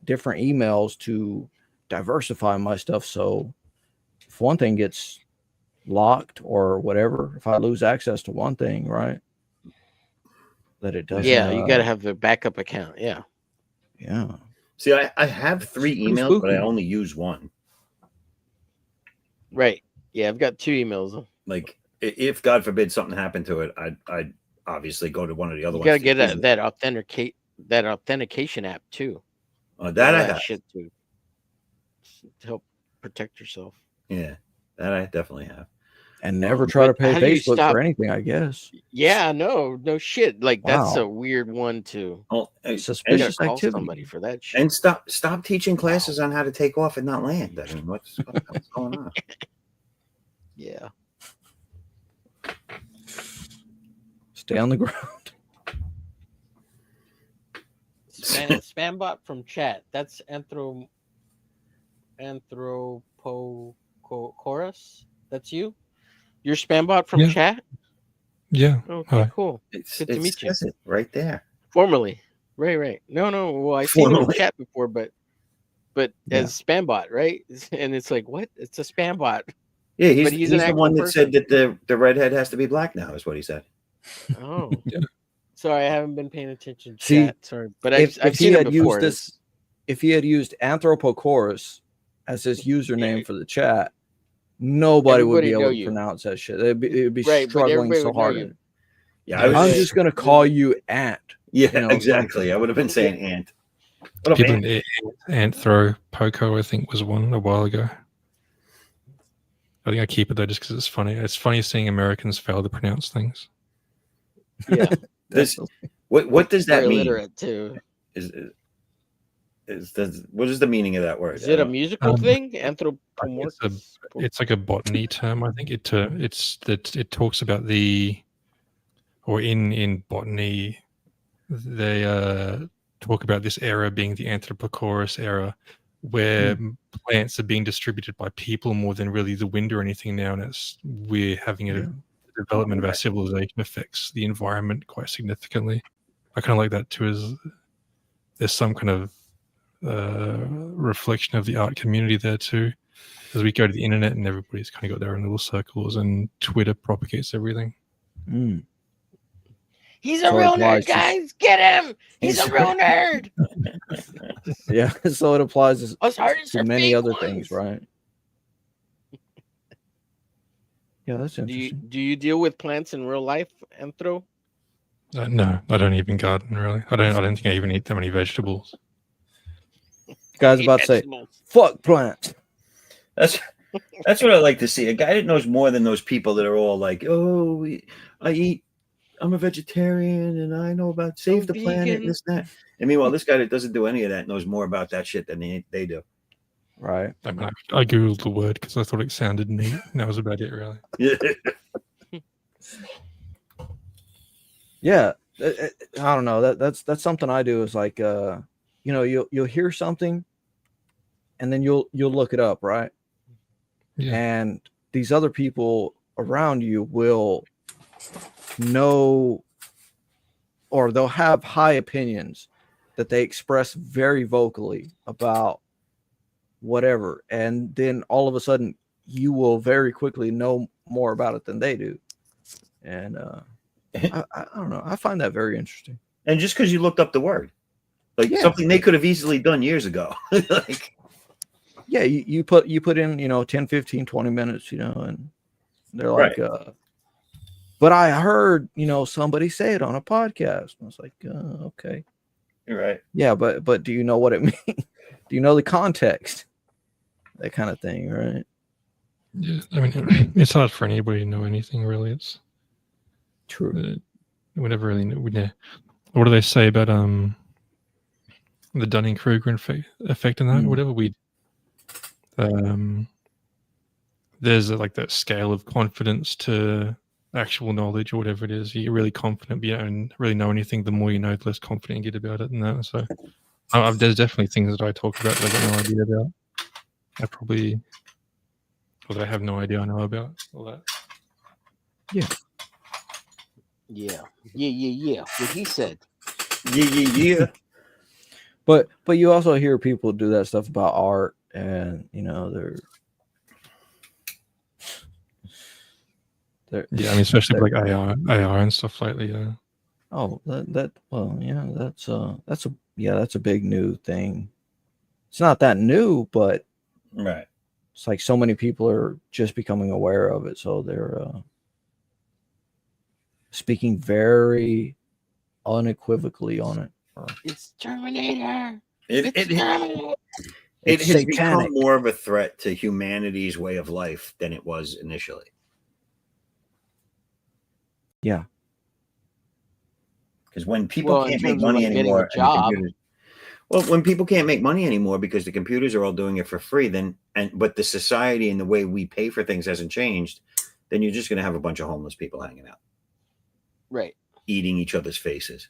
different emails to diversify my stuff. So if one thing gets locked or whatever, if I lose access to one thing, right, that it doesn't. Yeah, you got to have a backup account. Yeah. See, I have 3 emails, but I only use one. Right. Yeah, I've got 2 emails. Like, if God forbid something happened to it, I'd obviously go to one of the other ones. You got to get that authentication app too. That I have. Shit to help protect yourself. Yeah, that I definitely have. And never try to pay Facebook for anything, I guess. Yeah, no shit. Like that's a weird one too. Suspicious call activity. somebody for that shit. And stop teaching classes on how to take off and not land. I mean, what's going on? Yeah. Stay on the ground. Spam bot from chat. That's Anthropochorus. Chorus. That's you. You're Spambot from Yeah. chat. Yeah. Okay, Hi. cool. It's Good to it meet you. says it right there. Formally. Right. No. Well, I've seen him in Formally. chat before, but Yeah. as Spambot, right? And it's like, what? It's a Spambot. Yeah, But he's an the actual one that person. said that the redhead has to be black now, is what he said. Oh. Yeah. Sorry, I haven't been paying attention to See, chat. Sorry, but I've if he seen him had used before. this, if he had used Anthropochorus as his username Yeah. for the chat, nobody would be Everybody know able to you. pronounce that shit. It'd be Right, but struggling everybody so would know hard. you. Yeah, Yeah, I was I'm Right. just gonna call you Ant. yeah, you know, exactly. I would have been saying ant. What up, People ant? in Anthro Poco, I think, was one a while ago. I think I keep it though just because it's funny. It's funny seeing Americans fail to pronounce things. Yeah. This what does that Very mean? illiterate too. What is the meaning of that word? Is it a musical thing? Anthropomorphous. It's like a botany term. I think it talks about in botany they talk about this era being the Anthropochorus era, where plants are being distributed by people more than really the wind or anything now, and we're having a development of our civilization affects the environment quite significantly. I kind of like that too, as there's some kind of reflection of the art community there too, as we go to the internet and everybody's kind of got their own little circles, and Twitter propagates everything. He's a real nerd, guys. Get him. He's a real nerd. Yeah, so it applies to many other things, right? Yeah, that's interesting. Do you deal with plants in real life, Anthro? No, I don't even garden really. I don't think I even eat that many vegetables. Guy's about to say, "Fuck plants." That's what I like to see. A guy that knows more than those people that are all like, "Oh, I'm a vegetarian and I know about save the planet and this and that." And meanwhile, this guy that doesn't do any of that knows more about that shit than they do. Right. I mean, I googled the word because I thought it sounded neat, and that was about it, really. Yeah, I don't know. That's something I do. Is like, you'll hear something, and then you'll look it up, right? Yeah. And these other people around you will know, or they'll have high opinions that they express very vocally about whatever, and then all of a sudden you will very quickly know more about it than they do. And I don't know, I find that very interesting. And just because you looked up the word, like something they could have easily done years ago. Like, yeah, you put in 10, 15, 20 minutes, and they're like, but I heard somebody say it on a podcast. And I was like, okay, you're right. Yeah, but do you know what it means? Do you know the context? That kind of thing, right? Yeah, I mean, it's hard for anybody to know anything, really. It's true. We never really know. What do they say about the Dunning-Kruger effect and that? Whatever there's like that scale of confidence to actual knowledge or whatever it is. You're really confident, but you don't really know anything. The more you know, the less confident you get about it and that. So there's definitely things that I talk about that I've got no idea about. That I have no idea I know about all that. Yeah. What he said. Yeah. But you also hear people do that stuff about art, and they're yeah, I mean, especially like AR and stuff lately. Yeah. Oh, that's a big new thing. It's not that new, but right. It's like so many people are just becoming aware of it, so they're speaking very unequivocally on it. It's Terminator. It has become more of a threat to humanity's way of life than it was initially. Yeah. Because when people can't make money anymore, when people can't make money anymore because the computers are all doing it for free, but the society and the way we pay for things hasn't changed, then you're just going to have a bunch of homeless people hanging out. Right. Eating each other's faces.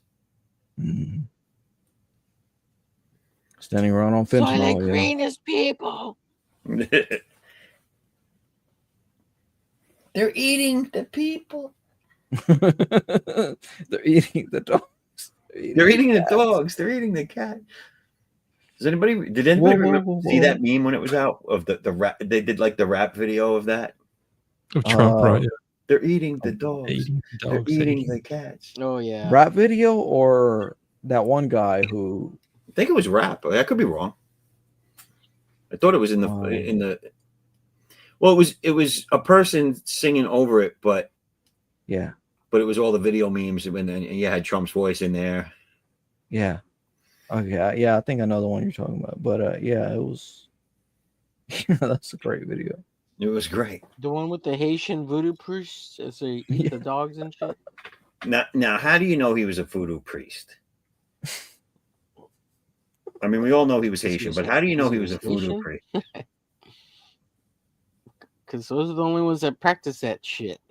Mm-hmm. Standing around on fentanyl. The greenest people. They're eating the people. They're eating the dogs. They're eating the cats. dogs. They're eating the cat. Did anybody see that meme when it was out of the rap? They did like the rap video of that. Of Trump, right? Yeah. They're eating the dogs. Eating the They're dogs. eating the cats. Oh yeah. Rap video or that one guy who? I think it was rap. I could be wrong. I thought it was in the. Well, it was a person singing over it, but yeah, but it was all the video memes, and you had Trump's voice in there. Yeah. Okay. Yeah, I think I know the one you're talking about. But yeah, it was. Yeah, that's a great video. It was great. The one with the Haitian voodoo priests as they eat the dogs and shit. Now, how do you know he was a voodoo priest? I mean, we all know he was Haitian, but how do you know he was a voodoo priest? Because those are the only ones that practice that shit.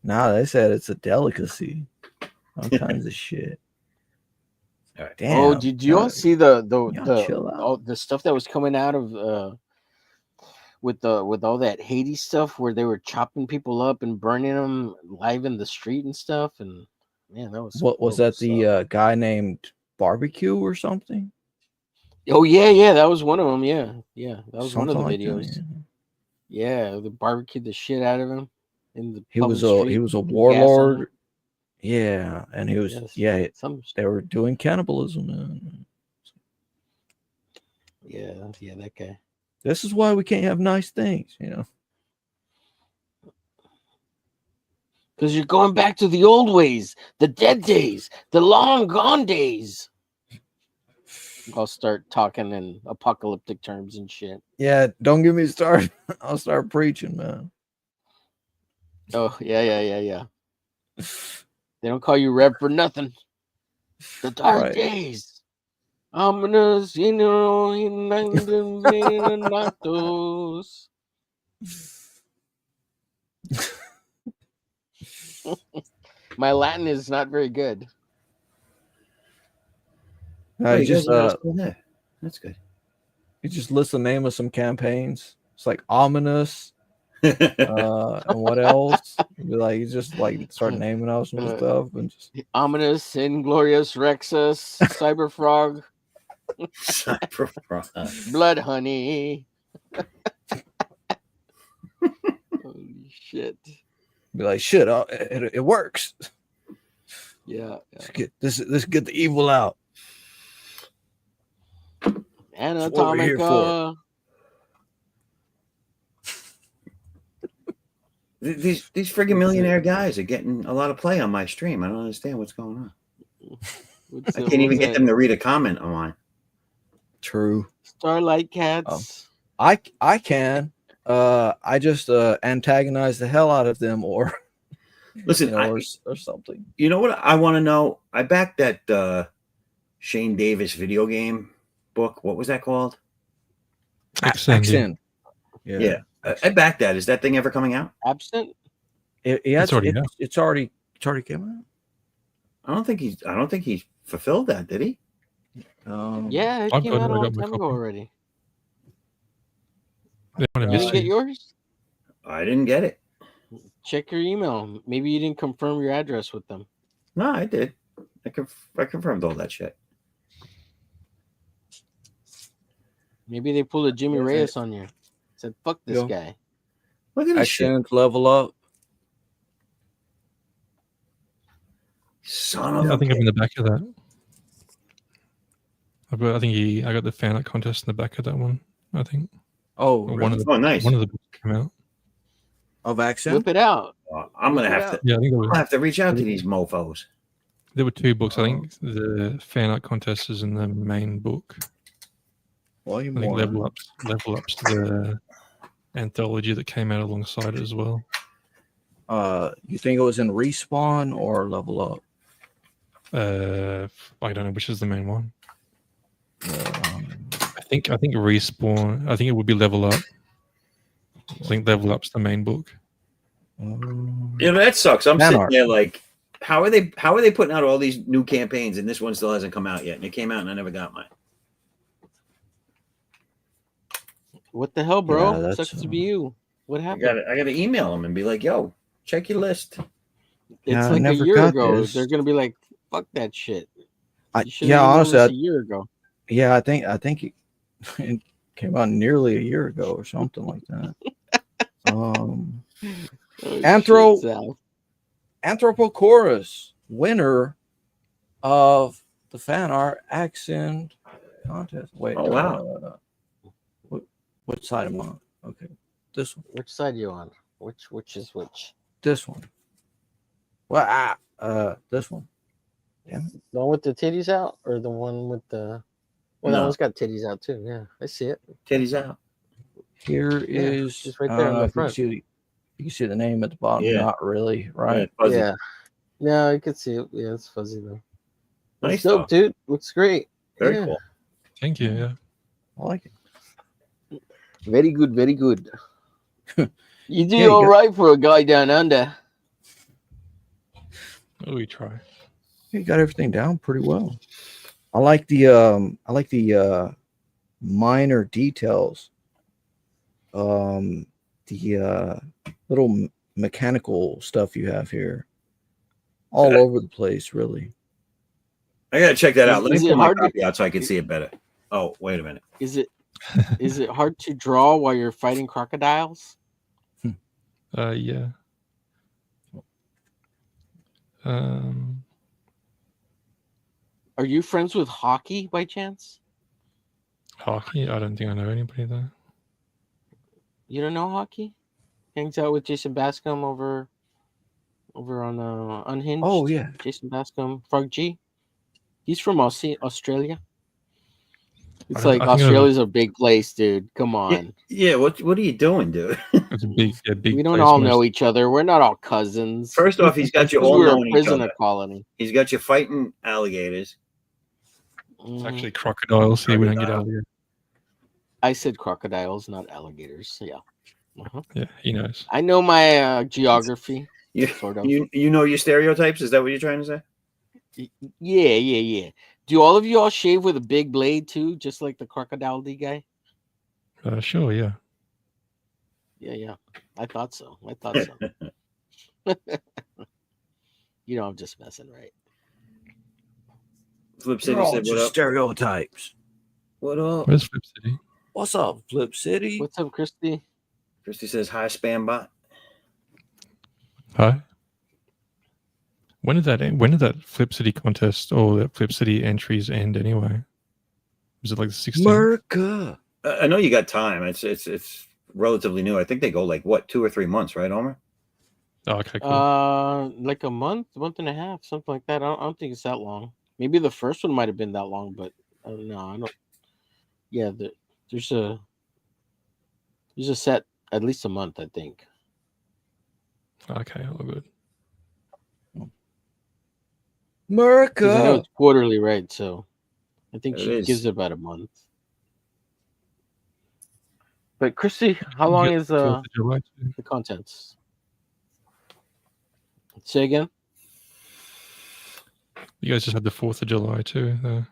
Nah, they said it's a delicacy. All kinds of shit. Right. Damn. Oh, did you all see the chill out. all the stuff that was coming out of with all that Haiti stuff where they were chopping people up and burning them live in the street and stuff? And man, that was What was that? The guy named Barbecue or something? Oh yeah, that was one of them. Yeah, that was one of the Something like videos. that, yeah, they barbecued the shit out of him in the. He was public street, a threw gas on him. warlord. Yeah, and he was some they were doing cannibalism. Man. Yeah, that guy. This is why we can't have nice things, you know. Because you're going back to the old ways, the dead days, the long gone days. I'll start talking in apocalyptic terms and shit. Yeah, don't get me started. I'll start preaching, man. Oh, yeah. They don't call you Rev for nothing. The dark days. Ominous, you know, my Latin is not very good. No, you just that's good. You just list the name of some campaigns. It's like ominous. And what else? You just start naming out some stuff and just Ominous, Inglorious, Rexus, Cyberfrog, Blood Honey. Holy shit! Be like, shit, it works. Yeah. Let's get the evil out. Anatomica. These friggin' millionaire guys are getting a lot of play on my stream. I don't understand what's going on. I can't even get them to read a comment on mine. True. Starlight Cats. I can. I just antagonize the hell out of them, or listen, or something. You know what I want to know? I backed that Shane Davis video game book. What was that called? Accent. Yeah. I backed that. Is that thing ever coming out? Absent? It's already came out. I don't think he fulfilled that, did he? Yeah, it came out a long time ago already. You didn't get yours? I didn't get it. Check your email. Maybe you didn't confirm your address with them. No, I did. I confirmed all that shit. Maybe they pulled a Jimmy Reyes on you. Said, fuck this guy. Look at this shit. Level up. Son of I think I'm in the back of that. I got the fan art contest in the back of that one. I think. Oh, really? Nice. One of the books came out. Of Accent? Whip it out. I'm gonna have to. Yeah, I think I'll have to reach out to these mofos. There were two books. I think the fan art contest is in the main book. I think level ups to the anthology that came out alongside it as well. You think it was in Respawn or Level Up? I don't know which is the main one. I think Respawn. I think it would be Level Up. I think Level Up's the main book. That sucks. I'm sitting there like, how are they putting out all these new campaigns and this one still hasn't come out yet? And it came out and I never got mine. What the hell, bro? Yeah, Sucks to be you. What I happened? got to email them and be like, "Yo, check your list." Yeah, It's I like a never year got ago. this. They're gonna be like, "Fuck that shit." You should have Yeah, emailed honestly, us a year ago. yeah, I think it came out nearly a year ago or something like that. Oh, Anthro- shit, Sal. Anthropochorus, winner of the fan art accent contest. Wait, Oh, wow. what side am I on? Okay, this one. Which side you on? Which is which? This one. Well, this one. Damn it. The one with the titties out, or the one with the? Well, that No. one's got titties out too. Yeah, I see it. Titties out. Here Yeah, is it's right there in the if front. you can see the name at the bottom. Yeah. Not really, right? Fuzzy. Yeah. No, you can see it. Yeah, it's fuzzy though. Nice, It's dope, dude. Looks great. Very Yeah. cool. Thank you. Yeah. I like it. Very good. Very good. You do Yeah, you all got- right for a guy down under. Oh, we try. You got everything down pretty well. I like the minor details. The little mechanical stuff you have here, all over the place, really. I gotta check that out. Let me Is it pull my hard to- copy out so I can see it better. Oh, wait a minute. Is it hard to draw while you're fighting crocodiles? Yeah. Are you friends with Hockey by chance? Hockey? I don't think I know anybody there. You don't know Hockey? Hangs out with Jason Bascom over on Unhinged. Oh yeah, Jason Bascom, Frog G. He's from Australia. It's I like think I know- Australia's a big place, dude. Come on. Yeah, what are you doing, dude? It's a big. We don't place, all most- know each other. We're not all cousins. First off, he's got you Because all we're a knowing each prisoner other. colony. He's got you fighting alligators. It's actually crocodiles. So we don't get Crocodile. out here. I said crocodiles, not alligators. Yeah. Uh-huh. Yeah, he knows. I know my geography. You, Sort of. you know your stereotypes? Is that what you're trying to say? Yeah. Do all of you all shave with a big blade too, just like the crocodile D guy? Sure, yeah. Yeah. I thought so. You know, I'm just messing, right? Flip City They're all said, just "What up? stereotypes. What up?" Where's Flip City? What's up, Flip City? What's up, Christy? Christy says, "Hi, spam bot." Hi. When did that end? When did that Flip City contest or that Flip City entries end anyway? Was it like the 16th? Merca. I know you got time. It's relatively new. I think they go like what, 2 or 3 months, right, Homer? Oh, okay, cool. Like a month and a half, something like that. I don't think it's that long. Maybe the first one might have been that long, but no, I don't. Yeah, there's a set at least a month, I think. Okay, all good. Because I know Merca. it's quarterly, right? So I think It she is. gives it about a month. But Christy, how long Yeah, is 4th of July too. the contents? Say again. You guys just had the 4th of July too.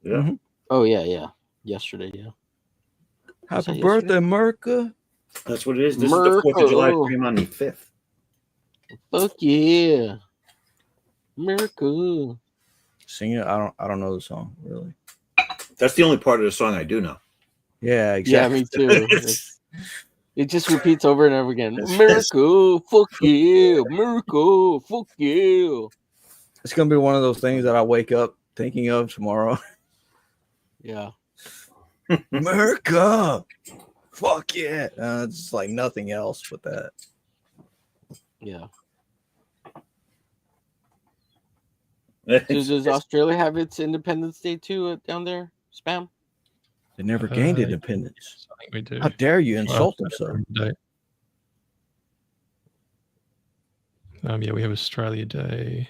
Yeah. Oh yeah. Yesterday, yeah. Happy that birthday, Merca. That's what it is. This is the 4th of July Merca. stream on the 5th. Fuck yeah. Miracle. Sing it. I don't know the song really. That's the only part of the song I do know. Yeah, Yeah, exactly. me too. It just repeats over and over again. It's- Miracle, fuck you. Miracle, fuck you. It's gonna be one of those things that I wake up thinking of tomorrow. Yeah. Merca. Fuck yeah. It's like nothing else but that. Yeah. Does Australia have its Independence Day too down there? Spam? They never gained Yes, independence. I think we do. How dare you insult Well, them, sir? Day. Yeah, we have Australia Day,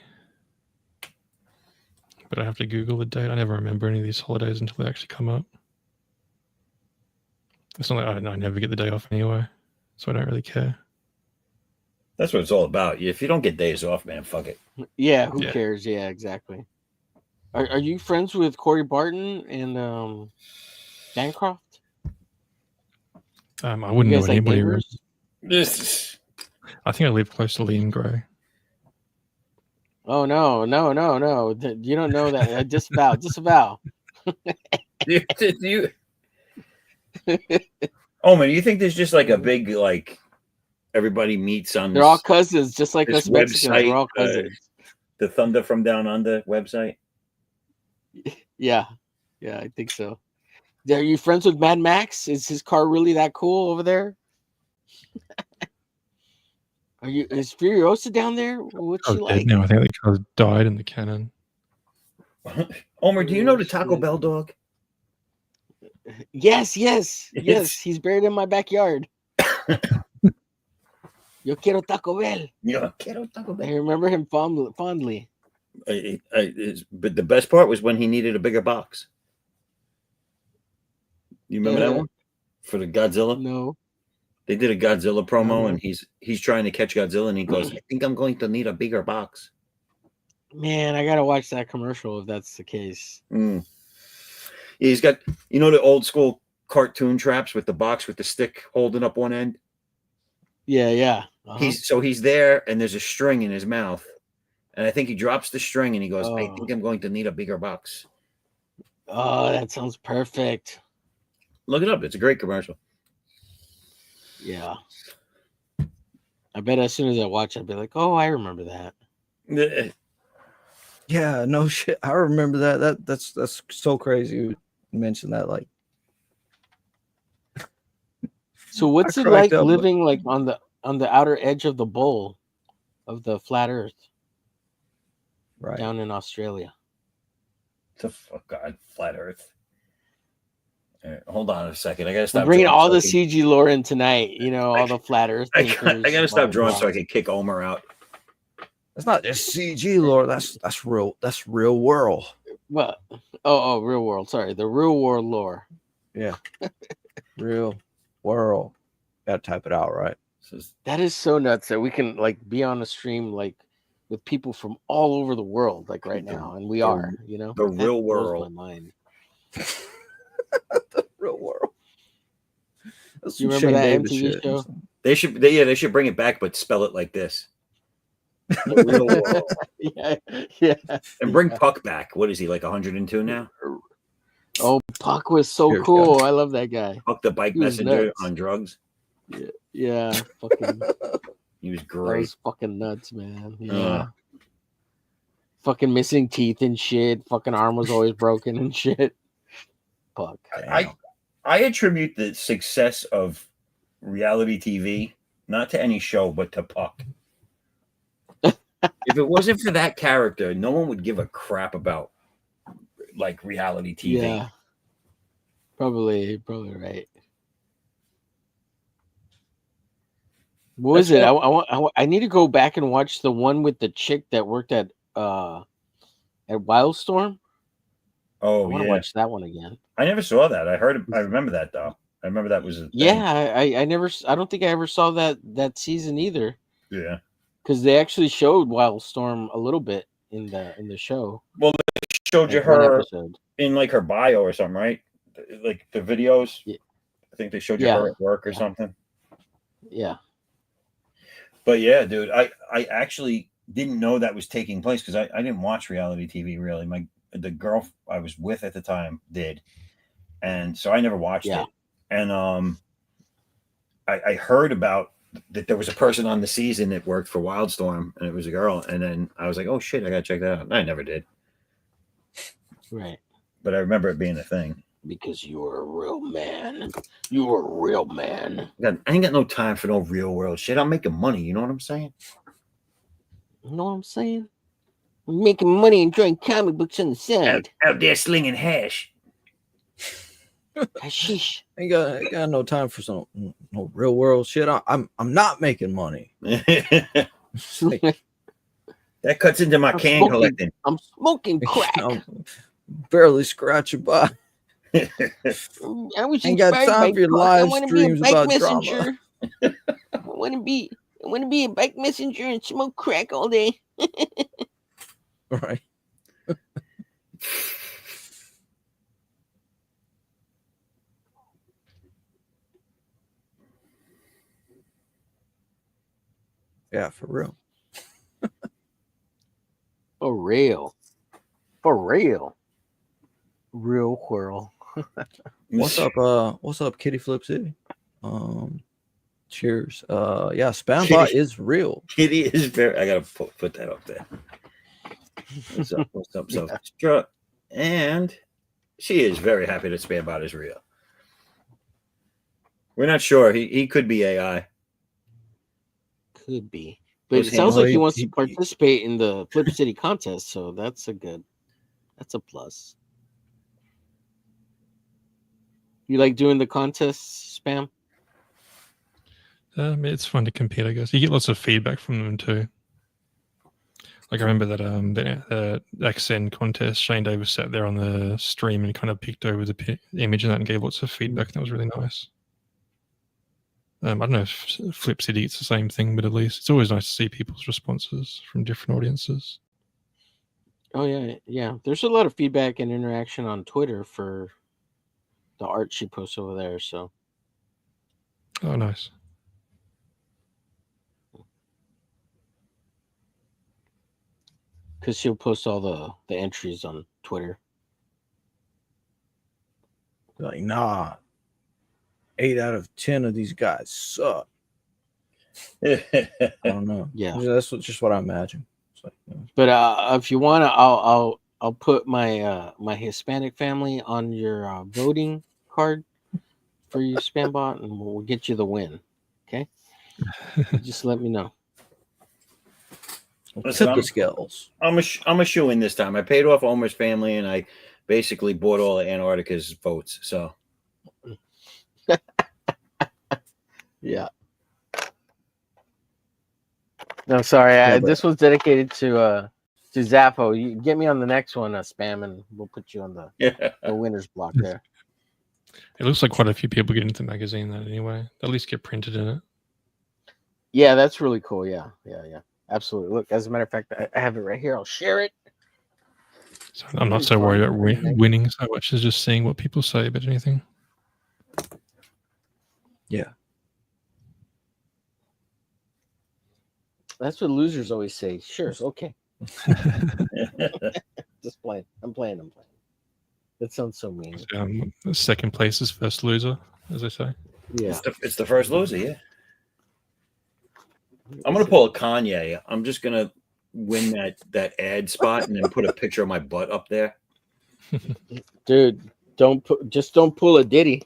but I have to Google the date. I never remember any of these holidays until they actually come up. It's not like I never get the day off anyway, so I don't really care. That's what it's all about. If you don't get days off, man, fuck it. Yeah, who Yeah. cares? Yeah, exactly. Are you friends with Corey Barton and Bancroft? I wouldn't know guys like anybody. neighbors? This I think I live close to Liam Gray. Oh no. You don't know that. Disavow. you. Oh man, you think there's just like a big like everybody meets on They're all cousins, just like this us Mexicans. website, We're all cousins. the Thunder from Down Under website? Yeah, I think so. Are you friends with Mad Max? Is his car really that cool over there? Is Furiosa down there? What's she Dead like? now. I think the car's died in the cannon. Homer, do you know the Oh, Taco shit. Bell dog? Yes. It's- He's buried in my backyard. Yo quiero Taco Bell. Yeah, quiero Taco I Bell. remember him fondly. But the best part was when he needed a bigger box. You remember that one for the Godzilla? No. They did a Godzilla promo, No. and he's trying to catch Godzilla, and he goes, "I think I'm going to need a bigger box." Man, I gotta watch that commercial if that's the case. Mm. Yeah, he's got the old school cartoon traps with the box with the stick holding up one end. Yeah. Uh-huh. He's there, and there's a string in his mouth, and I think he drops the string, and he goes, "I think I'm going to need a bigger box." Oh, that sounds perfect. Look it up; it's a great commercial. Yeah. I bet as soon as I watch it, I'll be like, oh, I remember that. Yeah, no shit. I remember that. That's so crazy. You mentioned that, like. So what's I it like cracked up, living like on the outer edge of the bowl of the flat Earth right down in Australia? God, flat Earth. Right, hold on a second. I gotta stop. I'm bringing drawing all so the I can- CG lore in tonight. All the flat Earth I thinkers. gotta stop drawing so I blah, can kick Omer out. That's not just CG lore. That's real. That's real world. blah. What? Oh, real world. Sorry, the real world lore. Yeah, real world. Gotta type it out right. That is so nuts that we can like be on a stream like with people from all over the world like right now, and we are. the That real blows world. my mind. The real world. That's You some remember Shane that Davis MTV shit. show? They should bring it back, but spell it like this. The real world. yeah. And bring Puck back. What is he, like 102 now? Oh, Puck was so Here we cool. go. I love that guy. Puck the bike He was messenger nuts. on drugs. Yeah, fucking. He was That great. was fucking nuts, man. Yeah. Fucking missing teeth and shit. Fucking arm was always broken and shit. Puck. I attribute the success of reality TV not to any show, but to Puck. If it wasn't for that character, no one would give a crap about like reality TV. Yeah. Probably right. What was it? I need to go back and watch the one with the chick that worked at Wildstorm. Oh, I want to watch that one again. I never saw that. I remember that though. I remember that was a thing. Yeah, I don't think I ever saw that season either. Yeah. Because they actually showed Wildstorm a little bit in the show. Well, they showed you Like, one her episode. in like her bio or something, right? Like the videos. Yeah. I think they showed you her at work or something. Yeah. But yeah, dude, I actually didn't know that was taking place because I didn't watch reality TV really. The girl I was with at the time did, and so I never watched it. And I heard about that there was a person on the season that worked for Wildstorm, and it was a girl. And then I was like, oh shit, I gotta check that out. And I never did. Right. But I remember it being a thing. Because you're a real man. You're a real man. I ain't got no time for no real world shit. I'm making money. You know what I'm saying? You know what I'm saying? I'm making money and drawing comic books on the side. Out there slinging hash. Hashish. Ain't got no time for some no real world shit. I'm not making money. That cuts into my can collecting. I'm smoking crack. I'm barely scratching by. I was Ain't got time for your live streams about messenger. I want to be a bike messenger and smoke crack all day. Right. Yeah, for real. For real. For real. Real whirl. What's up, Kitty Flip City? Cheers. Yeah, Spambot is real. Kitty is very. I gotta put that up there. What's up? What's up? So, and she is very happy that Spambot is real. We're not sure. He could be AI. Could be. But it sounds like he wants to participate in the Flip City contest, so that's a plus. You like doing the contests, Spam? It's fun to compete, I guess. You get lots of feedback from them too. Like I remember that the XN contest, Shane Davis sat there on the stream and kind of picked over the image and that and gave lots of feedback. That was really nice. I don't know if Flip City it's the same thing, but at least it's always nice to see people's responses from different audiences. Oh yeah. There's a lot of feedback and interaction on Twitter for the art she posts over there. So. Oh, nice. Because she'll post all the entries on Twitter. Like, nah. 8 out of 10 of these guys suck. I don't know. Yeah, that's just what I imagine. Like, But if you want to, I'll put my my Hispanic family on your voting card for your Spambot, and we'll get you the win. Okay, just let me know. Tip the scales. I'm a shoe in this time. I paid off Omer's family, and I basically bought all of Antarctica's votes. So. Yeah. No, sorry. This was dedicated to Zaffo. You get me on the next one, Spam, and we'll put you on the winner's block there. It looks like quite a few people get into the magazine then anyway. They at least get printed in it. Yeah, that's really cool. Yeah. Absolutely. Look, as a matter of fact, I have it right here. I'll share it. So I'm not so worried about winning so much as just seeing what people say about anything. Yeah. That's what losers always say. Sure, it's okay. Just playing. I'm playing. That sounds so mean. Second place is first loser, as I say. Yeah. It's the first loser, yeah. I'm going to pull a Kanye. I'm just going to win that ad spot and then put a picture of my butt up there. Dude, don't pull a Diddy.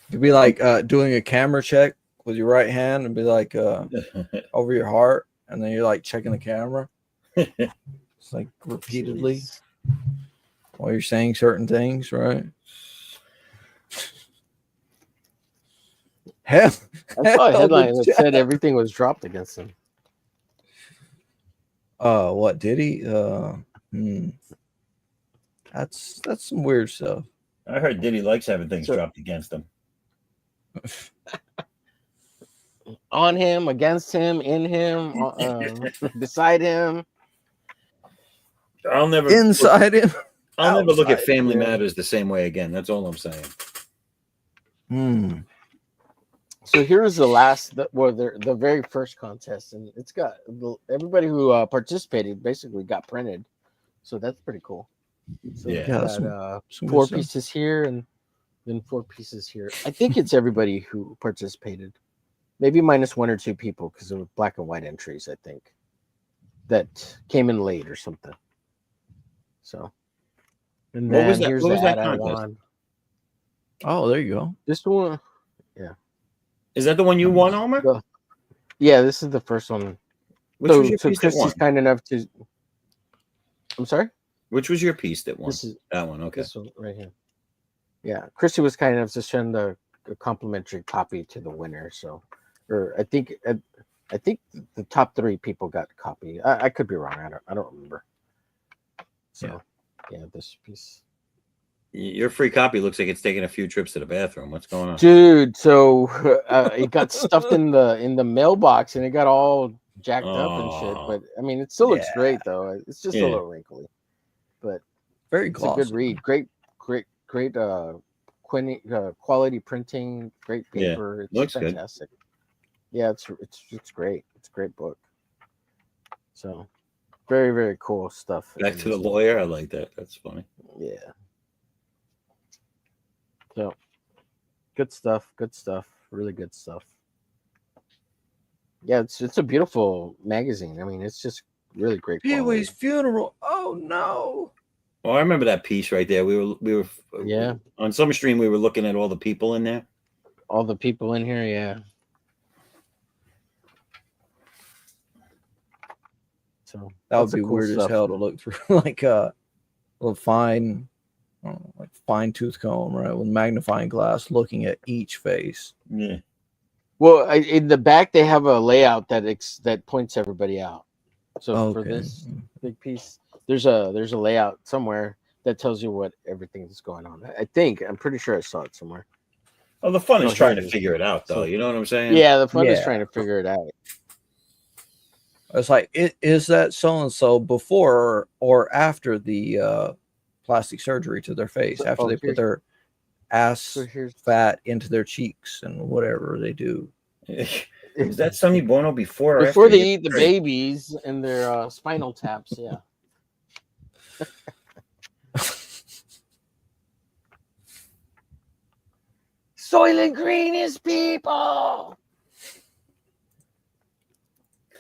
It'd be like doing a camera check with your right hand and be like over your heart, and then you're like checking the camera. It's like repeatedly while you're saying certain things, right? I saw a headline that said everything was dropped against him. What did he? That's some weird stuff. I heard Diddy likes having things dropped against him. On him, against him, in him, beside him. I'll never inside him. I'll never look at Family Matters the same way again. That's all I'm saying. So here's the very first contest, and it's got everybody who participated basically got printed, so that's pretty cool. So got 4 pieces here and then 4 pieces here. I think it's everybody who participated, maybe minus 1 or 2 people because it was black and white entries. I think that came in late or something. So, and then here's the ad I won. Oh, there you go. This one, yeah. Is that the one you won, Homer? Yeah, this is the first one. Which was your piece that won? Christy's kind enough to. I'm sorry? Which was your piece that won? This is that one. Okay. This one right here. Yeah, Christy was kind enough to send a complimentary copy to the winner. So, or I think the top 3 people got a copy. I could be wrong. I don't remember. So, yeah, this piece. Your free copy looks like it's taking a few trips to the bathroom. What's going on, dude? So it got stuffed in the mailbox and it got all jacked up and shit. But I mean, it still looks great though. It's just a little wrinkly, but very glossy. It's a good read. Great quality printing. Great paper. It's looks fantastic. Yeah, it's great. It's a great book. So very, very cool stuff. Back to the lawyer. I like that. That's funny. Yeah. So good stuff. Good stuff. Really good stuff. Yeah, it's a beautiful magazine. I mean, it's just really great. Pee Wee's quality. funeral. Oh no. Oh, I remember that piece right there. We were Yeah. on Summer Stream. We were looking at all the people in there. All the people in here, yeah. So That would that's the be cool weird as stuff. hell to look through, like a little fine, I don't know, like fine tooth comb, right, with magnifying glass, looking at each face. Yeah. Well, in the back they have a layout that points everybody out. So for Okay. this big piece, there's a layout somewhere that tells you what everything's going on. I'm pretty sure I saw it somewhere. Well, the fun Oh, is trying here to it is. figure it out, though. So- You know what I'm saying? Yeah, the fun is Yeah. trying to figure it out. It's like, is that so and so before or after the plastic surgery to their face? After they put their ass So here's fat into their cheeks and whatever they do. Is that Sonny Bono before or before after? they eat the babies and their spinal taps. Yeah. Soylent Green is people.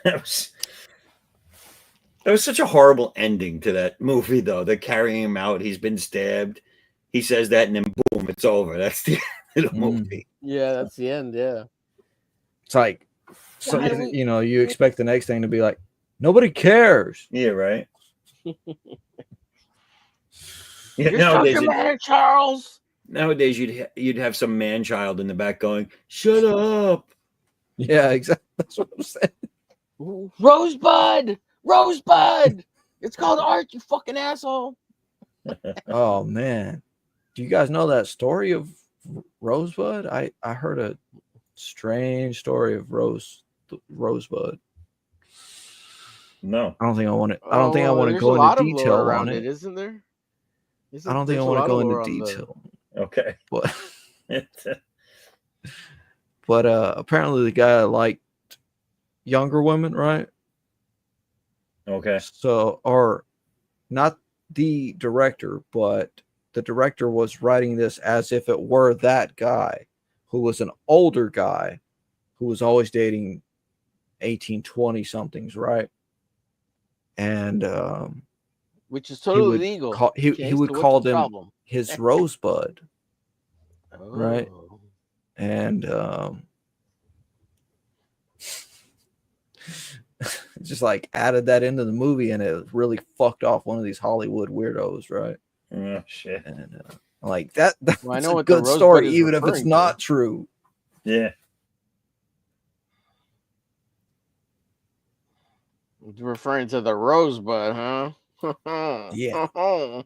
That was such a horrible ending to that movie, though. They're carrying him out. He's been stabbed. He says that, and then boom, it's over. That's the end of the movie. Yeah, that's the end. Yeah. It's like, so Why do we- you know, you expect the next thing to be like, nobody cares. Yeah, right. Yeah, You're nowadays, talking about it, Charles. nowadays you'd have some man child in the back going, "Shut up." Yeah, exactly. That's what I'm saying. Rosebud. It's called art, you fucking asshole. Oh man, do you guys know that story of Rosebud? I heard a strange story of Rosebud. No. I don't think I want to. I don't think I want to There's go a lot into of lore detail around on it. isn't there? I don't think I There's a want to lot go of into lore on the- detail. Okay. But apparently the guy liked younger women, right? Okay. So, or not the director, but the director was writing this as if it were that guy who was an older guy who was always dating 18, 20 somethings, right? And which is totally would legal. he Okay, would so call what's the them problem? his Rosebud, right? Oh. And just like added that into the movie, and it really fucked off one of these Hollywood weirdos, right? Oh shit. And like that's Well, I a know what the good Rosebud story, is even if it's referring to. not true. Yeah. Referring to the Rosebud, huh? Yeah. I'm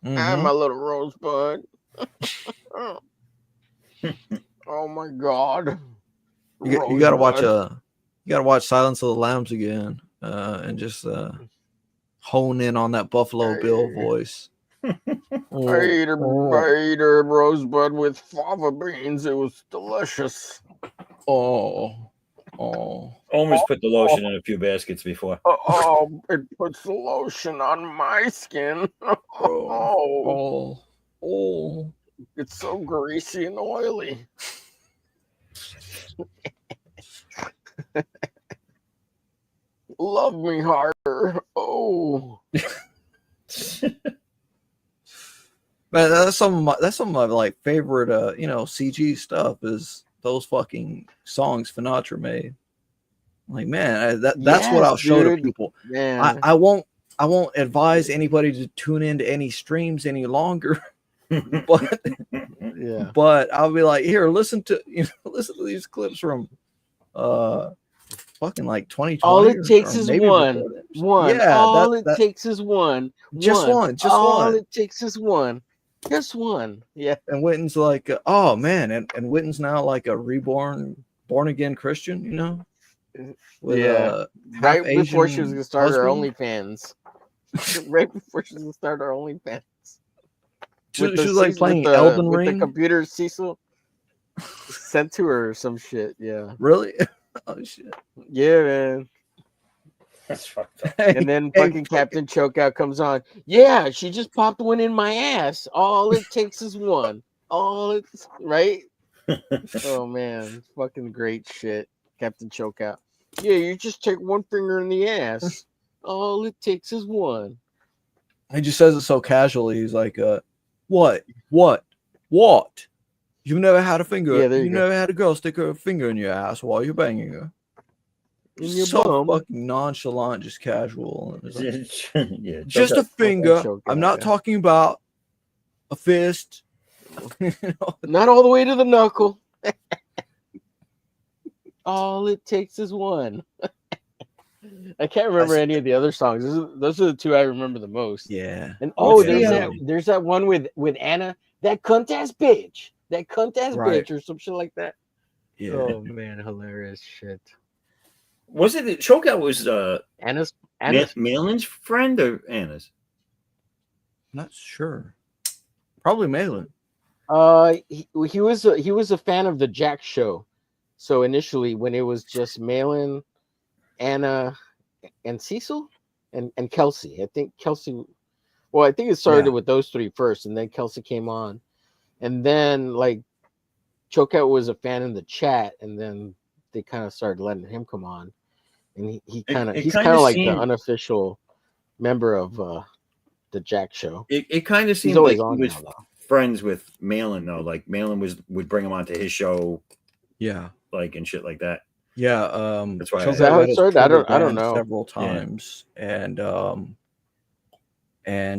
Mhm. a little Rosebud. Oh my God. You gotta watch Rosebud. you gotta watch Silence of the Lambs again, and just hone in on that Buffalo Bill voice. I ate a Rosebud with fava beans. It was delicious. Almost put the lotion in a few baskets before. Oh, it puts the lotion on my skin. Oh, it's so greasy and oily. Love me harder. Oh. Man, that's some of my like favorite CG stuff is those fucking songs Sinatra made. Like, man, that's what I'll show to people. Man. I won't advise anybody to tune into any streams any longer. but Yeah. But I'll be like, here, listen to these clips from fucking like 2020. All it takes or is maybe one. before that. One. Yeah, All it takes is one. Just one. All it takes is one. Just one. Yeah. And Witten's like, oh man, and Witten's now like a born again Christian, you know? With Yeah. half Right before she was Asian gonna start her husband. OnlyFans. Right before she was gonna start her OnlyFans. She was like playing Elden with Ring. the computer, Cecil. sent to her or some shit. Yeah. Really? Oh shit. Yeah, man. That's fucked up. And then fucking Captain Chokeout comes on. Yeah, she just popped one in my ass. All it takes is one. All it's right. Oh man, fucking great shit, Captain Chokeout. Yeah, you just take one finger in the ass. All it takes is one. He just says it so casually. He's like, what? You've never had a finger. Yeah, there you go. Never had a girl stick her finger in your ass while you're banging her. In your So bum. fucking nonchalant, just casual. And it's like, Yeah, just a finger. Chokeout, I'm not yeah. talking about a fist. You know? Not all the way to the knuckle. All it takes is one. I can't remember any of the other songs. Those are the two I remember the most. Yeah. And oh, What's there's that one with Anna, that cunt ass bitch, Right. bitch, or some shit like that. Yeah. Oh man, hilarious shit. Was it Chokeout was Anna's Malin's friend or Anna's? Not sure. Probably Malin. he was a fan of the Jack show. So initially, when it was just Malin, Anna, and Cecil, and Kelsey. I think Kelsey. Well, I think it started with those three first, and then Kelsey came on, and then like Chokeout was a fan in the chat, and then they kind of started letting him come on, and he's kind of like the unofficial member of the Jack show. It kind of seemed always like on he was now, though. friends with Malin though. Like Malin would bring him onto his show, Yeah. like and shit like that. Yeah. That's why Chokeout Is that how had it his started? Twitter I don't banned know. several times, and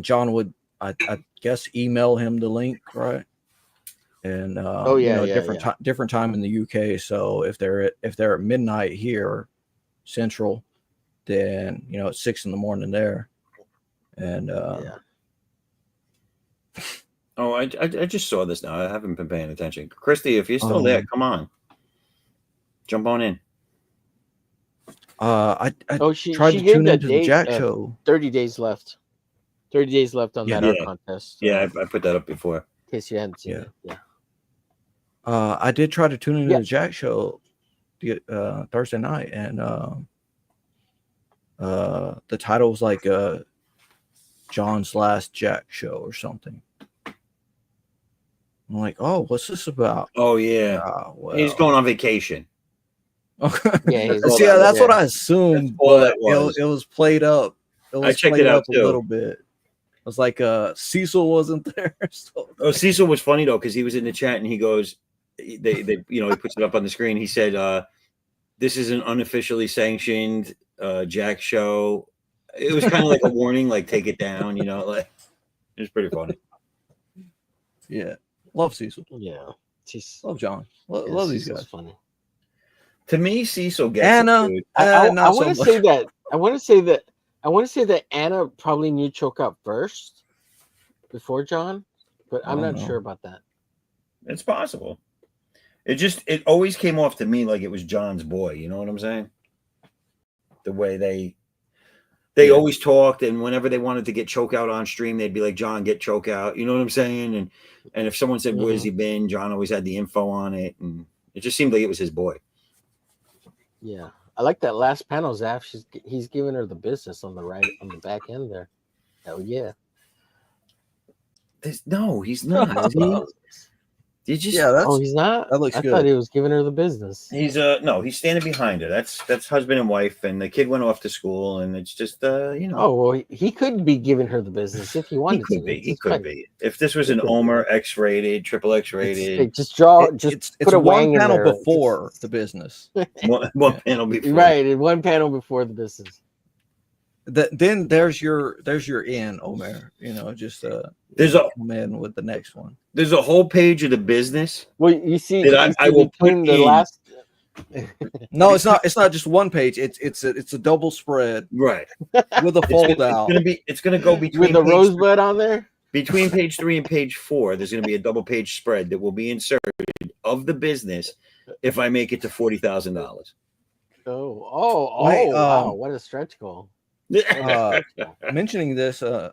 John would, I guess, email him the link, right? And different time in the UK. So if they're at midnight here, Central, then it's 6 a.m. there, and Oh, I just saw this now. I haven't been paying attention. Christy, if you're still there, come on, jump on in. I She tried to gave tune that into the date, Jack show. 30 days left. 30 days left on that art contest. Yeah, I put that up before. In case you hadn't seen it. Yeah. I did try to tune into the Jack show Thursday night, and the title was like John's Last Jack Show or something. I'm like, oh, what's this about? Oh yeah, well. He's going on vacation. Yeah, that's what I assumed, but it was played up. I checked it out too. A little bit. It was like Cecil wasn't there. So. Oh, Cecil was funny though, because he was in the chat and he goes, they he puts it up on the screen. He said, "This is an unofficially sanctioned Jack show." It was kind of like a warning, like take it down. Like it was pretty funny. Yeah, love Cecil. Yeah, love John. Love these guys. Funny. To me, Cecil gets Anna. I want to say that. I want to say that Anna probably knew Chokeout first before John, but I'm not sure about that. It's possible. It always came off to me like it was John's boy. You know what I'm saying? The way they always talked, and whenever they wanted to get Chokeout on stream, they'd be like, "John, get Chokeout." You know what I'm saying? And if someone said, "Where's he been?" John always had the info on it, and it just seemed like it was his boy. Yeah, I like that last panel, Zaff. He's giving her the business on the back end there. Hell yeah. No, he's not. He's he's not. That looks I good. thought he was giving her the business. He's no, he's standing behind her. That's husband and wife, and the kid went off to school, and it's just Oh well, he could be giving her the business if he wanted to. He could be. If this was an Omer X-rated, triple X-rated, just put a one wang panel in there. before the business. one panel before. Right, one panel before the business. Then there's your in, Omer. Just there's a man with the next one. There's a whole page of the business. Well, you see, I will put the last. No, it's not. It's not just one page. It's a double spread, right? With a fold out. It's gonna go between with the rosebud on there. Between page 3 and page 4, there's gonna be a double page spread that will be inserted of the business if I make it to $40,000. Wow! What a stretch goal. Mentioning this, I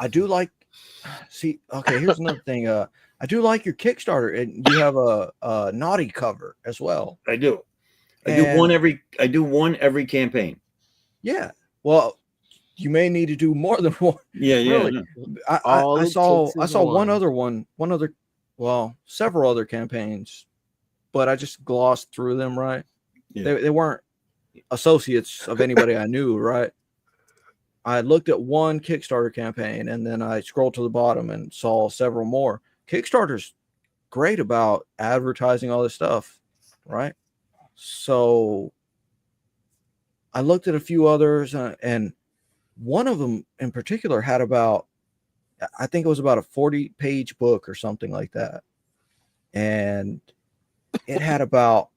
do like See, okay, here's another thing. I do like your Kickstarter, and you have a naughty cover as well. I do. I do one every campaign. Yeah. Well, you may need to do more than one. Yeah, Really. no. I saw several other campaigns, but I just glossed through them, right? Yeah. They weren't associates of anybody I knew, right? I looked at one Kickstarter campaign and then I scrolled to the bottom and saw several more. Kickstarter's great about advertising all this stuff, right? So I looked at a few others and one of them in particular had about, I think it was about a 40-page book or something like that. And it had about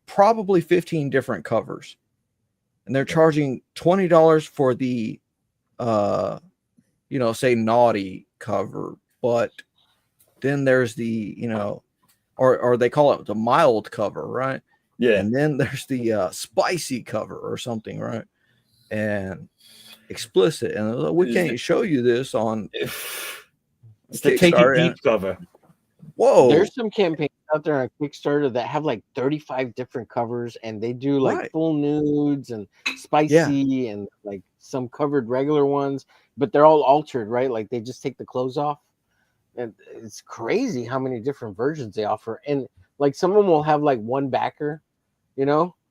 probably 15 different covers. And they're charging $20 for the, say naughty cover. But then there's the, or they call it the mild cover, right? Yeah. And then there's the spicy cover or something, right? And explicit. And we can't show you this on it's the Take It Deep cover. Whoa. There's some campaigns out there on Kickstarter that have like 35 different covers, and they do like full nudes and spicy and like some covered regular ones, but they're all altered, right? Like they just take the clothes off. And it's crazy how many different versions they offer. And like some of them will have like one backer,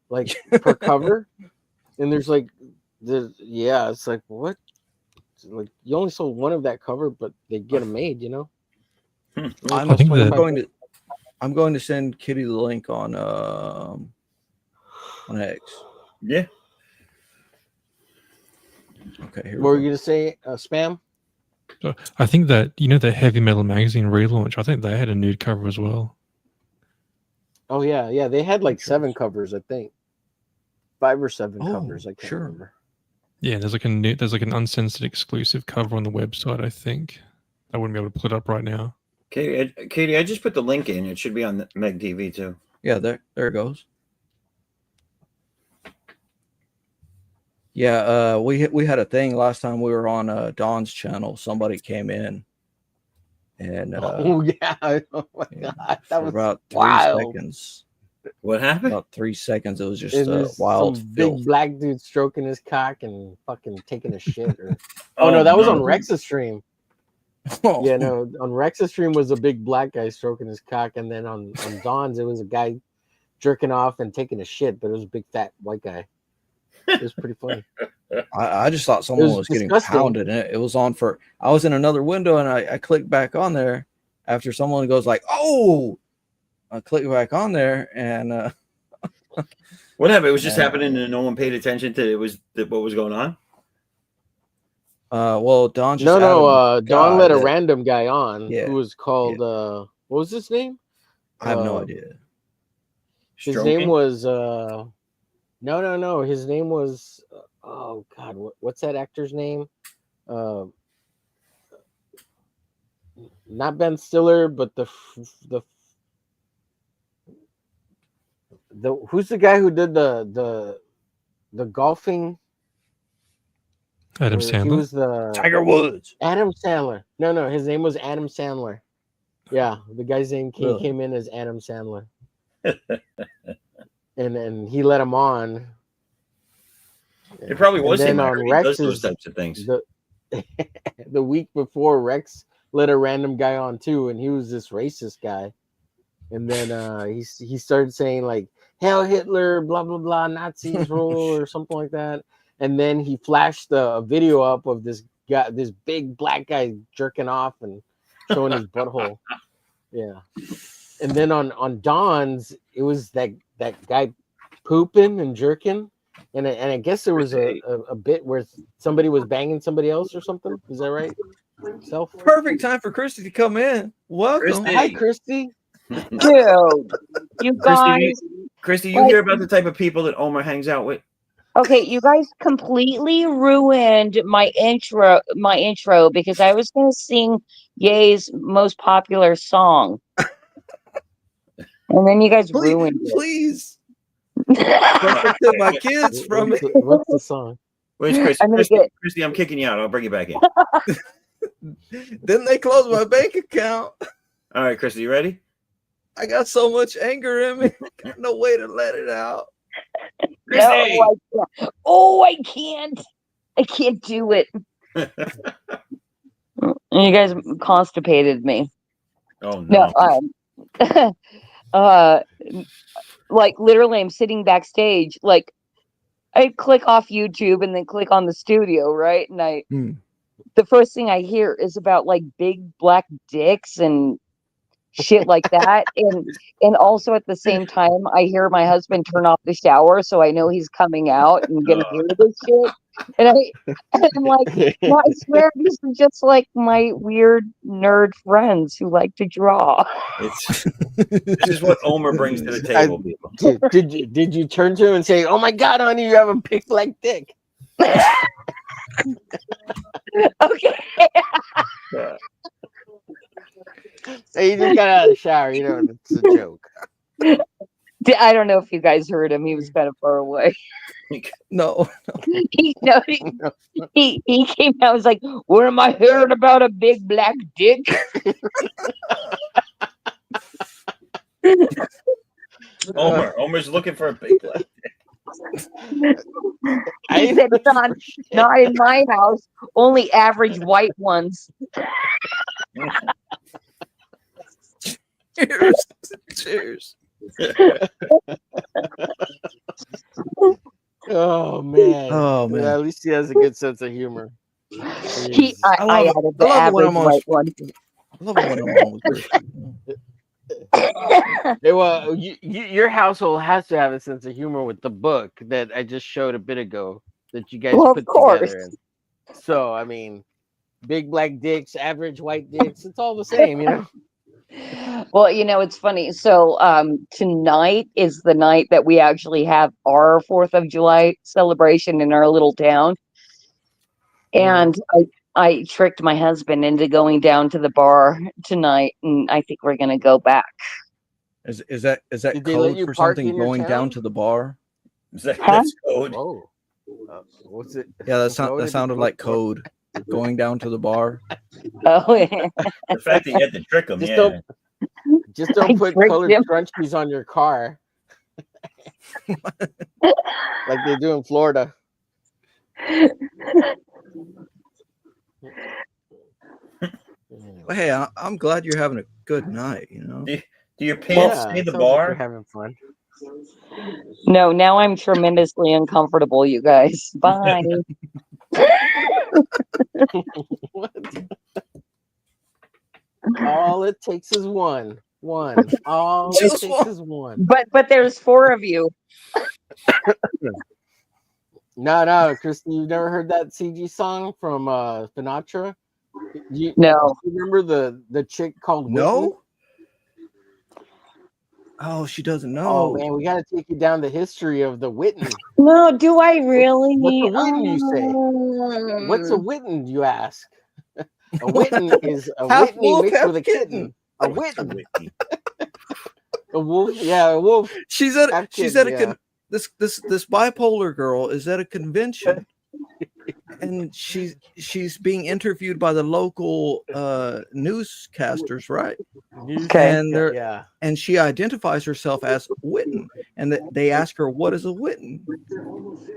like per cover. And there's like it's like what? Like you only sold one of that cover, but they get them made, I'm going to send Kitty the link on X. Yeah. Okay. What were you gonna say? Spam? I think that the Heavy Metal Magazine relaunch. I think they had a nude cover as well. Oh yeah. They had like 7 covers, I think. 5 or 7 covers. I can't remember. Yeah, there's like an uncensored exclusive cover on the website. I think I wouldn't be able to pull it up right now. Katie, I just put the link in. It should be on the Meg TV too. Yeah, there it goes. Yeah, we had a thing last time we were on Don's channel. Somebody came in, and oh my god, that was about 3 wild. seconds. What happened? About 3 seconds. It was just wild. Some big black dude stroking his cock and fucking taking a shit. No, that was on Rex's stream. Yeah, no, on Rex's stream was a big black guy stroking his cock, and then on Don's it was a guy jerking off and taking a shit, but it was a big fat white guy. It was pretty funny. I just thought someone was getting pounded. It was on for. I was in another window and I clicked back on there after someone goes like, "Oh!" I clicked back on there and what happened? It was just happening and no one paid attention to what was going on. Well, Don just Don let a random guy on who was called what was his name? I have no idea. His name was no. His name was oh god, what's that actor's name? Not Ben Stiller, but the who's the guy who did the golfing? Adam Sandler. He was the Tiger Woods. Adam Sandler. No, his name was Adam Sandler. Yeah, the guy's name came in as Adam Sandler. and he let him on. It probably was him. On Rex, those types of things. The week before, Rex let a random guy on too, and he was this racist guy. And then he started saying like "Hail Hitler," blah blah blah, Nazis rule or something like that. And then he flashed a video up of this guy, this big black guy jerking off and showing his butthole. Yeah. And then on Don's, it was that guy pooping and jerking. And I guess there was a bit where somebody was banging somebody else or something. Is that right? Perfect time for Christy to come in. Welcome. Christy. Hi, Christy. Dude, you guys. Christy, you hear about the type of people that Omar hangs out with? Okay, you guys completely ruined my intro because I was going to sing Ye's most popular song. And then you guys ruined it. Please. Protect my kids from it. What's the song? Where's Chris? I'm gonna Christy, I'm kicking you out. I'll bring you back in. Then they closed my bank account. All right, Christy, you ready? I got so much anger in me. Got no way to let it out. No, I can't. Oh, I can't. I can't do it. You guys constipated me. Oh no. Like literally, I'm sitting backstage. Like I click off YouTube and then click on the studio, right? And the first thing I hear is about like big black dicks and shit like that, and also at the same time I hear my husband turn off the shower, so I know he's coming out and gonna hear this shit. And I'm like, no, I swear these are just like my weird nerd friends who like to draw. This is what Omer brings to the table, people. Did you turn to him and say, "Oh my God, honey, you have a big black dick"? Okay. He just got out of the shower. You know, it's a joke. I don't know if you guys heard him. He was kind of far away. No. He came out. Was like, "What am I hearing about a big black dick?" Omer's looking for a big black dick. He said, not in my house. Only average white ones. Cheers. Oh man. Yeah, at least he has a good sense of humor. I added the average white one. I love it when I'm on with Christian. Yeah, well, your household has to have a sense of humor with the book that I just showed a bit ago that you guys put together. So, I mean, big black dicks, average white dicks, it's all the same, you know? Well, you know, it's funny. So tonight is the night that we actually have our 4th of July celebration in our little town. And I tricked my husband into going down to the bar tonight, and I think we're going to go back. Is that Did they code let you for park something in your going town? down to the bar? That's code. Whoa. What's it? Yeah, that sounded like code. Going down to the bar. Oh, yeah. The fact that you had to trick them, Just don't put colored scrunchies on your car. Like they do in Florida. Well, hey, I'm glad you're having a good night, you know? Do your pants stay the bar? Like you're having fun. No, now I'm tremendously uncomfortable, you guys. Bye. What? All it takes is one. All it takes is one. But there's 4 of you. No, Kristen, you've never heard that CG song from Sinatra? No. You remember the chick called Whitney? No. Oh, she doesn't know. Oh man, we got to take you down the history of the Whitney. No, do I really? What's a Whitney, you say? What's a Whitney, you ask? A Whitney is a half Whitney wolf, mixed half with a kitten. A Whitney. A wolf, a wolf. She's at this bipolar girl is at a convention, and she's being interviewed by the local newscasters, right? Okay. And she identifies herself as Witten, and they ask her, "What is a Witten?"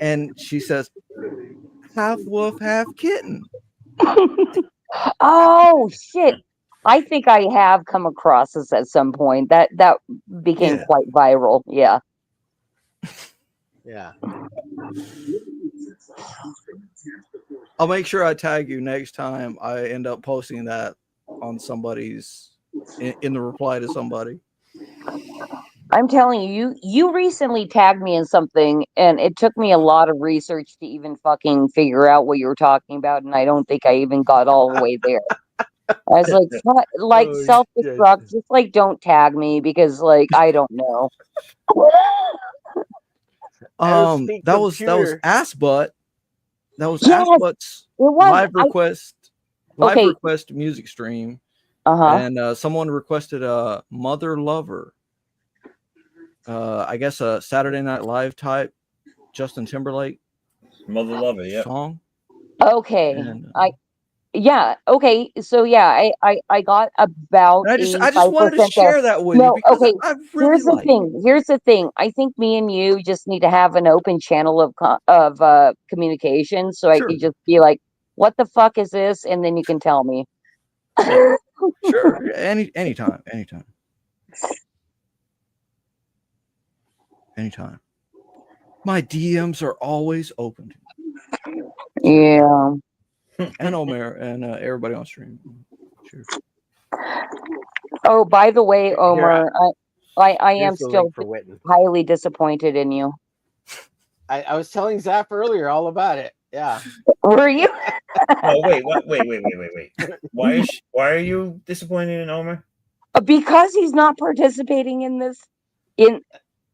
And she says, "Half wolf, half kitten." Oh shit! I think I have come across this at some point. That became quite viral. Yeah. Yeah. I'll make sure I tag you next time I end up posting that on somebody's in the reply to somebody. I'm telling you, you recently tagged me in something, and it took me a lot of research to even fucking figure out what you were talking about, and I don't think I even got all the way there. I was like, self-destruct, just like don't tag me because like I don't know. That was Ass Butt. That was Yes, Ass Butt's live Okay. request music stream. And someone requested a Mother Lover. I guess a Saturday Night Live type Justin Timberlake. Mother Lover, yeah. song. Okay. And, Yeah. Okay. So yeah, I got about I just wanted to 85% there. share that with you No, because okay. I really Here's the like. thing. Here's the thing. I think me and you just need to have an open channel of communication, so I Sure. could just be like, "What the fuck is this?" And then you can tell me. Sure. Anytime. My DMs are always open. Yeah. And Omer and everybody on stream. Sure. Oh, by the way, Omer, I am Here's the still link for Witten. highly disappointed in you. I was telling Zaff earlier all about it. Yeah. Were you? No, wait. Why are you disappointed in Omer? Because he's not participating in this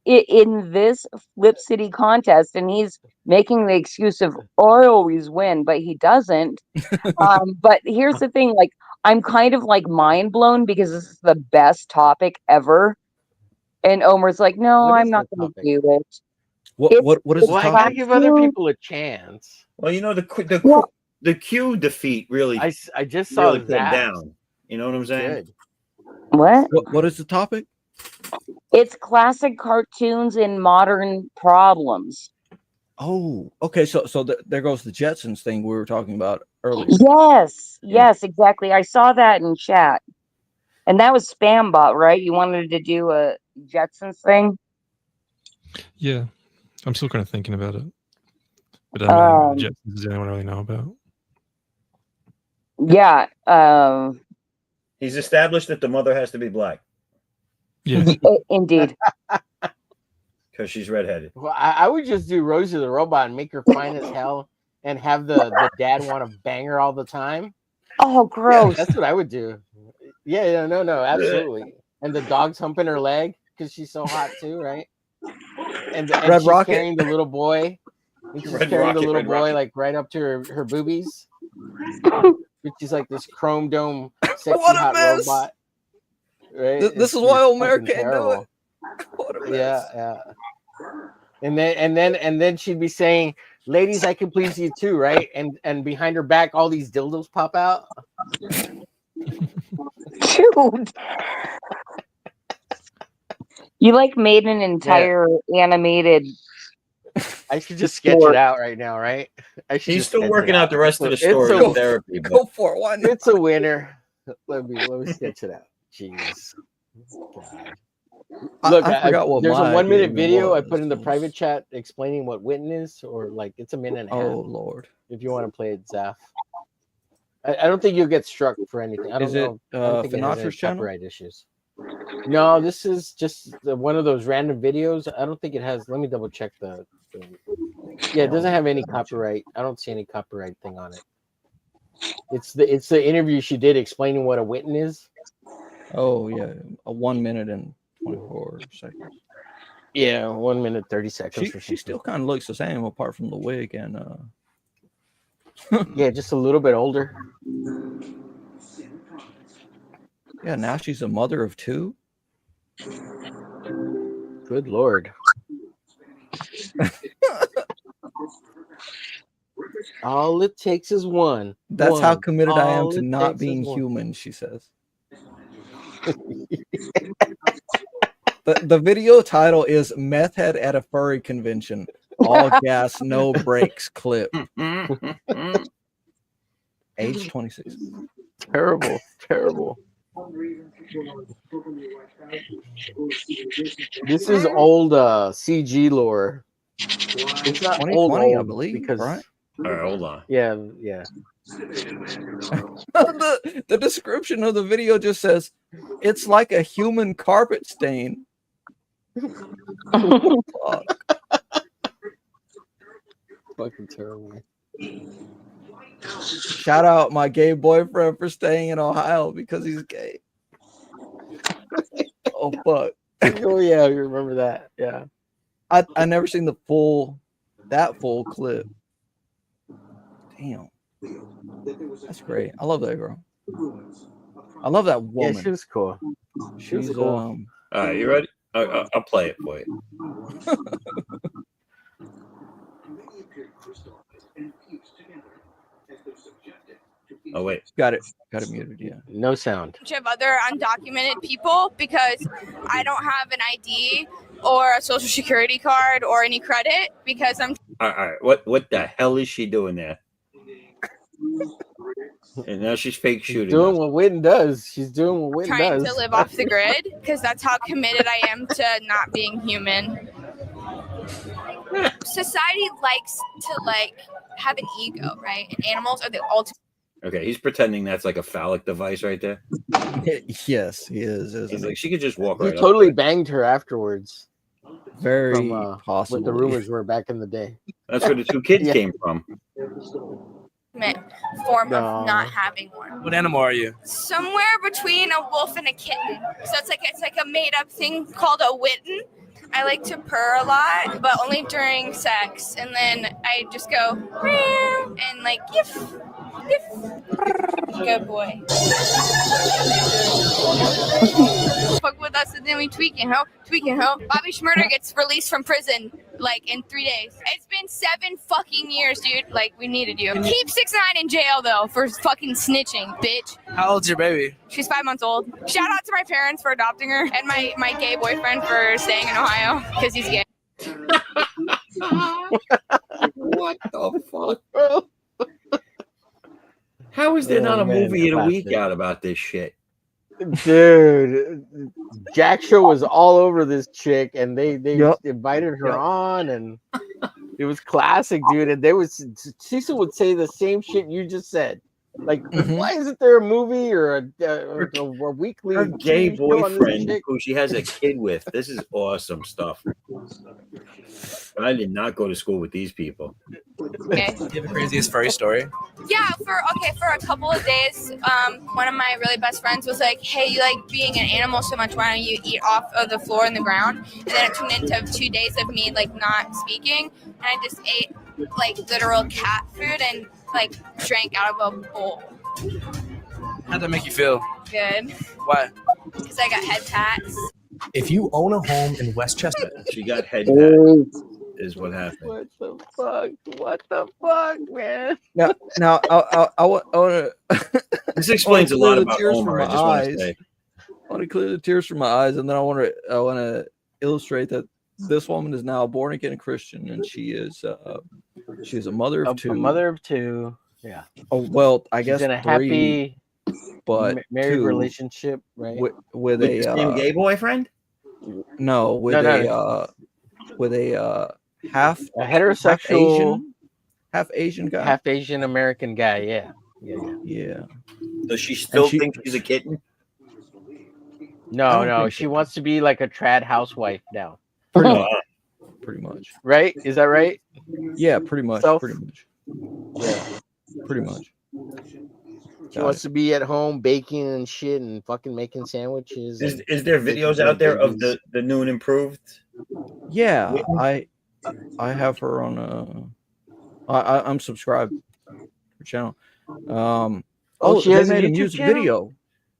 in this Flip City contest, and he's making the excuse of I always win, but he doesn't. But here's the thing, like I'm kind of like mind blown because this is the best topic ever. And Omer's like, no, What I'm is not the going to topic? do it. What is Well, the I gotta topic? give other people a chance. Well, you know Well- the Q defeat really I just saw really put him that. down. You know what I'm saying? Good. What? What is the topic? It's classic cartoons and modern problems. Oh, okay. So there goes the Jetsons thing we were talking about earlier. Yes, exactly. I saw that in chat. And that was Spam Bot, right? You wanted to do a Jetsons thing? Yeah, I'm still kind of thinking about it. But I don't know how many Jetsons does anyone really know about? Yeah. He's established that the mother has to be black Yeah. Indeed. because she's redheaded. Well, I would just do Rosie the Robot and make her fine as hell and have the dad want to bang her all the time. Oh, gross. That's what I would do. Yeah, no, absolutely. And the dog's humping her leg because she's so hot too, right? And Red she's Rocket. carrying the little boy. And she's Red carrying the Rocket, little Red boy Rocket. like right up to her boobies. But she's like this chrome dome sexy What a hot mess. robot. Right? This is It's why Omer fucking can't do terrible. it. What a mess. Yeah. And then she'd be saying, "Ladies, I can please you too," right? And behind her back, all these dildos pop out. Dude. You like made an entire animated. I should just sketch it out right now, right? He's still working out the rest of the It's story a- in therapy. But Go for it. Why not? It's a winner. Let me sketch it out. Jeez. God. Look, I forgot what there's a my 1 minute idea video I was. put in the private chat explaining what Witten is, or like it's a minute and a half. Oh Lord. If you want to play it, Zaff. I don't think you'll get struck for anything. I don't Is know. it I don't think it has any Finatra's channel? copyright issues. No, this is just one of those random videos. I don't think it has. Let me double check the yeah, it doesn't have any copyright. I don't see any copyright thing on it. It's the interview she did explaining what a Witten is. Oh yeah, a 1 minute and 24 seconds. Yeah, 1 minute 30 seconds. She still kind of looks the same apart from the wig and yeah, just a little bit older. yeah. Now she's a mother of two. Good Lord. All it takes is one. That's how One. committed I am All to it not takes being is one. human. She says. The video title is "Meth Head at a Furry Convention." All gas, no brakes clip. Age 26. Terrible. This is old CG lore. It's not 2020, old, I believe, because right? all right, hold on. yeah. The description of the video just says it's like a human carpet stain. Fuck. Fucking terrible. Shout out my gay boyfriend for staying in Ohio because he's gay. Oh fuck. Oh yeah, you remember that? Yeah. I never seen that full clip. Damn. That's great. I love that girl. I love that woman. Yeah, she was cool. She's cool. All right, you ready? I'll play it for you. Oh wait, got it muted. Yeah. No sound. Of other undocumented people because I don't have an ID or a social security card or any credit because I'm all right. What the hell is she doing there? And now she's fake She's shooting. doing us. what Witten does. She's doing what Witten trying does. to live off the grid because that's how committed I am to not being human. Society likes to have an ego, right? And animals are the ultimate. Okay, he's pretending that's like a phallic device right there. Yes, he is. He's like, she could just walk He right totally up. banged her afterwards. Very What possible. the rumors were back in the day. That's where the two kids Yeah. came from. Form No. of not having one. What animal are you? Somewhere between a wolf and a kitten. So it's like a made up thing called a witten. I like to purr a lot, but only during sex. And then I just go meow and like yiff, yiff. Good boy. Fuck with us and then we tweaking, ho. Bobby Schmurder gets released from prison like in 3 days. It's been 7 fucking years, dude. Like we needed you. Keep 6ix9ine in jail though for fucking snitching, bitch. How old's your baby? She's 5 months old. Shout out to my parents for adopting her and my gay boyfriend for staying in Ohio because he's gay. What the fuck? How is there not a movie in a week out about this shit? Dude, Jack Show was all over this chick, and they Yep. invited her on, and it was classic, dude. And Cecil would say the same shit you just said. Like, why isn't there a movie or a weekly? Her gay TV show on this boyfriend chick? who she has a kid with. This is awesome stuff. But I did not go to school with these people. Okay. Do you have the craziest furry story? Yeah, for a couple of days, one of my really best friends was like, "Hey, you like being an animal so much? Why don't you eat off of the floor and the ground?" And then it turned into 2 days of me like not speaking, and I just ate like literal cat food and like drank out of a bowl. How'd that make you feel? Good, Why? because I got head tats. If you own a home in Westchester, She got head tats, is what happened. What the fuck? What the fuck, man? Now I want to. This explains a lot the about tears Homer. from I my just want to eyes. say. I want to clear the tears from my eyes, and then I want to illustrate that this woman is now a born again Christian, and she is a mother of two. A mother of two. Yeah. Oh well, I guess She's in a 3, happy but married 2 relationship, right? with With a the same gay boyfriend? no, with a half A heterosexual, half Asian guy. half Asian American guy. Yeah. Yeah. Does she still she- think she's a kitten? No, don't think she so. wants to be like a trad housewife now, Pretty much. Pretty much. right? Is that right? Yeah, pretty much. Self- Pretty much. Yeah. Pretty much. She wants to be at home baking and shit and fucking making sandwiches. Is there videos out there of the new and improved? Yeah, I have her on I'm subscribed to her channel. She they has a made a YouTube music channel? video.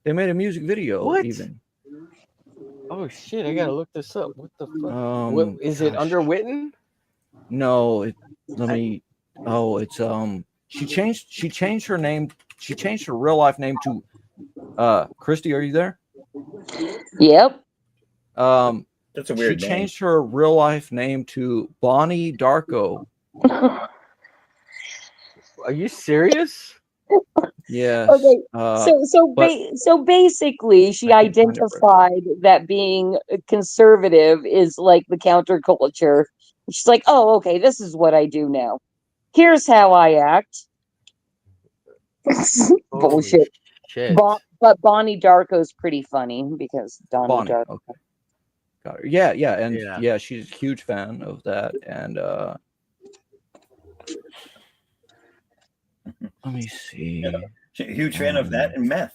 They made a music video What? even. Oh shit! I gotta look this up. What the fuck? Um, Is it gosh. under Witten? No, it's she changed her name. She changed her real life name to Christy, are you there? Yep. That's a weird She name. changed her real life name to Bonnie Darko. Are you serious? Yes. Okay, but so basically, she I can't find it right. identified that being conservative is like the counterculture. She's like, oh, okay, this is what I do now. Here's how I act. Bullshit. Shit. But Bonnie Darko's pretty funny because Donnie Bonnie. Darko. Okay. Got her. Yeah, and Yeah. yeah, she's a huge fan of that. And let me see. She's a huge fan of that and meth.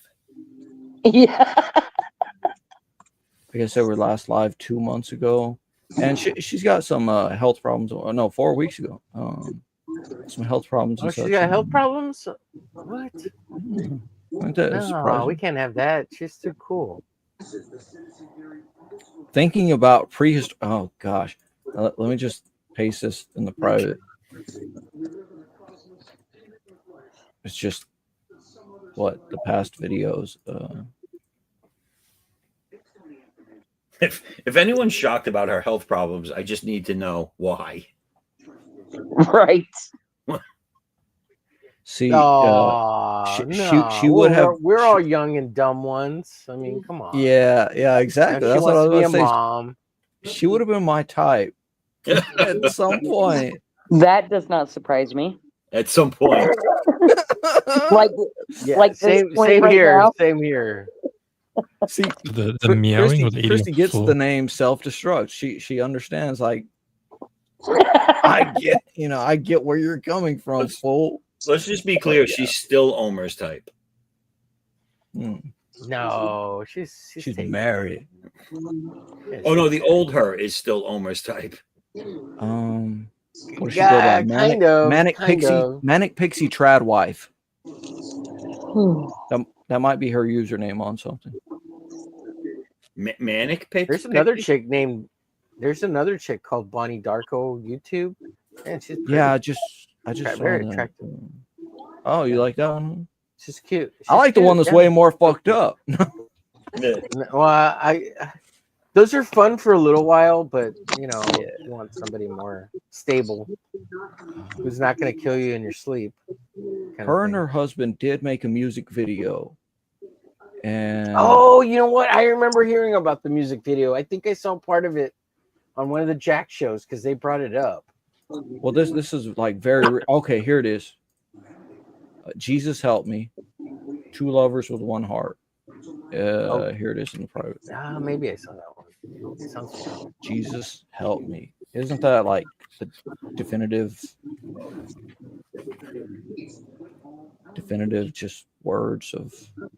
Yeah. Like I said, we last live 2 months ago, and she's got some health problems. No, 4 weeks ago. Some health problems. Oh, and she's such, got and- health problems. What? Ain't that No, surprising? we can't have that. She's too cool. Thinking about prehistory. Oh gosh, let me just paste this in the private. It's just what the past videos. If anyone's shocked about her health problems, I just need to know why. Right. See, Oh, she would have. We're all young and dumb ones. I mean, come on. Yeah, exactly. Now That's what I was to be going a to say. mom. She would have been my type at some point. That does not surprise me. At some point. Like, Yeah, like this same point right here. now? Same here. See, The meowing or the eating. Christy off gets floor? the name self-destruct. She understands. Like, I get where you're coming from, fool. Let's just be clear. She's still Omer's type. No, she's married. Oh no, the old her is still Omer's type. What does she go by? Manic Pixie Trad Wife. That might be her username on something. Manic Pixie. There's another chick named. There's another chick called Bonnie Darko YouTube, and she's pretty. Yeah, I just saw very that. attractive. Oh, you like that one? She's cute. I like the one that's way more fucked up. Well, those are fun for a little while, but you want somebody more stable who's not going to kill you in your sleep. Her and her husband did make a music video. And oh, you know what? I remember hearing about the music video. I think I saw part of it on one of the Jack shows because they brought it up. Well, this is like very okay. Here it is. Jesus Help Me. Two lovers with one heart. Here it is in the private. Maybe I saw that one. It sounds familiar. Jesus Help Me. Isn't that like the definitive just words of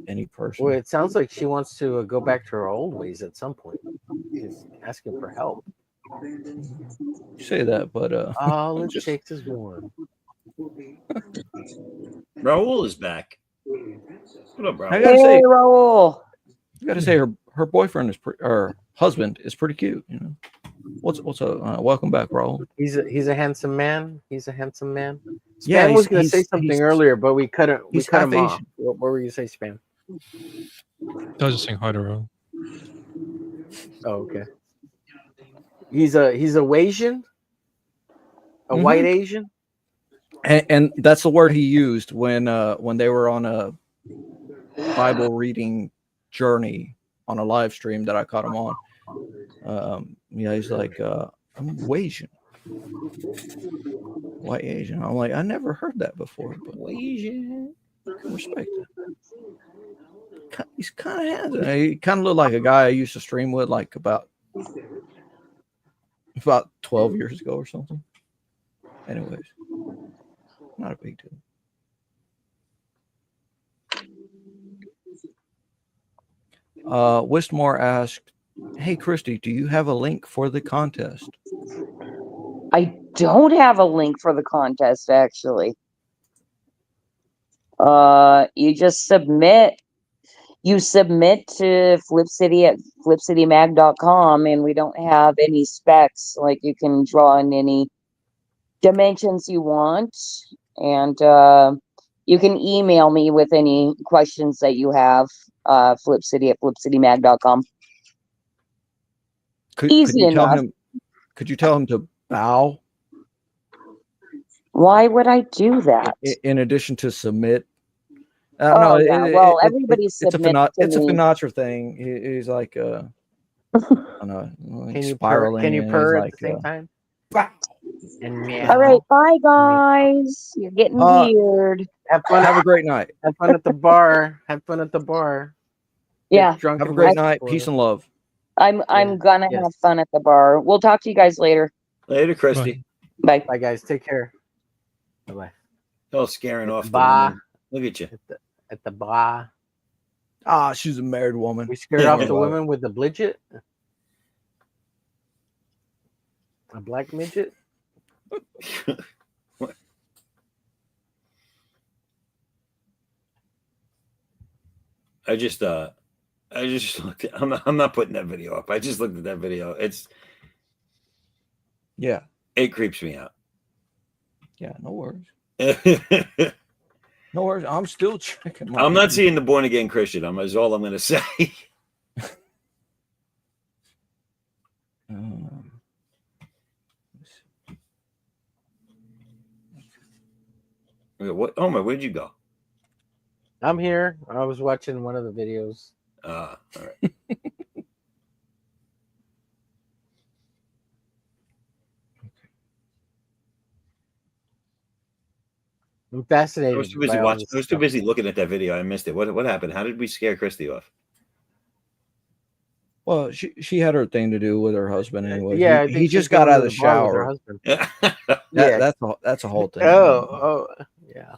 any person? Well, it sounds like she wants to go back to her old ways at some point. She's asking for help. You say that, but all it takes is one. Raul is back. What up, Raul? I gotta say, Raul. I gotta say, her boyfriend is her husband is pretty cute. You know, what's a welcome back, Raul. He's a handsome man. He's a handsome man. Span Yeah, was going to say something earlier, but we cut him off. Asian. What were you say, Span? I was just saying hi to Ro. Oh, okay. He's a Asian, a white Asian. And that's the word he used when they were on a Bible reading journey on a live stream that I caught him on. He's like, I'm Asian. White Asian. I'm like, I never heard that before. But Asian. I can respect that. He's kind of handsome. He kind of looked like a guy I used to stream with like about 12 years ago or something. Anyways, not a big deal. Wistmore asked, hey, Christy, do you have a link for the contest? I don't have a link for the contest, actually. You just submit. You submit to Flip City at flipcitymag.com, and we don't have any specs. Like, you can draw in any dimensions you want, and you can email me with any questions that you have. Flipcity at flipcitymag.com. Easy enough. Could you tell him to bow? Why would I do that? In addition to submit. Everybody submits. It's a Finatra thing. He's like, I don't know, like spiraling. Can you purr at the same time? All right, bye guys. You're getting weird. Have fun. Have a great night. Have fun at the bar. Have fun at the bar. Yeah. Drunk. Have a great night. Peace and love. I'm gonna have fun at the bar. We'll talk to you guys later. Later, Christy. Bye. Bye, guys. Take care. Bye. Oh, scaring off. Bye. Look at you. At the bar. Ah, she's a married woman. We scared off the women with the blidget. A black midget. I just looked. I'm not putting that video up. I just looked at that video. It creeps me out. Yeah, no worries. I'm No worries. I'm still checking my. not seeing the born again Christian. Is all I'm going to say. What? Oh my, where'd you go? I'm here. I was watching one of the videos. All right. I'm fascinated. I was too busy by all watching. this I was too stuff. busy looking at that video. I missed it. What happened? How did we scare Christy off? Well, she had her thing to do with her husband anyway. Yeah, I he think just she's got going out to of the bar with her shower. husband. Yeah, that's a whole thing. Oh, yeah.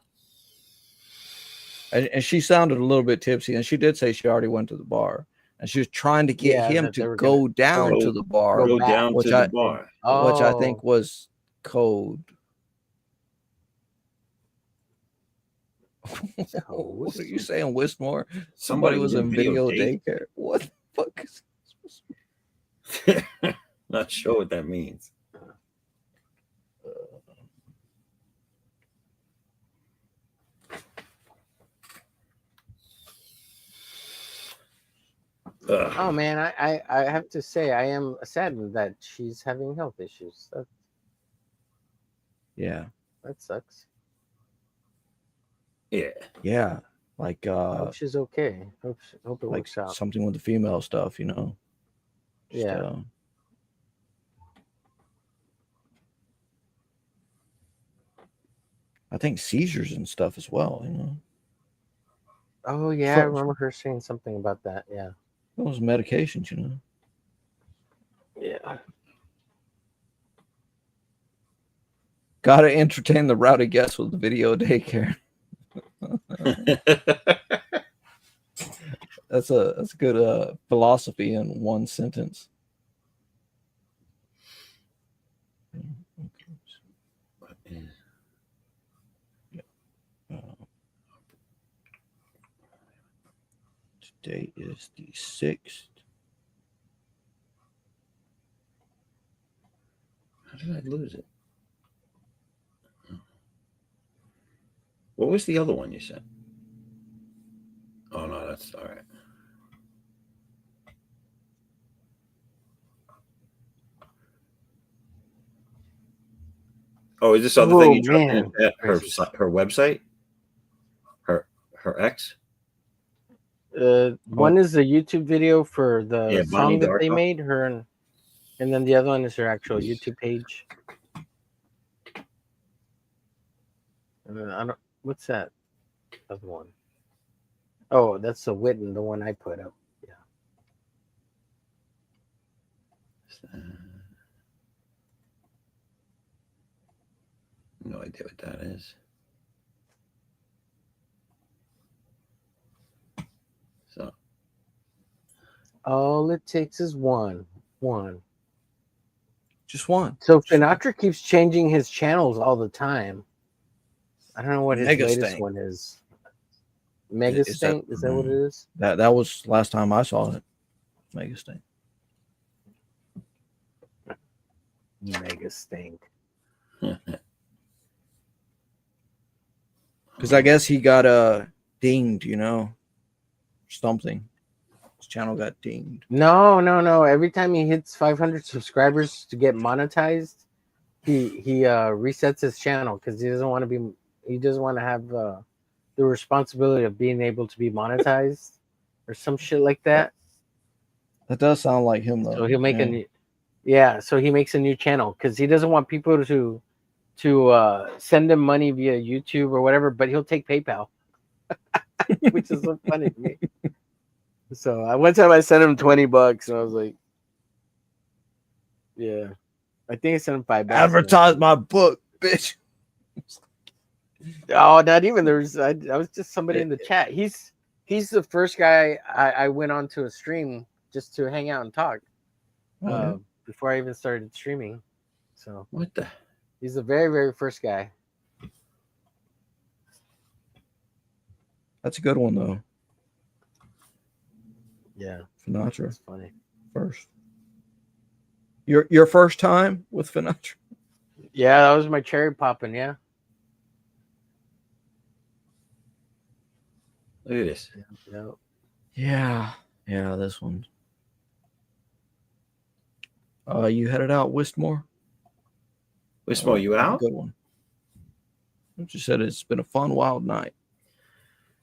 And she sounded a little bit tipsy, and she did say she already went to the bar, and she was trying to get him that they to were go gonna down to the bar, Go down which to the bar. which I think was code. What are you saying, Wismore? Somebody was in video daycare. What the fuck is this? Not sure what that means. Oh man, I have to say I am saddened that she's having health issues. Yeah, that sucks. Yeah. Like I hope she's okay. Hope it like works out. something with the female stuff, you know. Just, Yeah. I think seizures and stuff as well, you know. Oh yeah, I remember her saying something about that. Yeah. Those medications, you know. Yeah. Gotta entertain the rowdy guests with the video daycare. That's a good philosophy in one sentence. Today is the 6th. How did I lose it? What was the other one you said? Oh no, that's all right. Oh, is this other thing you dropped in her website? Her ex? One is a YouTube video for the Bonnie song that they Darko. made, her and then the other one is her actual YouTube page. I don't. What's that other one? Oh, that's the Witten, the one I put up. Yeah. No idea what that is. So all it takes is one. Just one. So Sinatra keeps changing his channels all the time. I don't know what his latest one is. Mega Stink? Is that what it is? That was last time I saw it. Mega Stink. Mega Stink. Because I guess he got dinged, you know, something. His channel got dinged. No. Every time he hits 500 subscribers to get monetized, he resets his channel because he doesn't want to have the responsibility of being able to be monetized or some shit like that. That does sound like him though. So he'll make so he makes a new channel because he doesn't want people to send him money via YouTube or whatever, but he'll take PayPal, which is so funny to me. So one time I sent him $20 and I was like, yeah, I think I sent him $5. Advertise my book, bitch. Oh, not even. I was just somebody in the chat. He's the first guy I went on to a stream just to hang out and talk before I even started streaming. So what the? He's the very, very first guy. That's a good one though. Yeah, Sinatra. That's funny. First. Your first time with Sinatra? Yeah, that was my cherry popping. Yeah. Look at this. Yeah, this one. You headed out, Wistmore? Wistmore, you out? Good one. I just said it's been a fun, wild night.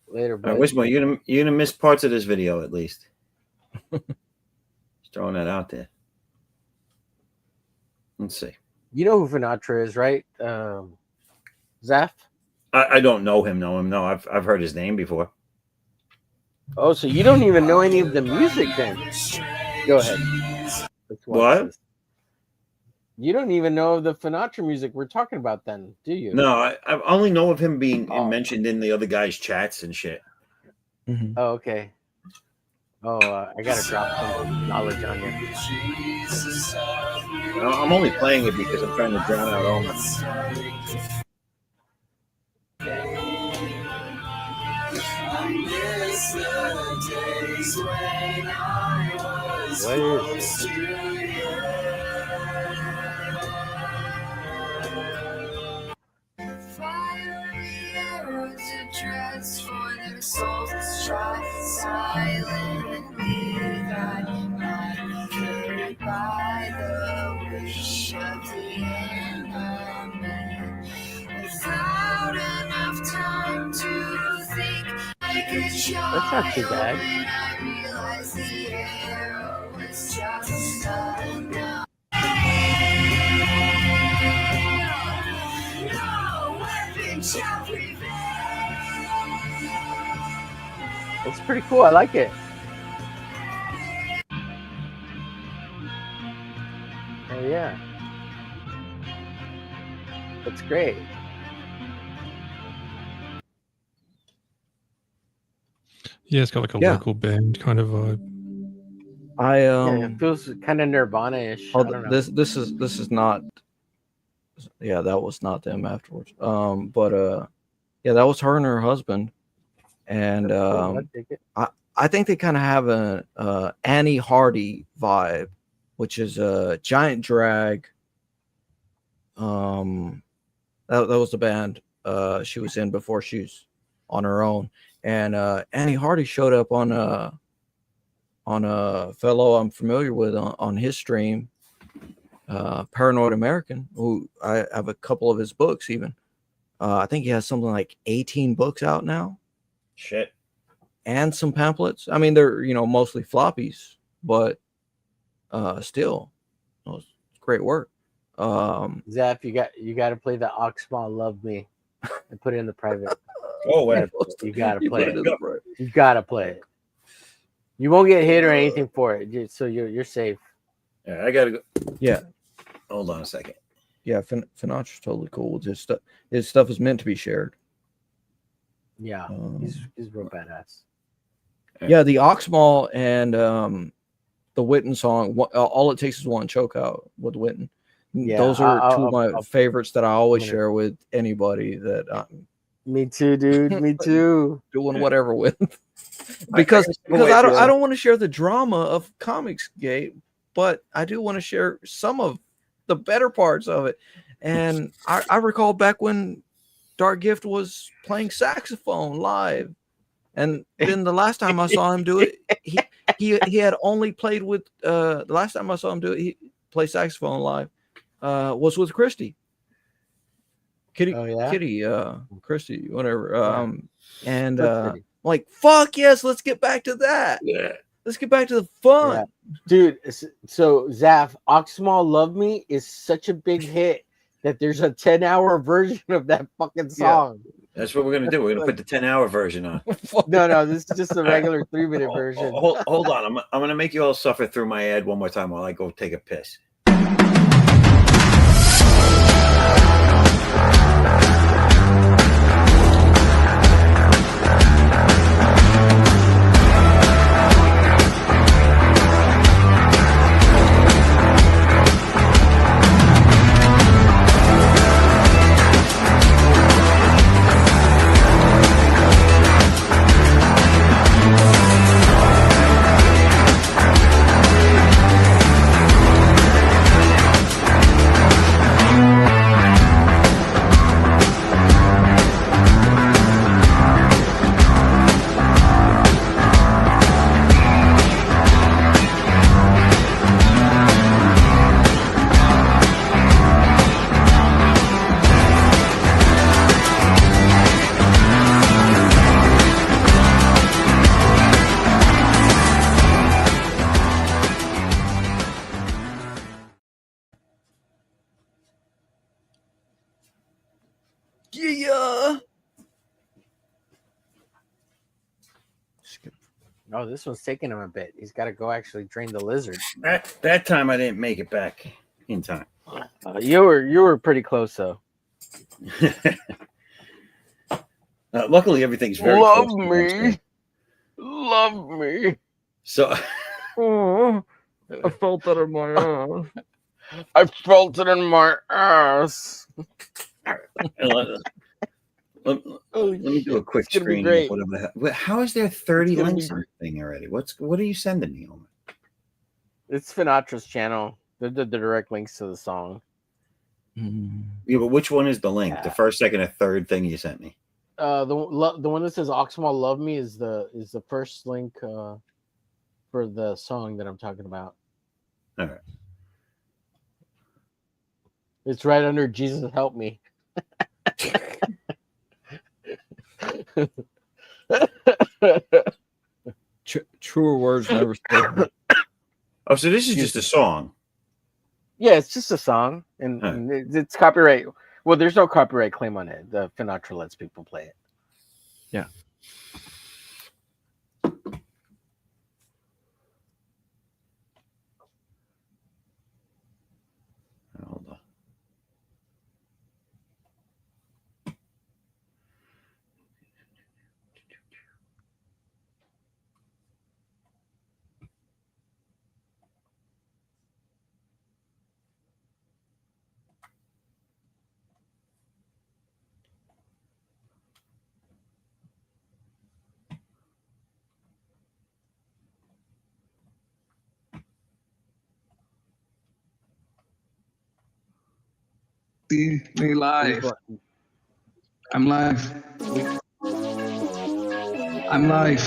Later, All bud. right, Wistmore, you're gonna miss parts of this video at least. Just throwing that out there. Let's see. You know who Finatra is, right? Zaff? I don't know him. No, I've heard his name before. Oh, so you don't even know any of the music then? Go ahead. Let's watch What? this. You don't even know the Finatra music we're talking about then, do you? No, I only know of him being mentioned in the other guys' chats and shit. Mm-hmm. Oh, okay. Oh, I gotta drop some knowledge on you. I'm only playing it because I'm trying to drown out all my. What is this? For their souls trust silently that might carried by the wish of the enemy. Without enough time to think, I could show. That's not too bad. I realized the arrow was just enough. No weapon shall prevail. It's pretty cool. I like it. Oh yeah. That's great. Yeah, it's got like a local band kind of vibe. It feels kind of Nirvana-ish. Oh, I don't know. this is not. Yeah, that was not them afterwards. But that was her and her husband, and I think they kind of have a Annie Hardy vibe, which is a giant drag. That was the band she was in before she was on her own, and Annie Hardy showed up on a fellow I'm familiar with on his stream, Paranoid American, who I have a couple of his books even. I think he has something like 18 books out now. Shit. And some pamphlets. I mean, they're mostly floppies, but still, it's great work. Zaff, you got to play the Oxmal "Love Me" and put it in the private. Oh wait, you got to play it. You got to play it. You won't get hit or anything for it, so you're safe. Yeah, I gotta go. Yeah. Hold on a second. Yeah, Finatra's totally cool with his stuff. His stuff is meant to be shared. Yeah, he's real badass. Yeah, the Oxmal and the Witten song. All it takes is one choke out with Witten. Yeah, those are two of my favorites that I always share with anybody that. Me too, dude. Me too. Doing whatever with. because I don't want to share the drama of Comicsgate, but I do want to share some of the better parts of it. And I recall back when Dark Gift was playing saxophone live, and then the last time I saw him do it, he had only played with the last time I saw him do it, he played saxophone live was with Christy. Kitty, Christy, whatever. And like, fuck yes, let's get back to that. Yeah. Let's get back to the fun. Yeah. Dude, so Zaff, Oxmal "Love Me" is such a big hit that there's a 10-hour version of that fucking song. Yeah. That's what we're gonna do. We're gonna put the 10-hour version on. No, this is just a regular 3-minute version. Hold on, I'm gonna make you all suffer through my ad one more time while I go take a piss. Oh, this one's taking him a bit. He's got to go actually drain the lizard. That time I didn't make it back in time. You were pretty close though. Luckily, everything's very Love close to one me. screen. Love me. So Oh, I felt that in my ass. I felt it in my ass. let me do a quick It's gonna be screen. great. How is there 30 It's gonna be links on the thing already? What are you sending me, Omer? It's Finatra's channel. They're the direct links to the song. Yeah, but which one is the link? The first, second, or third thing you sent me? The one that says Oxmal Love Me is the first link for the song that I'm talking about. All right. It's right under Jesus Help Me. Truer words never spoken. Oh, so this is just a song. Yeah, it's just a song, and it's copyright. Well, there's no copyright claim on it. The Finatra lets people play it. Yeah. Hold on. See me live. I'm live. I'm live.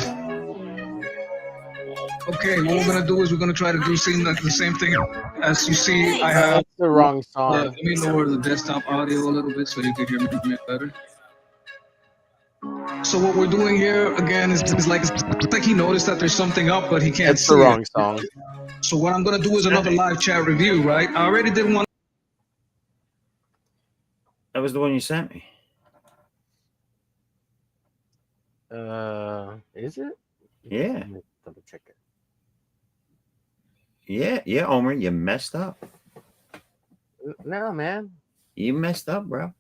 Okay, what we're gonna do is we're gonna try to do the same thing. As you see, I have That's the wrong song. Let me lower the desktop audio a little bit so you can hear me better. So what we're doing here again is like it's like he noticed that there's something up, but he can't That's see the wrong it. song. So what I'm gonna do is another live chat review, right? I already did one. That was the one you sent me. Is it? Yeah. Let me double check it. Yeah, Omer, you messed up. No, man. You messed up, bro.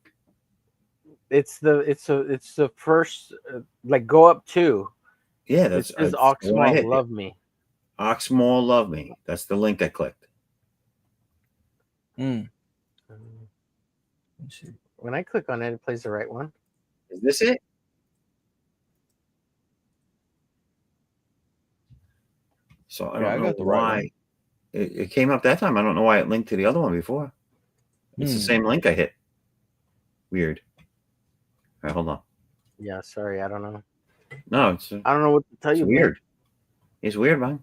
It's the first like go up two. Yeah, that's it says what I Oxmal hit. Love Me. Oxmal Love Me. That's the link I clicked. Let's see. When I click on it, it plays the right one. Is this it? So I don't know why it came up that time. I don't know why it linked to the other one before. It's the same link I hit. Weird. All right, hold on. Yeah, sorry, I don't know. No, I don't know what to tell you. Weird. Man. It's weird, man.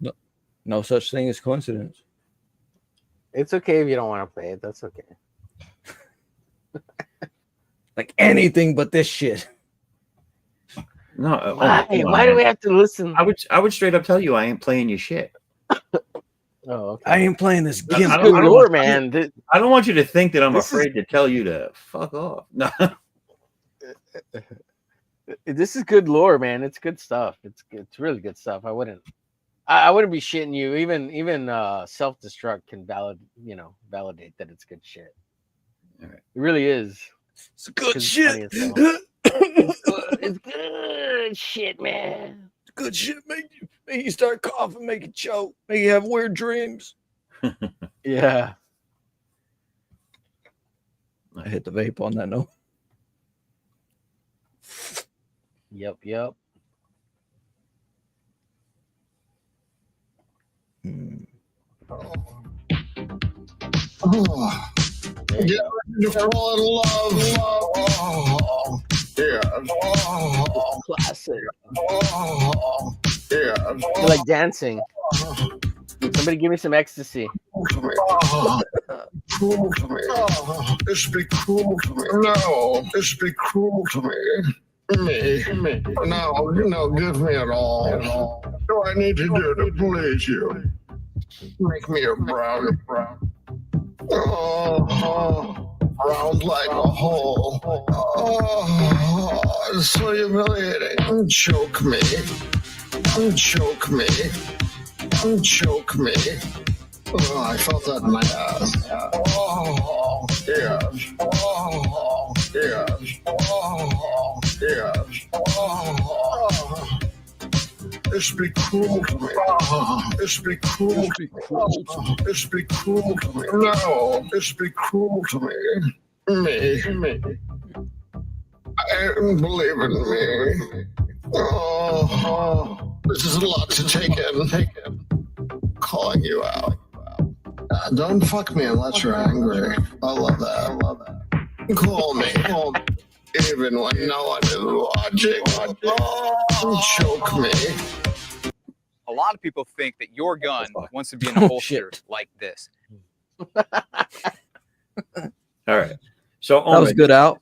No such thing as coincidence. It's okay if you don't want to play it. That's okay. Like anything but this shit. No. Why do we have to listen? I would straight up tell you I ain't playing your shit. Oh, okay. I ain't playing this game. This is good lore, man. I don't want you to think that I'm afraid to tell you to fuck off. No. This is good lore, man. It's good stuff. It's really good stuff. I wouldn't be shitting you. Even self-destruct can validate that it's good shit. All right. It really is. It's good shit. It's good shit, man. Good shit. Make you start coughing, make you choke, make you have weird dreams. Yeah. I hit the vape on that note. Yep. Oh. Yeah, you fall in love. Oh, yeah. Oh, classic. Oh, yeah. I feel like dancing. Somebody give me some ecstasy. Oh, cruel to me. Oh, this should be cruel to me. No, this should be cruel to me. Me. No, give me it all. What do I need to do to please you? Make me a brown. Oh, round like a hole. Oh, it's so humiliating. Choke me. Choke me. Choke me. Oh, I felt that in my ass. Oh, yes. Oh, yes. Oh, yes. Oh. This be cruel to me. This be cruel to me. This be cruel to me. No, this be cruel to me. Me. I don't believe in me. Oh, this is a lot to take in. Calling you out. Don't fuck me unless you're angry. I love that. Call me. Even when no one is watching. Oh, choke me. A lot of people think that your gun wants to be in a holster like this. All right. So That was good out.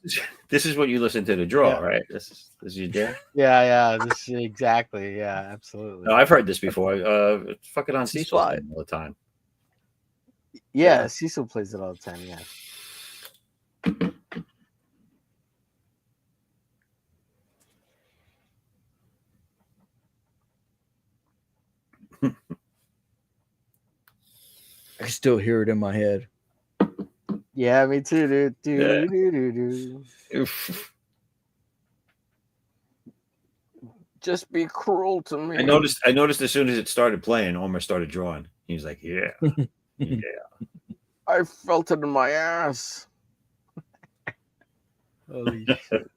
This is what you listen to the draw, right? This is your jam. Yeah. This is exactly. Yeah, absolutely. No, I've heard this before. It's fucking on Cecil all the time. Yeah, Cecil plays it all the time. Yeah. I can still hear it in my head. Yeah, me too, dude. Yeah. Just be cruel to me. I noticed as soon as it started playing, Omer started drawing. He was like, "Yeah, yeah." I felt it in my ass. Holy shit!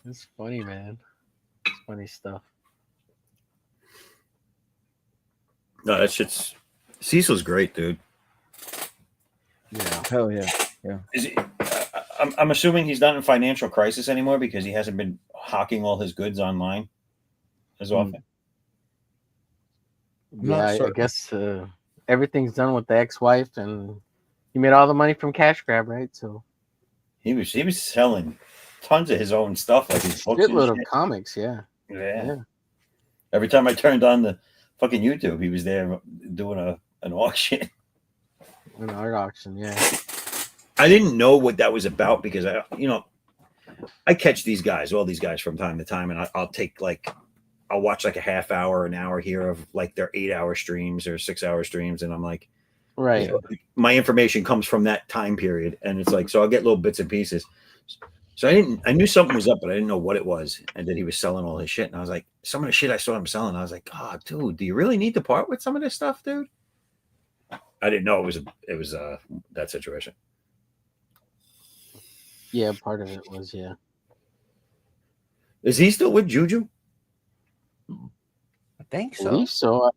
It's funny, man. It's funny stuff. No, that shit's Cecil's great, dude. Yeah. Hell yeah. Yeah. Is he, I'm assuming he's not in financial crisis anymore because he hasn't been hawking all his goods online as often. Yeah, I guess everything's done with the ex-wife, and he made all the money from Cash Grab, right? So he was selling tons of his own stuff, like his books and shitload of shit. comics. Yeah. Every time I turned on the fucking YouTube, he was there doing an auction. An art auction, yeah. I didn't know what that was about because I catch all these guys from time to time, and I'll watch like a half hour, an hour here of like their 8-hour streams or 6-hour streams, and I'm like, right. My information comes from that time period, and it's like, so I'll get little bits and pieces. So I knew something was up, but I didn't know what it was, and that he was selling all his shit, and I was like, some of the shit I saw him selling, I was like, God, dude, do you really need to part with some of this stuff, dude? I didn't know it was that situation. Yeah, part of it was, yeah. Is he still with Juju? I think I believe so.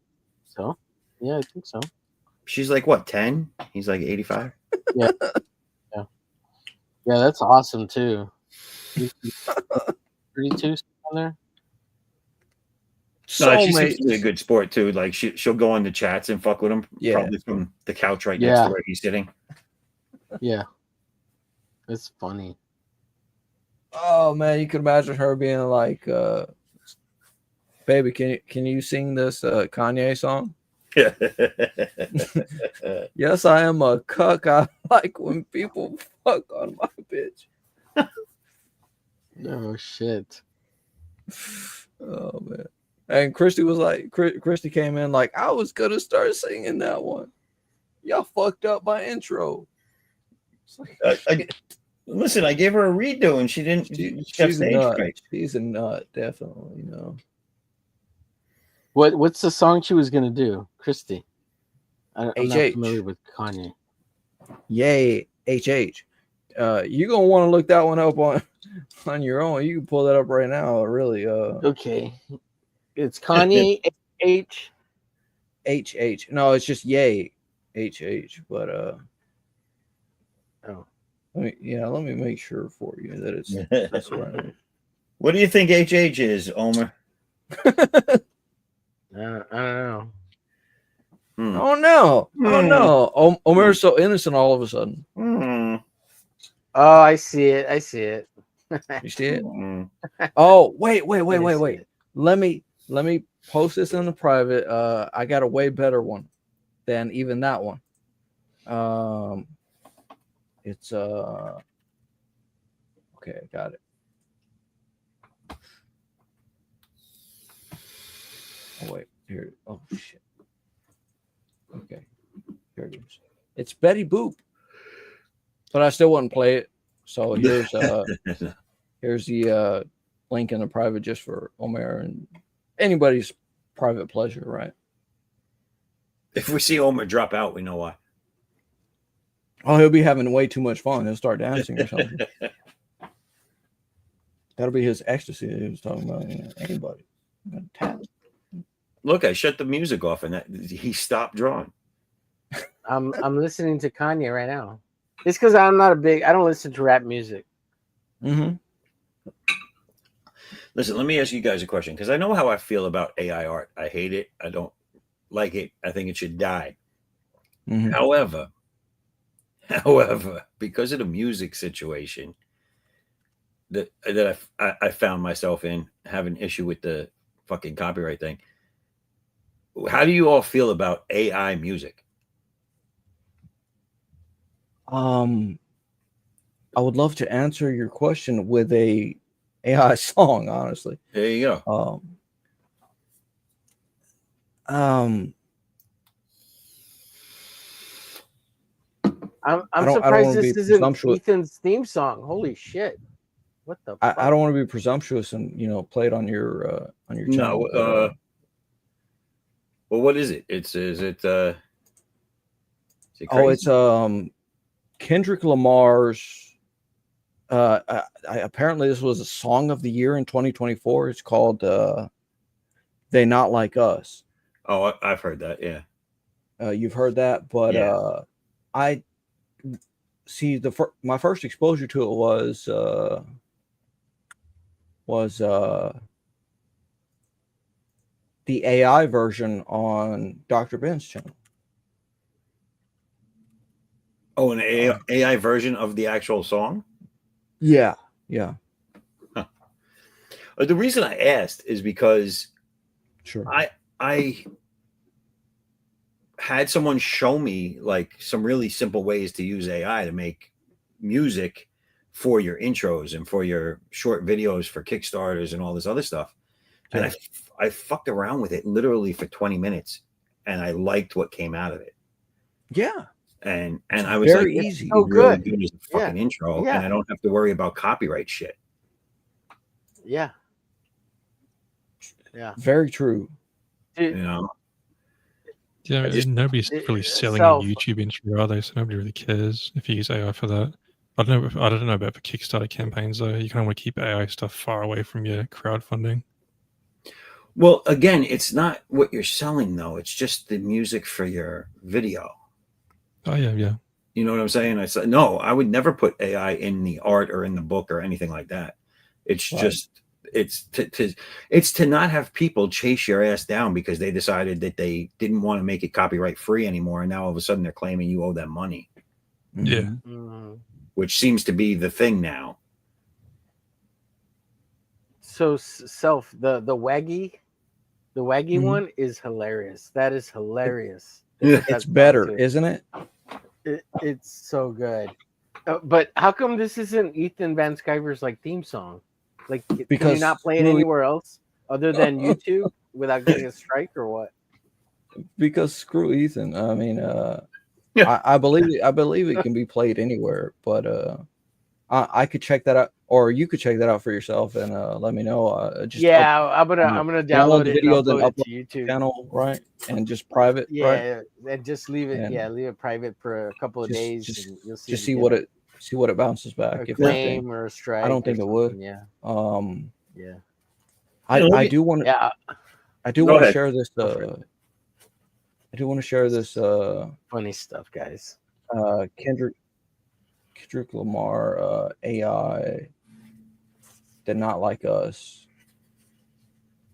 Yeah, I think so. She's like what, 10? He's like 85. Yeah. Yeah, that's awesome too. 32 on there. No, she seems to be a good sport too. Like she'll go on the chats and fuck with him. Yeah. Probably from the couch right next to where he's sitting. Yeah. It's funny. Oh man, you could imagine her being like, "Baby, can you sing this Kanye song?" Yes, I am a cuck. I like when people fuck on my bitch. Oh shit. Oh man. And Christy was like, Christy came in like, I was gonna start singing that one. Y'all fucked up my intro. Listen, I gave her a redo and she didn't. She's a nut. She's a nut, definitely. What's the song she was gonna do, Christy? I'm not HH. familiar with Kanye. Yay, HH. You're gonna want to look that one up on your own. You can pull that up right now. Really. Okay. It's Kanye H. HH. No, it's just Yay, HH. But oh. Let me make sure for you that it's that's right. What do you think HH is, Omer? I don't know. Oh no! Oh no! Omer's so innocent all of a sudden. Oh, I see it. You see it? Oh, wait. Let me post this in the private. I got a way better one than even that one. It's okay, I got it. Oh wait, here. Oh shit. Okay, here it is. It's Betty Boop, but I still wouldn't play it. So here's the link in the private just for Omer and anybody's private pleasure, right? If we see Omer drop out, we know why. Oh, he'll be having way too much fun. He'll start dancing or something. That'll be his ecstasy that he was talking about. You know, anybody. Look, I shut the music off and that he stopped drawing. I'm listening to Kanye right now. It's because I don't listen to rap music. Mm-hmm. Listen, let me ask you guys a question because I know how I feel about AI art. I hate it. I don't like it. I think it should die. Mm-hmm. However, because of the music situation that I found myself in, having issue with the fucking copyright thing. How do you all feel about AI music? I would love to answer your question with a AI song, honestly. There you go. I'm I don't surprised wanna this be isn't presumptuous. Ethan's theme song. Holy shit! What the? I don't want to be presumptuous and play it on your channel. No. Well, what is it? Is it crazy? It's Kendrick Lamar's. Apparently this was a song of the year in 2024. It's called "They Not Like Us." Oh, I've heard that. Yeah. You've heard that, but Yeah. I see my first exposure to it was the AI version on Dr. Ben's channel. Oh, an AI version of the actual song? Yeah. Huh. The reason I asked is because sure. I had someone show me like some really simple ways to use AI to make music for your intros and for your short videos for Kickstarters and all this other stuff. And I fucked around with it literally for 20 minutes and I liked what came out of it. Yeah. And It's I was very like, easy. it's really good as a fucking Yeah. intro, Yeah. and I don't have to worry about copyright shit. Yeah. Yeah. Very true. You know? Yeah, nobody's really selling a YouTube intro, are they? So nobody really cares if you use AI for that. I don't know about for Kickstarter campaigns though. You kind of want to keep AI stuff far away from your crowdfunding. Well, again, it's not what you're selling though. It's just the music for your video. Oh yeah. You know what I'm saying? I said, no, I would never put AI in the art or in the book or anything like that. It's just, it's to not have people chase your ass down because they decided that they didn't want to make it copyright free anymore. And now all of a sudden they're claiming you owe them money. Yeah. Which seems to be the thing now. So the waggy one is hilarious. That is hilarious. It's better, isn't it? It's so good. But how come this isn't Ethan Van Sciver's like theme song? Like, can Because you not play it anywhere else other than YouTube without getting a strike or what? Because screw Ethan. I mean, I believe it can be played anywhere, but I could check that out, or you could check that out for yourself and let me know. I'm gonna download it video, and then upload it upload to YouTube channel, right? And just private, Yeah, right? and just leave it. And Leave it private for a couple of days, and you'll see. Just see what it bounces back. A claim or a strike. I don't think it would. Yeah. Yeah. I do want to. Yeah. I do want to share this. I do want to share this. Funny stuff, guys. Kendrick Lamar AI Did Not Like Us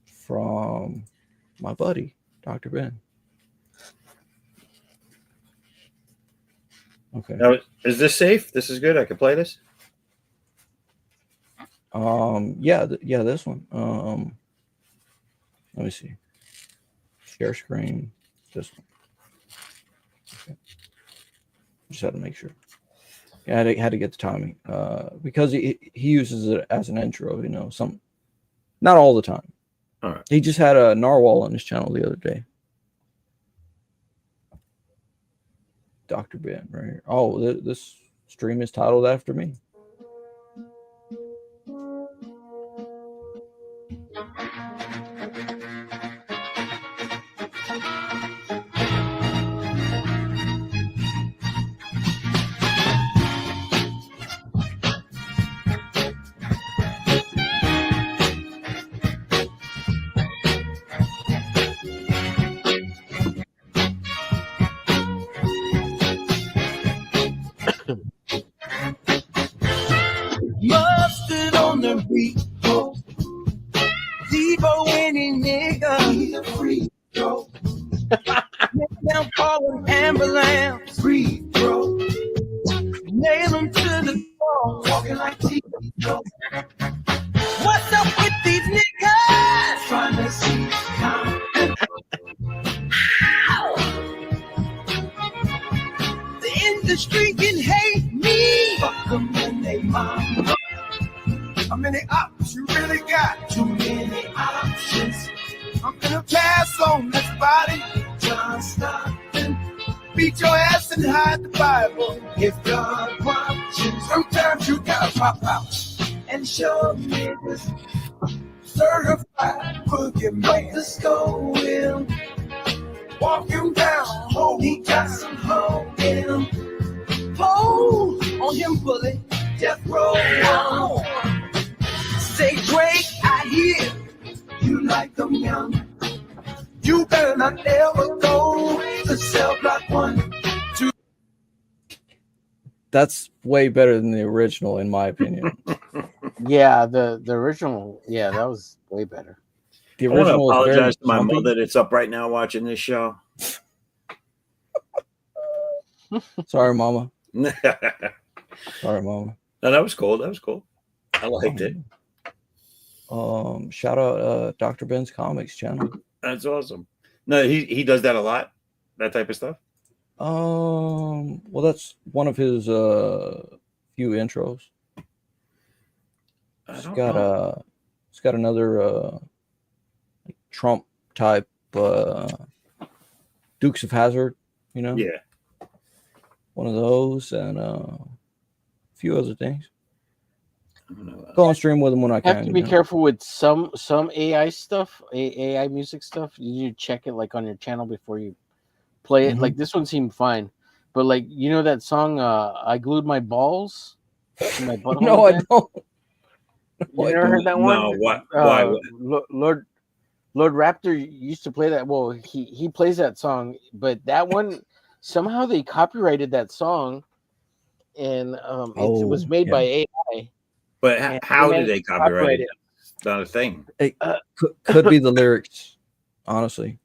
from my buddy Dr. Ben. Okay. Now, is this safe? This is good. I can play this. Yeah, this one. Let me see. Share screen. This one. Okay. Just had to make sure. Yeah, I had to get the timing. Because he uses it as an intro, not all the time. All right. He just had a narwhal on his channel the other day. Dr. Ben, right here. Oh, this stream is titled after me. Mustard on the beat. Devo any nigga. Need a free throw. Now call an ambulance. Free throw. Nail him to the floor. Walking like Tito. What's up with these niggas? Trying to see now. The industry can hate me. Fuck them and they mom. How many options you really got? Too many options. I'm gonna pass on this body. John Stockton. Beat your ass and hide the Bible. If God watches, sometimes you gotta pop out and show niggas. Certified boogeyman. The skull will walk him down. Oh, he got some hope in him. Hold on him, bully. Death row on. Say, Drake, I hear you like them young. You better not ever go to cell block 1, 2. That's way better than the original, in my opinion. Yeah, the original. Yeah, that was way better. The I want to original was very apologize to my jumpy. mother that's up right now watching this show. Sorry, Mama. No, Sorry, Mama. that was cool. That was cool. I liked it. Shout out Dr. Ben's Comics channel. That's awesome. No, he does that a lot. That type of stuff. Well, that's one of his few intros. I It's don't got know. it's got another like Trump type Dukes of Hazzard, you know? Yeah. One of those and a few other things. Go on stream with them when I You can. have to you be know? careful with some AI stuff, AI music stuff. You check it like on your channel before you play it. Mhm. Like this one seemed fine, but like you know that song, I glued my balls to my butthole. No, I again? don't. You never heard that one? No, what? Why? Lord Raptor used to play that. Well, he plays that song, but that one somehow they copyrighted that song, and it was made by AI. But and how did managed they to copyright it? It's not a thing. It could be the lyrics, honestly.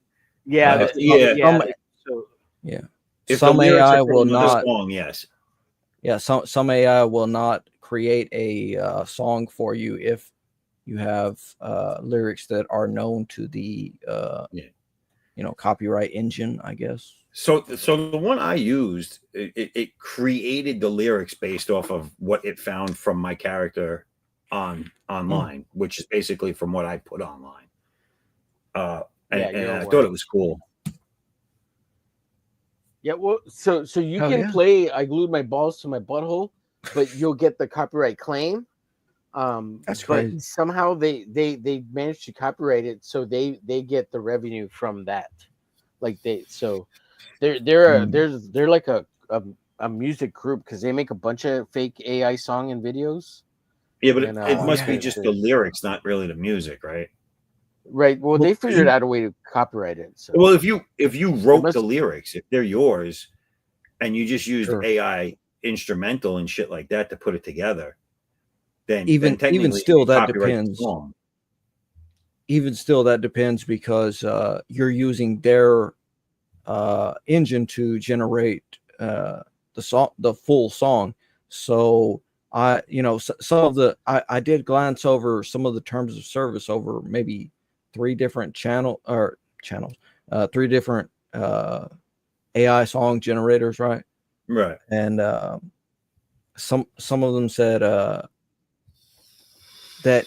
Yeah, So If some the lyrics AI are from will another not. song, yes. Yeah, some AI will not create a song for you if you have lyrics that are known to the copyright engine, I guess. So the one I used, it created the lyrics based off of what it found from my character online, which is basically from what I put online. And I thought it was cool. Yeah, well, so you Oh, can yeah. play "I glued my balls to my butthole," but you'll get the copyright claim. That's but crazy. somehow they managed to copyright it, so they get the revenue from that. Like they're like a music group because they make a bunch of fake AI song and videos. Yeah, but And, it must be just the lyrics, not really the music, right? Right. Well, they figured out a way to copyright it. So. Well, if you wrote the lyrics, if they're yours, and you just used AI instrumental and shit like that to put it together, then Even technically still, you that copyright the depends. song. Even still, that depends because you're using their engine to generate the full song. So some of the I did glance over some of the terms of service over maybe three different channels, three different AI song generators, right? Right. And some of them said that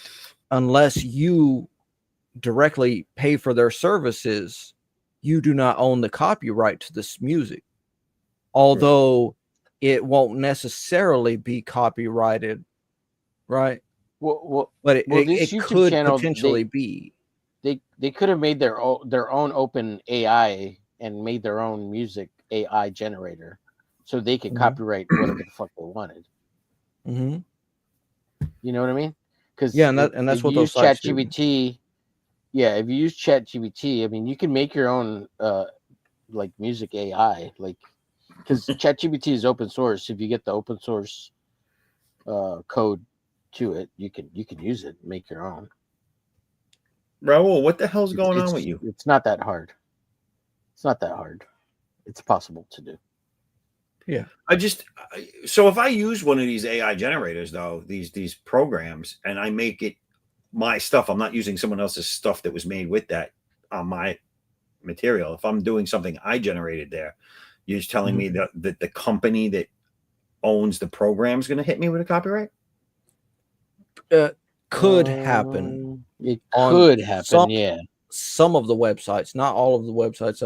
unless you directly pay for their services, you do not own the copyright to this music. Although it won't necessarily be copyrighted, right? Well, But this it YouTube could channel, potentially be. They could have made their own open AI and made their own music AI generator, so they could copyright whatever the fuck they wanted. Mm-hmm. You know what I mean? Because yeah, and that's what those sites do. ChatGPT. Yeah, if you use ChatGPT, I mean, you can make your own like music AI, like because ChatGPT is open source. If you get the open source code to it, you can use it, and make your own. Raul, what the hell's going on with you? It's not that hard. It's not that hard. It's possible to do. Yeah. So if I use one of these AI generators, though, these programs, and I make it my stuff, I'm not using someone else's stuff that was made with that on my material. If I'm doing something I generated there, you're just telling me that the company that owns the program is going to hit me with a copyright? Could happen. It could happen, yeah. Some of the websites, not all of the websites.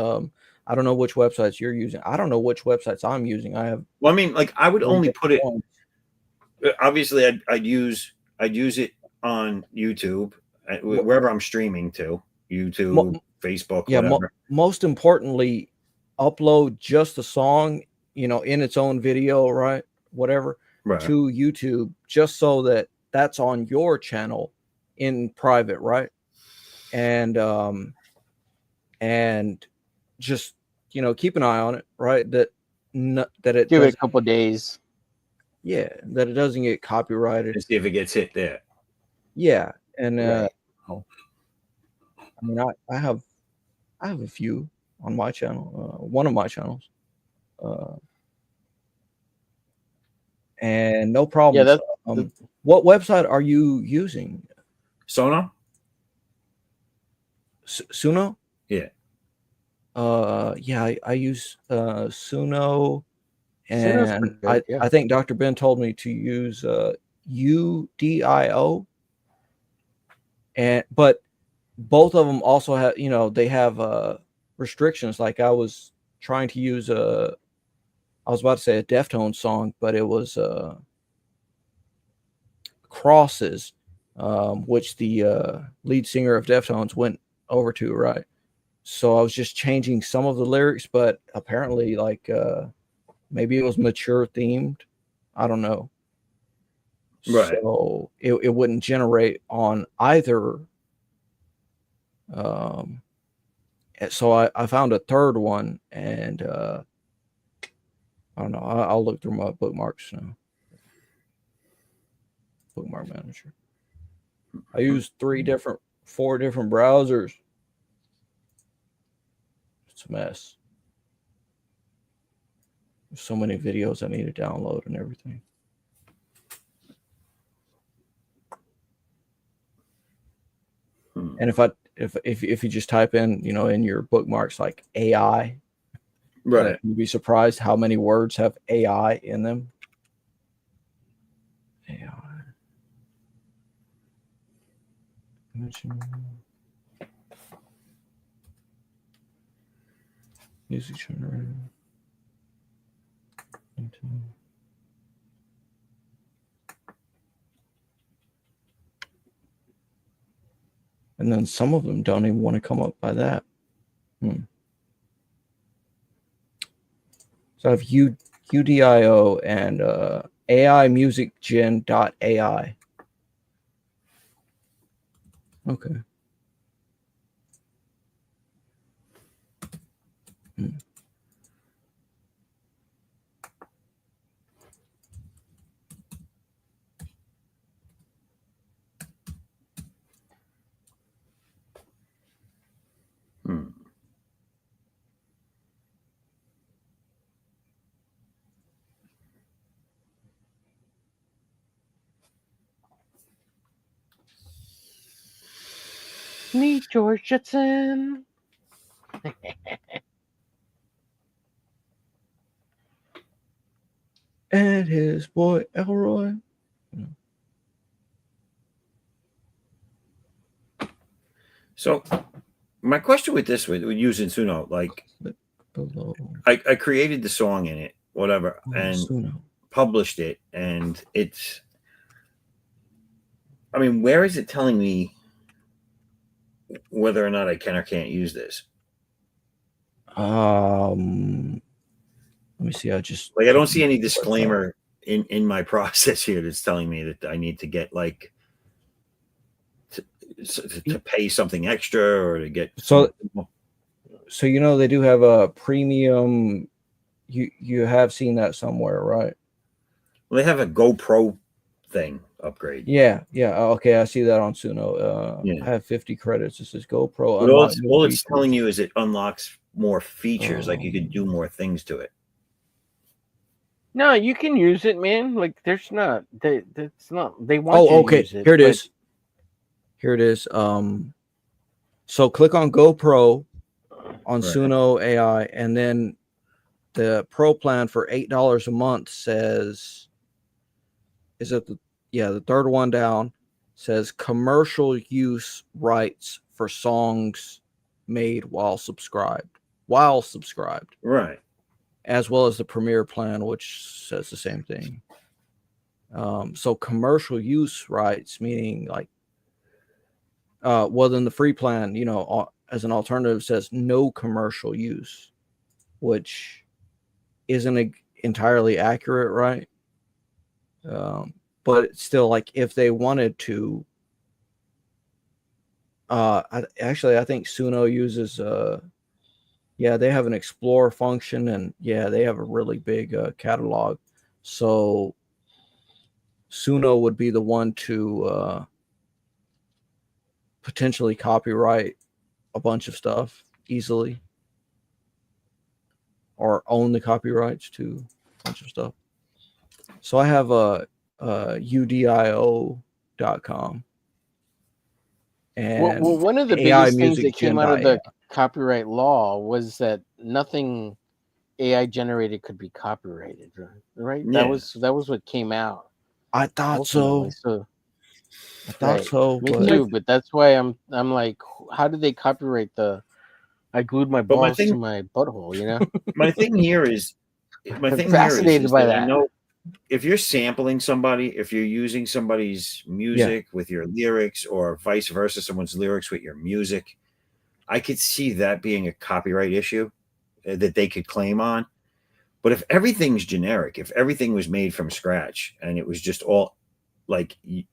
I don't know which websites you're using. I don't know which websites I'm using. I have. Well, I mean, like I would only put it. Obviously, I'd use it on YouTube, wherever I'm streaming to, YouTube, Facebook, whatever. Most importantly, upload just the song, in its own video, right? Whatever, to YouTube, just so that that's on your channel in private, right? And just keep an eye on it, right? That it give it a couple of days. Yeah, that it doesn't get copyrighted. To see if it gets hit there. Yeah, and I mean, I have a few on my channel, one of my channels, and no problem. Yeah, what website are you using? Sono. Suno. Yeah. Yeah, I use Suno, Suno's and pretty good, yeah. I think Dr. Ben told me to use UDIO, but both of them also have, they have restrictions. Like I was trying to use I was about to say a Deftones song, but it was Crosses, which the lead singer of Deftones went over to, right? So I was just changing some of the lyrics, but apparently, like, maybe it was mature themed. I don't know. Right. So it wouldn't generate on either. So I found a third one, and I don't know. I'll look through my bookmarks now. Bookmark manager. I use 4 different browsers. It's a mess. There's so many videos I need to download and everything. And if you just type in, in your bookmarks like AI, right, you'd be surprised how many words have AI in them. AI. Music generator. And then some of them don't even want to come up by that. So I have UDIO and AImusicgen.ai. Okay. Meet George Jetson. And his boy Elroy. So my question with this, with using Suno, like I created the song in it, whatever, and published it, and it's, I mean, where is it telling me whether or not I can or can't use this? Let me see. I don't see any disclaimer in my process here that's telling me that I need to get like to pay something extra or to get so you know they do have a premium. You have seen that somewhere, right? Well, they have a GoPro thing upgrade. Yeah. Okay, I see that on Suno. I have 50 credits. This is GoPro. But all it's telling you is it unlocks more features, like you could do more things to it. No, you can use it, man. Like there's not that's not they want Oh, you okay. to use it. Here it is. Here it is. So click on GoPro on Suno AI, and then the Pro plan for $8 a month says, is it the third one down says commercial use rights for songs made while subscribed. Right. As well as the Premier plan, which says the same thing. So commercial use rights, meaning like, well, then the free plan, you know, as an alternative says no commercial use, which isn't entirely accurate, right? But it's still, like, if they wanted to, I think Suno uses, they have an explore function, and they have a really big catalog. So Suno would be the one to potentially copyright a bunch of stuff easily, or own the copyrights to a bunch of stuff. So I have udio.com. And well, one of the biggest things that came out of the copyright law was that nothing AI generated could be copyrighted, right? Yeah. That was what came out. I thought so. I thought so. Me too, but that's why I'm like, how did they copyright I glued my balls to my butthole, you know? My thing here is fascinated by that. I know if you're sampling somebody, if you're using somebody's music with your lyrics, or vice versa, someone's lyrics with your music, I could see that being a copyright issue that they could claim on. But if everything's generic, if everything was made from scratch and it was just all like, you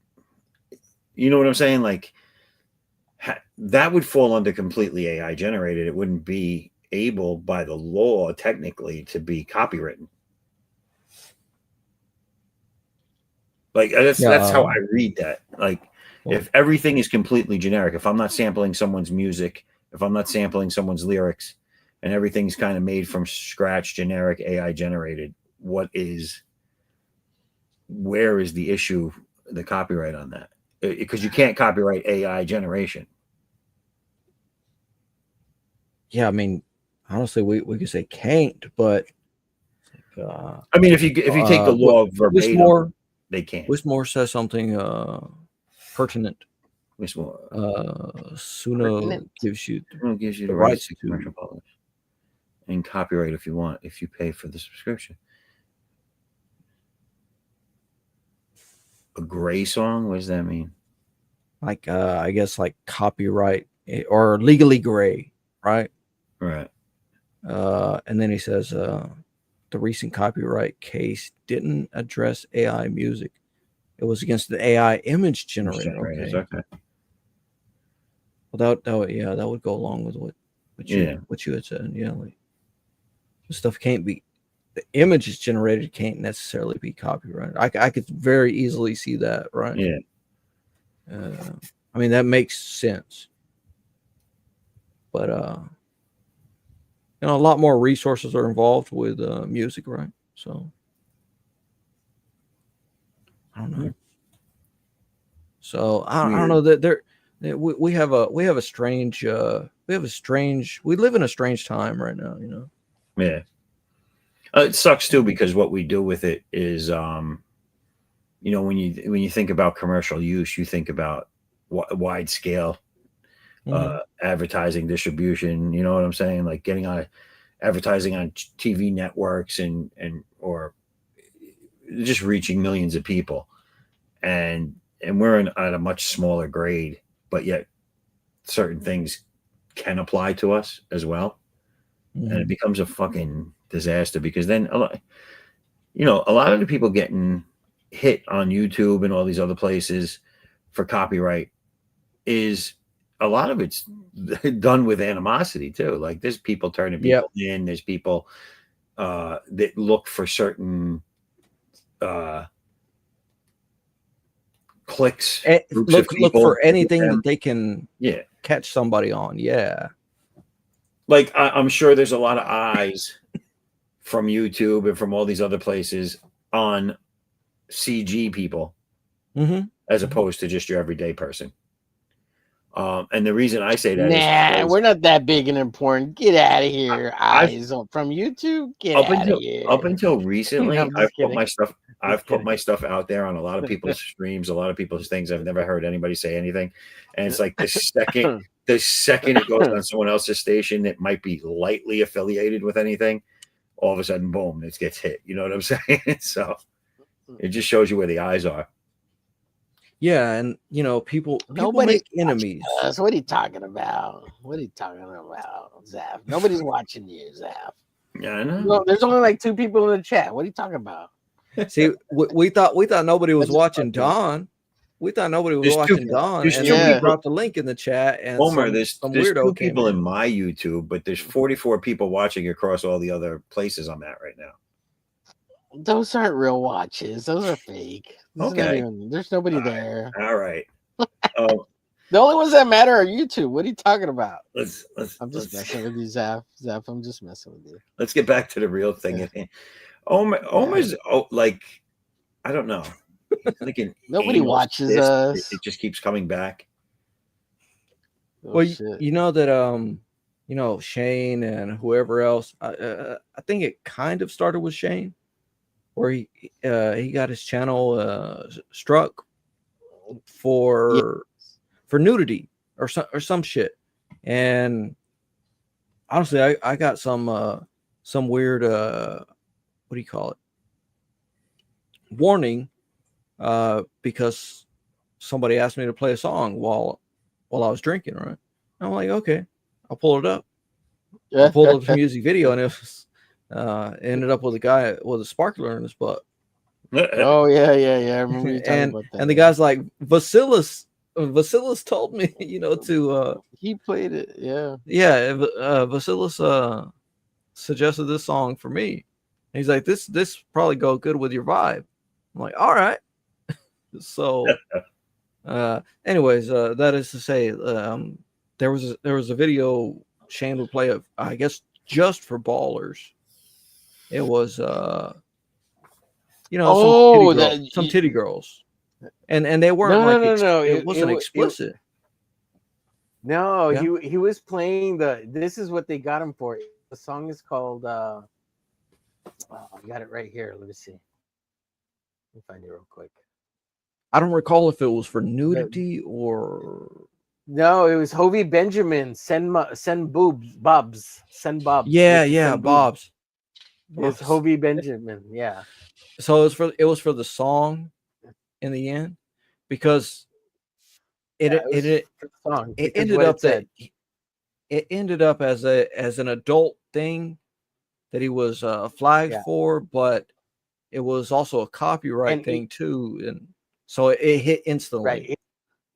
know what I'm saying? Like, that would fall under completely AI generated. It wouldn't be able by the law technically to be copywritten. Like that's how I read that. Like, if everything is completely generic, if I'm not sampling someone's music, if I'm not sampling someone's lyrics, and everything's kind of made from scratch, generic, AI generated, where is the issue, the copyright on that? Because you can't copyright AI generation. Yeah, I mean, honestly, we could say can't, but I mean, if you take the law verbatim, they can't. Wismore says something pertinent. Wismore, Suno gives you the rights to commercial publish and copyright if you want, if you pay for the subscription. A gray song? What does that mean? Like, I guess like copyright or legally gray, right? Right. And then he says, the recent copyright case didn't address AI music. It was against the AI image generator. Okay. Well, that would go along with what you had said. Yeah, like, the stuff can't be, the images generated can't necessarily be copyrighted. I could very easily see that, right? Yeah. I mean, that makes sense. But you know, a lot more resources are involved with music, right? So I don't know. So I don't know that we live in a strange time right now, you know. Yeah. It sucks too, because what we do with it is, you know, when you think about commercial use, you think about wide scale. advertising distribution. You know what I'm saying? Like getting on advertising on TV networks and or just reaching millions of people. And we're at a much smaller grade, but yet certain things can apply to us as well. And it becomes a fucking disaster because then a lot of the people getting hit on YouTube and all these other places for copyright is a lot of it's done with animosity too. Like there's people turning people in, there's people that look for certain clicks, look for anything that they can catch somebody on. Like I'm sure there's a lot of eyes from YouTube and from all these other places on CG people as opposed to just your everyday person. And the reason I say that is we're not that big and important. Get out of here, eyes from YouTube. Get out of here. Up until recently, I'm just kidding. I've put my stuff out there on a lot of people's streams, a lot of people's things. I've never heard anybody say anything, and it's like the second it goes on someone else's station that might be lightly affiliated with anything, all of a sudden, boom, it gets hit. You know what I'm saying? So it just shows you where the eyes are. Yeah, and people make enemies. What are you talking about? What are you talking about, Zaff? Nobody's watching you, Zaff. Yeah, I know. Well, there's only like 2 people in the chat. What are you talking about? See, we thought nobody was watching Don. We thought nobody was watching Don, and then we dropped the link in the chat. And Homer, there's weirdo 2 people in my YouTube, but there's 44 people watching across all the other places I'm at right now. Those aren't real watches. Those are fake. There's nobody there. All right. The only ones that matter are YouTube. What are you talking about? I'm just messing with you, Zaff. Zaff, I'm just messing with you. Let's get back to the real thing. Omar's like, I don't know. Like nobody watches us. It just keeps coming back. Well, you know that Shane and whoever else. I think it kind of started with Shane, where he got his channel struck for nudity or some shit. And honestly, I got some weird what do you call it? Warning, because somebody asked me to play a song while I was drinking, right? I'm like, okay, I'll pull it up. I pulled up the music video, and it was ended up with a guy with a sparkler in his butt. Oh yeah. I remember you talking about that. And the guy's like, Vasilis told me, to he played it, yeah. Vasilis suggested this song for me. And he's like, this probably go good with your vibe. I'm like, all right. So anyways, that is to say, there was a video Shane would play of, I guess, just for ballers. It was some titty girls. And they weren't it wasn't explicit. He was playing this is what they got him for. The song is called I got it right here. Let me see. Let me find it real quick. I don't recall if it was for nudity or no, it was Hovey Benjamin. Send Bobs. Yeah, Bobs. It's Hovey Benjamin. Yeah. So it was for the song in the end, because it ended up as an adult thing that he was flagged for, but it was also a copyright thing too, and so it hit instantly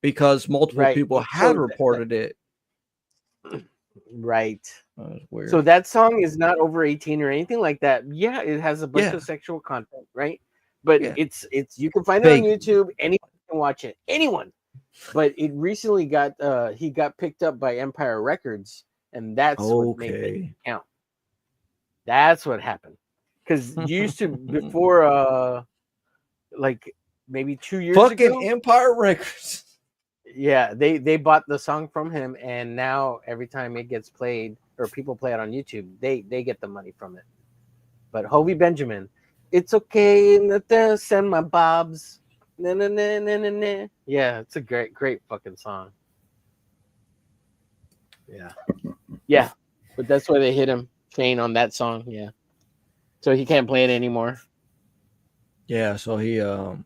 because multiple people had reported it. Right. Weird. So that song is not over 18 or anything like that. Yeah, it has a bunch of sexual content, right? But it's you can find it on YouTube. Anyone can watch it. Anyone. But it recently got he got picked up by Empire Records, and that's what made it count. That's what happened. Because used to before like maybe 2 years ago. Fucking Empire Records. Yeah, they bought the song from him, and now every time it gets played or people play it on YouTube, they get the money from it. But Hovey Benjamin, it's okay to send my bobs. Na, na, na, na, na, na. Yeah, it's a great fucking song. Yeah, but that's why they hit him, Shane, on that song. Yeah, so he can't play it anymore. Yeah, so he well,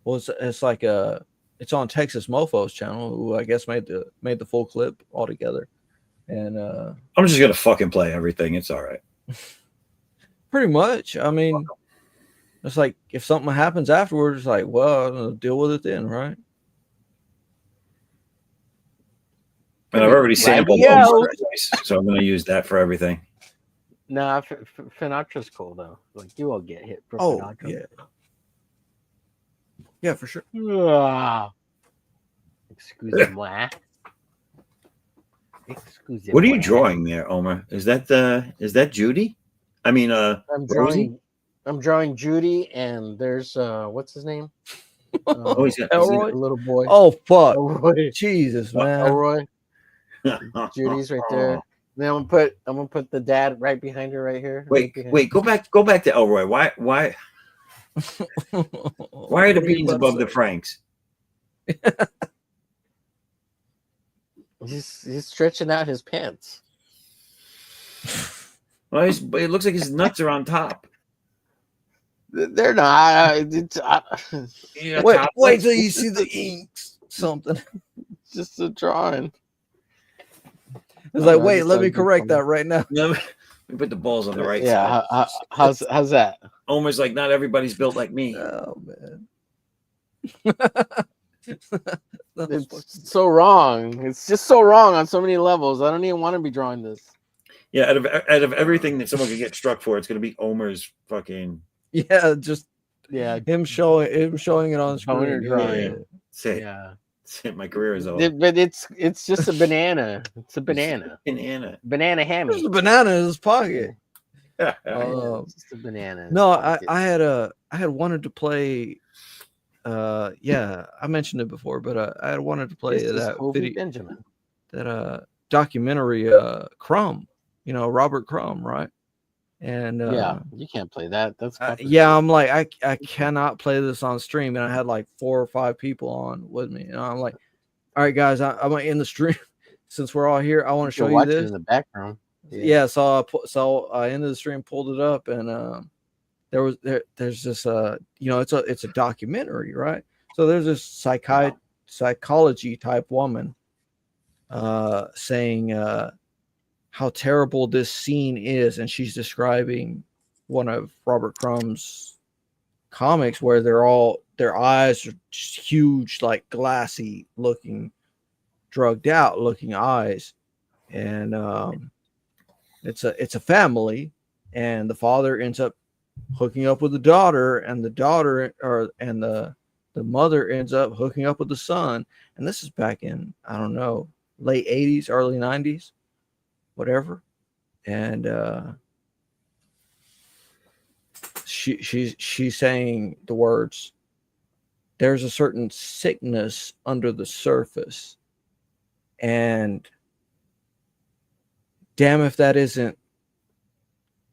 it's like it's on Texas Mofo's channel, who I guess made the full clip altogether, and I'm just gonna fucking play everything. It's all right. pretty much. I mean, it's like if something happens afterwards, it's like, well, I'm gonna deal with it then, right? And I've already sampled Right, Omar twice, so I'm gonna use that for everything. Nah, Finatra's cool though. Like you will get hit for Oh Finatra. yeah, for sure. Excusez-moi. Excusez-moi. What are you drawing there, Omar? Is that Judy? I mean, Rosie? I'm drawing Judy, and there's what's his name? Oh, he's got Elroy? The little boy. Oh fuck! Elroy. Jesus, man. Elroy. Judy's right there. Then I'm gonna put the dad right behind her right here. Wait, go back to Elroy. Why are the beans above the Franks? He's stretching out his pants. Well, it looks like his nuts are on top. They're not. Wait till you see the inks. Something. Just a drawing. It's like, wait, let me correct that right now. Let me put the balls on the right side. Yeah, how's that? Almost like not everybody's built like me. Oh man. It's so wrong. It's just so wrong on so many levels. I don't even want to be drawing this. Yeah, out of everything that someone could get struck for, it's gonna be Omar's fucking. Yeah, just him showing it on Showing screen. her drawing. Yeah. My career is over. But it's just a banana. It's a banana. Banana hammy. There's a banana in his pocket. It's just a banana. No, I had wanted to play. I mentioned it before, but I had wanted to play that video, Benjamin. that documentary, Crumb. You know, Robert Crumb, right? And you can't play that. That's I'm like, I cannot play this on stream, and I had like 4 or 5 people on with me, and I'm like, all right, guys, I'm gonna end the stream since we're all here. I want to show you this in the background. So I ended the stream, pulled it up, and there's this it's a documentary, right? So there's this psychology type woman saying how terrible this scene is, and she's describing one of Robert Crumb's comics where their eyes are just huge, like glassy looking, drugged out looking eyes, and it's a family, and the father ends up hooking up with the daughter, and the mother ends up hooking up with the son, and this is back in, I don't know, late 80s, early 90s, whatever. And she's saying the words, there's a certain sickness under the surface, and damn if that isn't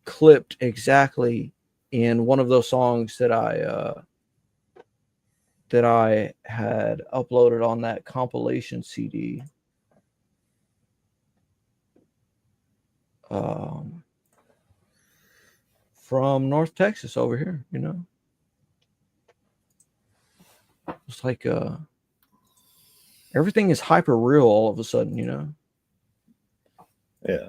clipped exactly in one of those songs that I had uploaded on that compilation CD. From North Texas over here, you know. It's like everything is hyper real all of a sudden, you know. Yeah.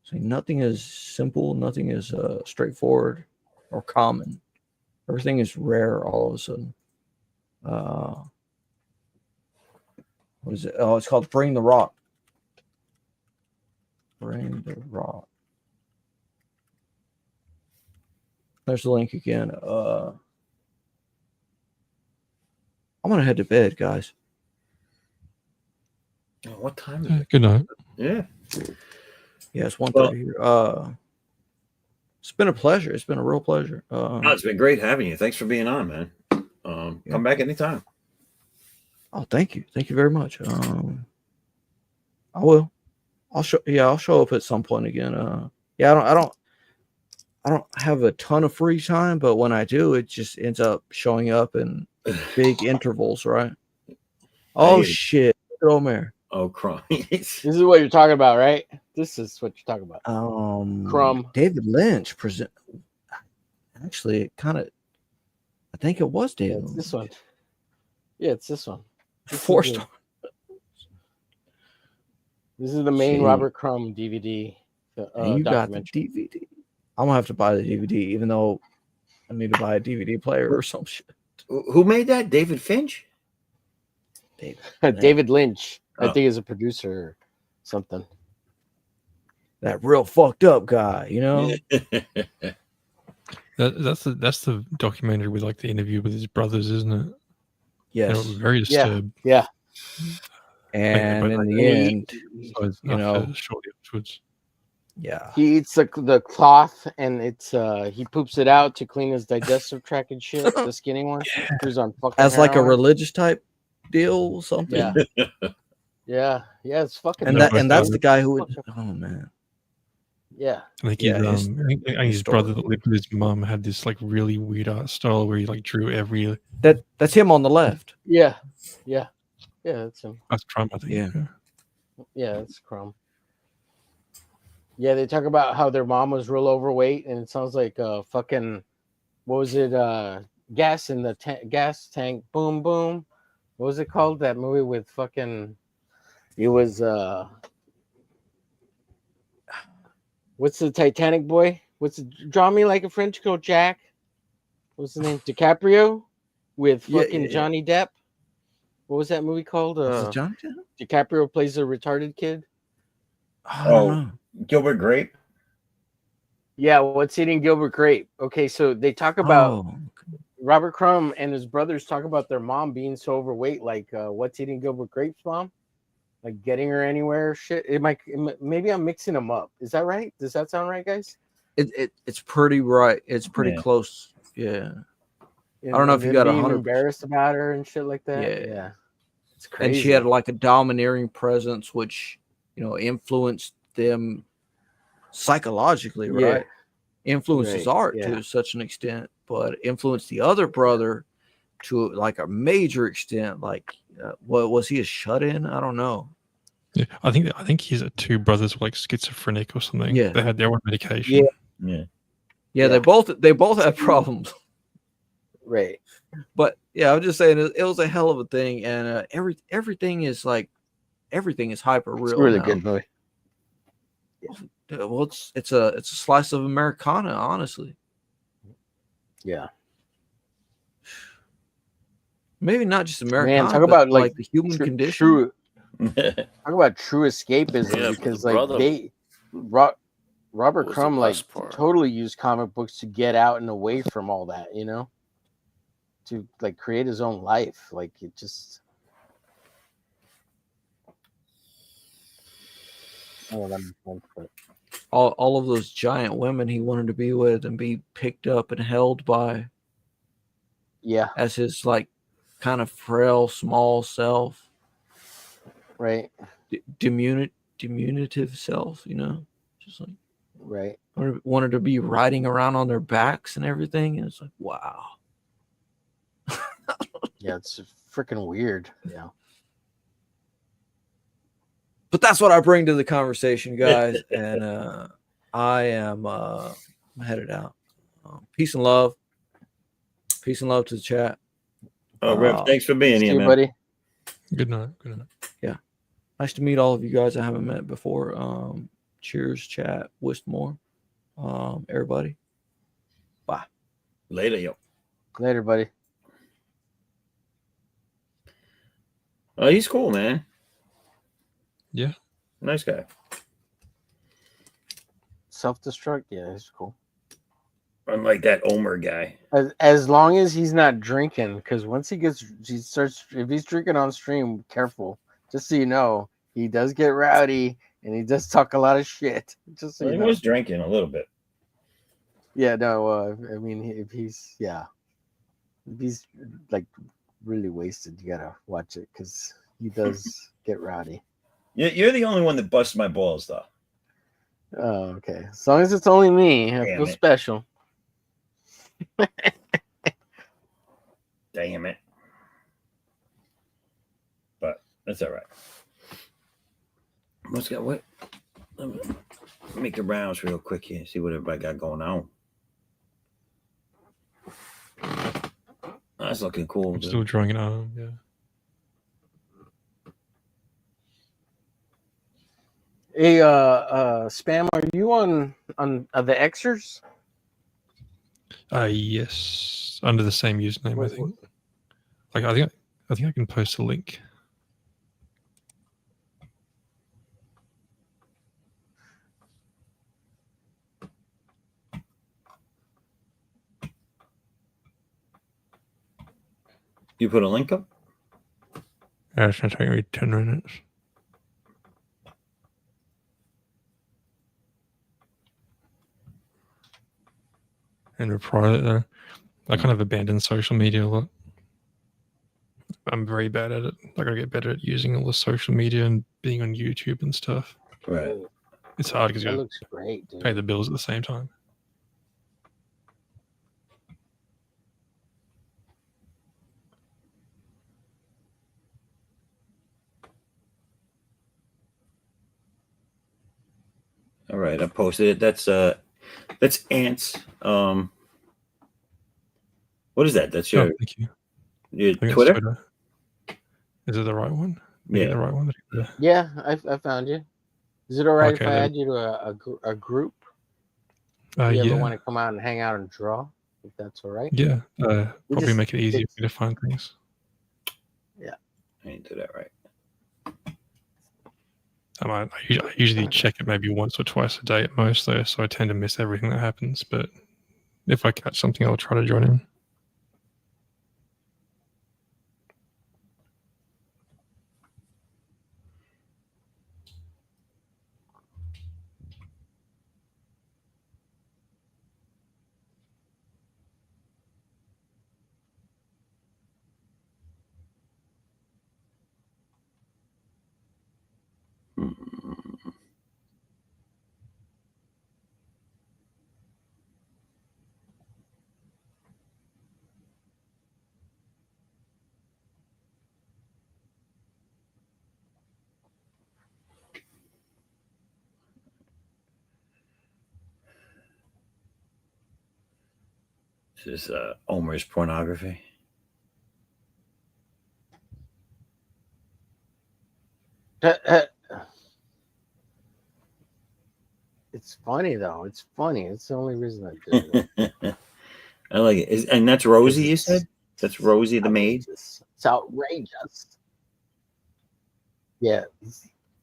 So nothing is simple, nothing is straightforward or common. Everything is rare all of a sudden. What is it? Oh, it's called Bring the Rock. Bring the Rock. There's the link again. I'm gonna head to bed, guys. Oh, what time is it? Good night. Yeah. Yeah, it's 1:30 here. It's been a pleasure. It's been a real pleasure. It's been great having you. Thanks for being on, man. Come back anytime. Oh, thank you. Thank you very much. I will. I'll show up at some point again. I don't have a ton of free time, but when I do, it just ends up showing up in big intervals, right? Oh shit, Omer. Oh, Crumb. This is what you're talking about, right? This is what you're talking about. Crumb. David Lynch present. Actually, it kind of. I think it was David. It's this one. Yeah, it's this one. This 4 is stars. This is the main Shit. Robert Crumb DVD. And you got the DVD. I'm gonna have to buy the DVD, even though I need to buy a DVD player or some shit. Who made that? David Finch? David Lynch. I Oh. think is a producer or something. That real fucked up guy, you know? That's the documentary with like the interview with his brothers, isn't it? Yes. They were very disturbed. Yeah. And But in like, the end, shortly afterwards. yeah. He eats the cloth and it's he poops it out to clean his digestive tract and shit. The skinny one. Who's on fucking As like a heroin. religious type deal or something. Yeah. Yeah, it's fucking And that's the guy who would, oh man. Yeah. I think Yeah, his brother that lived with his mum had this like really weird art style where he like drew every. That's him on the left. Yeah. Yeah. Yeah, that's him. That's Trump, I think. Yeah. Yeah, it's Crumb. Yeah, they talk about how their mom was real overweight, and it sounds like fucking, what was it? Gas in the gas tank. Boom, boom. What was it called? That movie with fucking. It was what's the Titanic boy? Draw Me Like a French Girl, Jack. What's the name? DiCaprio with fucking Johnny Depp. What was that movie called? Was it Johnny Depp? DiCaprio plays a retarded kid. Gilbert Grape. Yeah, What's Eating Gilbert Grape? Okay, so they talk about Robert Crumb and his brothers talk about their mom being so overweight, like What's Eating Gilbert Grape's mom, like getting her anywhere. Shit, maybe I'm mixing them up. Is that right? Does that sound right, guys? It's pretty right. It's pretty close. Yeah. I don't know if you got 100. Embarrassed about her and shit like that. Yeah. It's crazy. And she had like a domineering presence, which influenced them psychologically, right? Influenced his art to such an extent, but influenced the other brother to like a major extent. Like, what was he a shut-in? I don't know. Yeah, I think his two brothers were like schizophrenic or something. Yeah. They had their own medication. Yeah. They both had problems. Right. But yeah, I'm just saying it was a hell of a thing, and everything is hyper real. It's a really now. good movie. Well, it's a slice of Americana, honestly. Yeah. Maybe not just Americana. Man, talk about like the human condition. True. Talk about true escapism because like Robert Crumb like totally used comic books to get out and away from all that, to like create his own life. Like it just. All of those giant women he wanted to be with and be picked up and held by. Yeah. As his like kind of frail, small self. Right. Diminutive self, just like. Right. Wanted to be riding around on their backs and everything. And it's like, wow. Yeah, it's freaking weird. Yeah. But that's what I bring to the conversation, guys. And I am headed out. Peace and love. Peace and love to the chat. Oh, Riff, thanks for being here, man. buddy. Good night. Good night. Yeah. Nice to meet all of you guys I haven't met before. Cheers, chat. Wistmore. Everybody. Bye. Later, yo. Later, buddy. Oh, he's cool, man. Yeah. Nice guy. Self-destruct? Yeah, he's cool. Unlike that Omer guy. As long as he's not drinking, because once if he's drinking on stream, careful. Just so you know, he does get rowdy and he does talk a lot of shit. Just so Well, you he know. was drinking a little bit. Yeah, no, I mean, if he's like really wasted, you gotta watch it because he does get rowdy. You're the only one that busts my balls, though. Oh, okay. As long as it's only me, I feel special. Damn it. But That's all right. Let's get what? Let me make the rounds real quick here. See what everybody got going on. That's looking cool. I'm still drawing an arm. Yeah. Hey, Spam, are you on the Xers? Yes, under the same username, I think. Like, I think I can post a link. You put a link up? It's going to take me 10 minutes. And reply it. I kind of abandoned social media a lot. I'm very bad at it. I gotta get better at using all the social media and being on YouTube and stuff. Right. It's hard because you That gotta looks great, dude. pay the bills at the same time. All right, I posted it. That's Ants. What is that? That's your, thank you. Your I think it's Twitter? Is it the right one? Yeah. The right one. Yeah, I found you. Is it all right if Okay, I then. add you to a group? Uh, you ever yeah. want to come out and hang out and draw? If that's all right. Yeah. We Probably just- make it easier it's- for me to find things. Yeah. I didn't do that right. I usually check it maybe once or twice a day at most, though, so I tend to miss everything that happens. But if I catch something, I'll try to join in. This is Omer's pornography. It's funny though. It's funny. It's the only reason I do it. I like it. And that's Rosie, you said? That's Rosie the maid? It's outrageous. Yeah.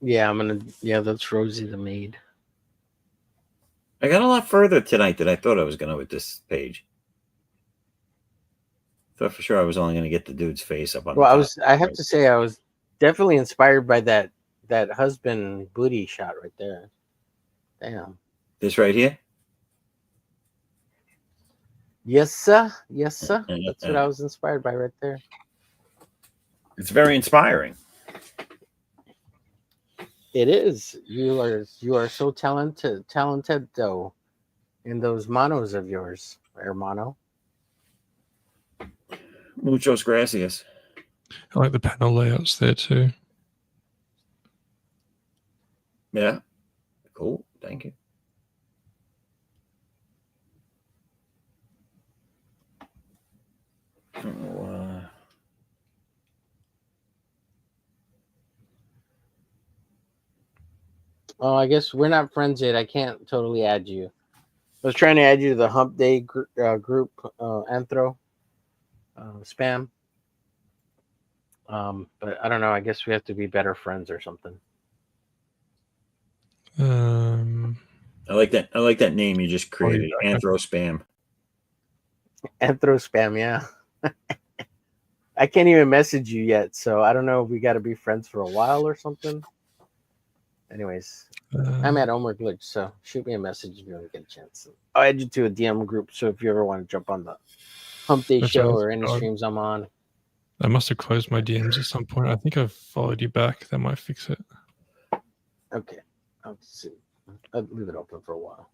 Yeah, that's Rosie the maid. I got a lot further tonight than I thought I was going to with this page. Thought for sure I was only going to get the dude's face up on Well, the top. I have to say I was definitely inspired by that husband booty shot right there. Damn. This right here? Yes, sir. Yes, sir. That's what I was inspired by right there. It's very inspiring. It is. You are so talented though in those monos of yours, hermano. Muchos gracias. I like the panel layouts there too. Yeah. Cool. Thank you. Oh, I guess we're not friends yet. I can't totally add you. I was trying to add you to the Hump Day group, Anthro, spam. But I don't know. I guess we have to be better friends or something. I like that. I like that name you just created. Anthro Spam. Anthro spam, yeah. I can't even message you yet, so I don't know if we got to be friends for a while or something. Anyways, I'm at Omer Glitch, so shoot me a message if you want to get a chance. I'll add you to a DM group, so if you ever want to jump on the Hump Day show or any streams I'm on. I must have closed my DMs at some point. I think I've followed you back. That might fix it. Okay, I'll see. I'll leave it open for a while.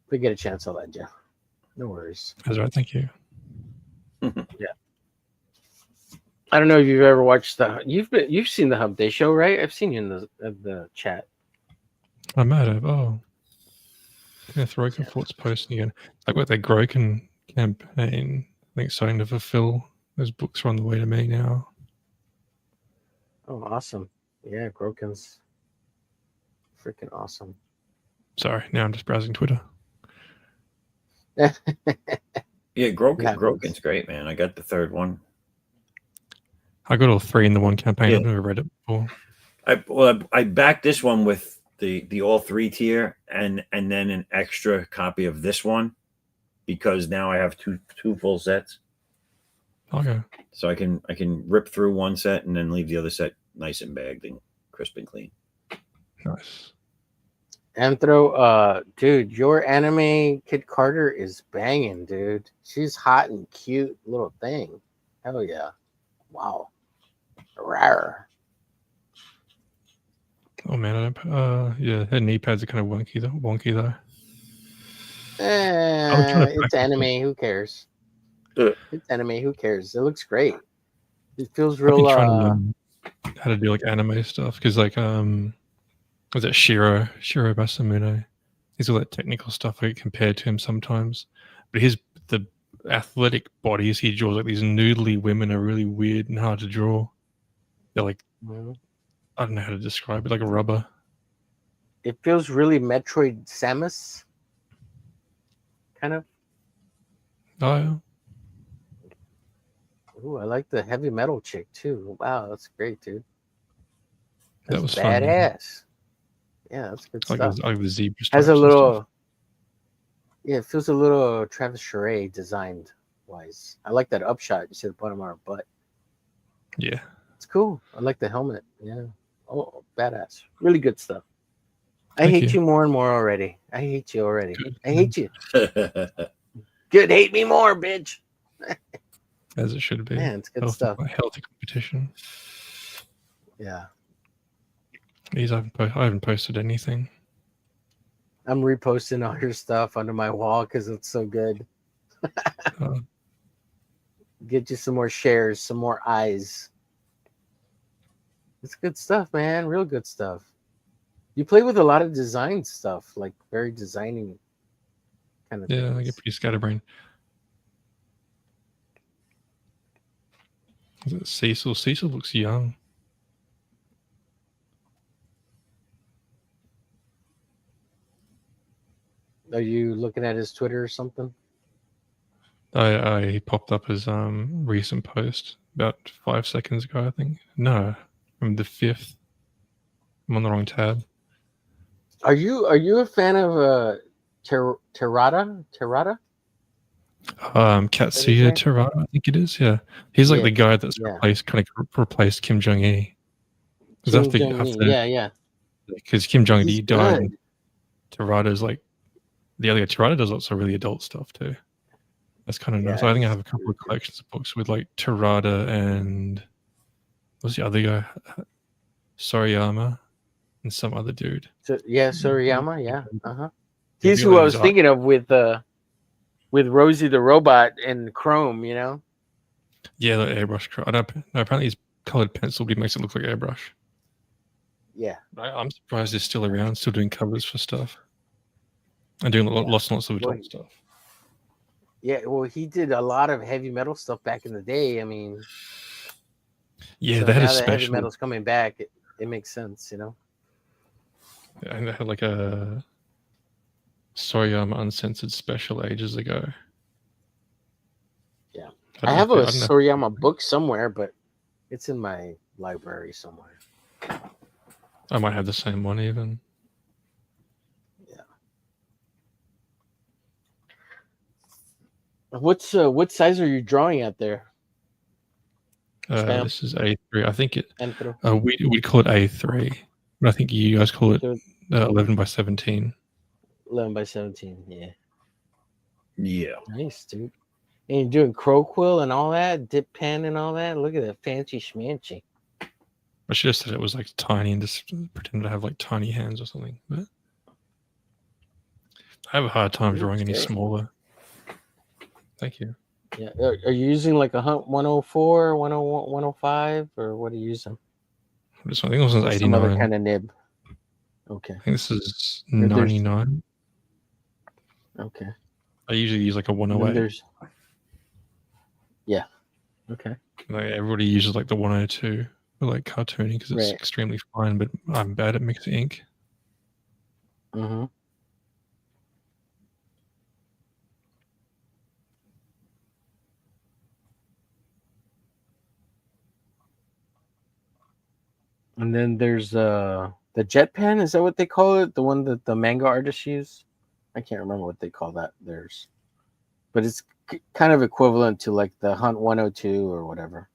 If we get a chance, I'll add you. No worries. That's right. Thank you. Yeah. I don't know if you've ever watched you've seen the Hump Day show, right? I've seen you in the chat. I might have. Oh, yeah. Throken Fort's posting again. Like what their Groken campaign. I think starting to fulfill. Those books are on the way to me now. Oh, awesome! Yeah, Groken's freaking awesome. Sorry, now I'm just browsing Twitter. Yeah, Groken's great, man. I got the third one. I got all three in the one campaign. Yeah. I've never read it before. I backed this one with the all three tier and then an extra copy of this one because now I have two full sets. Okay. So I can rip through one set and then leave the other set nice and bagged and crisp and clean. Nice. Anthro, dude, your anime Kid Carter is banging, dude. She's hot and cute little thing. Hell yeah. Wow. Rare. Oh man, I don't. Yeah, her knee pads are kind of wonky though. It's anime. Who cares? It's anime. Who cares? It looks great. It feels real. I've been trying to learn how to do like anime stuff because like was that Shiro Masamune? He's all that technical stuff I get compared to him sometimes, but the athletic bodies he draws, like these noodly women, are really weird and hard to draw. They're like I don't know how to describe it, like a rubber. It feels really Metroid Samus, kind of. Oh yeah. Ooh, I like the heavy metal chick too. Wow, that's great, dude. That was badass. Yeah, that's good stuff. I like the zebra Has a stripes little. and stuff. Yeah, it feels a little Travis Charest designed wise. I like that upshot. You see the bottom of our butt. Yeah. It's cool. I like the helmet. Yeah. Oh, badass. Really good stuff. I Thank hate you. you more and more already. I hate you already. I hate you. Good. Hate me more, bitch. As it should be. Man, it's good healthy, stuff. Healthy competition. Yeah. I haven't posted anything. I'm reposting all your stuff under my wall because it's so good. Get you some more shares, some more eyes. It's good stuff, man. Real good stuff. You play with a lot of design stuff, like very designing kind of Yeah, things. I get pretty scatterbrained. Is it Cecil? Cecil looks young. Are you looking at his Twitter or something? He popped up as recent post about 5 seconds ago, I think. No, from the 5th. I'm on the wrong tab. Are you a fan of Terrata? Katsuya Terada, I think it is. Yeah, he's like Yeah, the guy that's yeah. replaced Kim Jong Il. Yeah. Because Kim Jong He's Il died. good. And Terada's like the other guy. Terada does lots of really adult stuff too. That's kind of nice. I think I have a couple of collections of books with like Terada and what's the other guy? Soriyama and some other dude. Soriyama. Yeah. Yeah, He's the who other I was guy's thinking of with Rosie the robot and Chrome. You know. Yeah, the airbrush. No, apparently he's colored pencil, but he makes it look like airbrush. Yeah. I'm surprised he's still around, still doing covers for stuff. And doing lots and lots of adult stuff. Yeah, well, he did a lot of heavy metal stuff back in the day. I mean, Yeah, so they had now a that heavy special. metal's coming back, it makes sense, you know. And they had like a Soriyama Uncensored special ages ago. Yeah, I have a Soriyama book somewhere, but it's in my library somewhere. I might have the same one even. What size are you drawing at there? This is A3. I think it. Anthro. We call it A3, but I think you guys call it 11 by 17. 11 by 17. Yeah. Yeah. Nice, dude. And you're doing crow quill and all that, dip pen and all that. Look at that fancy schmancy. I should have said it was like tiny and just pretend to have like tiny hands or something. But I have a hard time drawing any smaller. Thank you. Yeah. Are you using like a Hunt 104, 101, 105, or what are you using? I think this one's Or some other 89. kind of nib. Okay. I think this is There's 99. okay. I usually use like a And then 108. there's yeah. Okay. Like everybody uses like the 102 for like cartooning because it's Right. extremely fine, but I'm bad at mixing ink. Mm-hmm. And then there's the jet pen. Is that what they call it? The one that the manga artists use? I can't remember what they call that. Theirs, but it's kind of equivalent to like the Hunt 102 or whatever.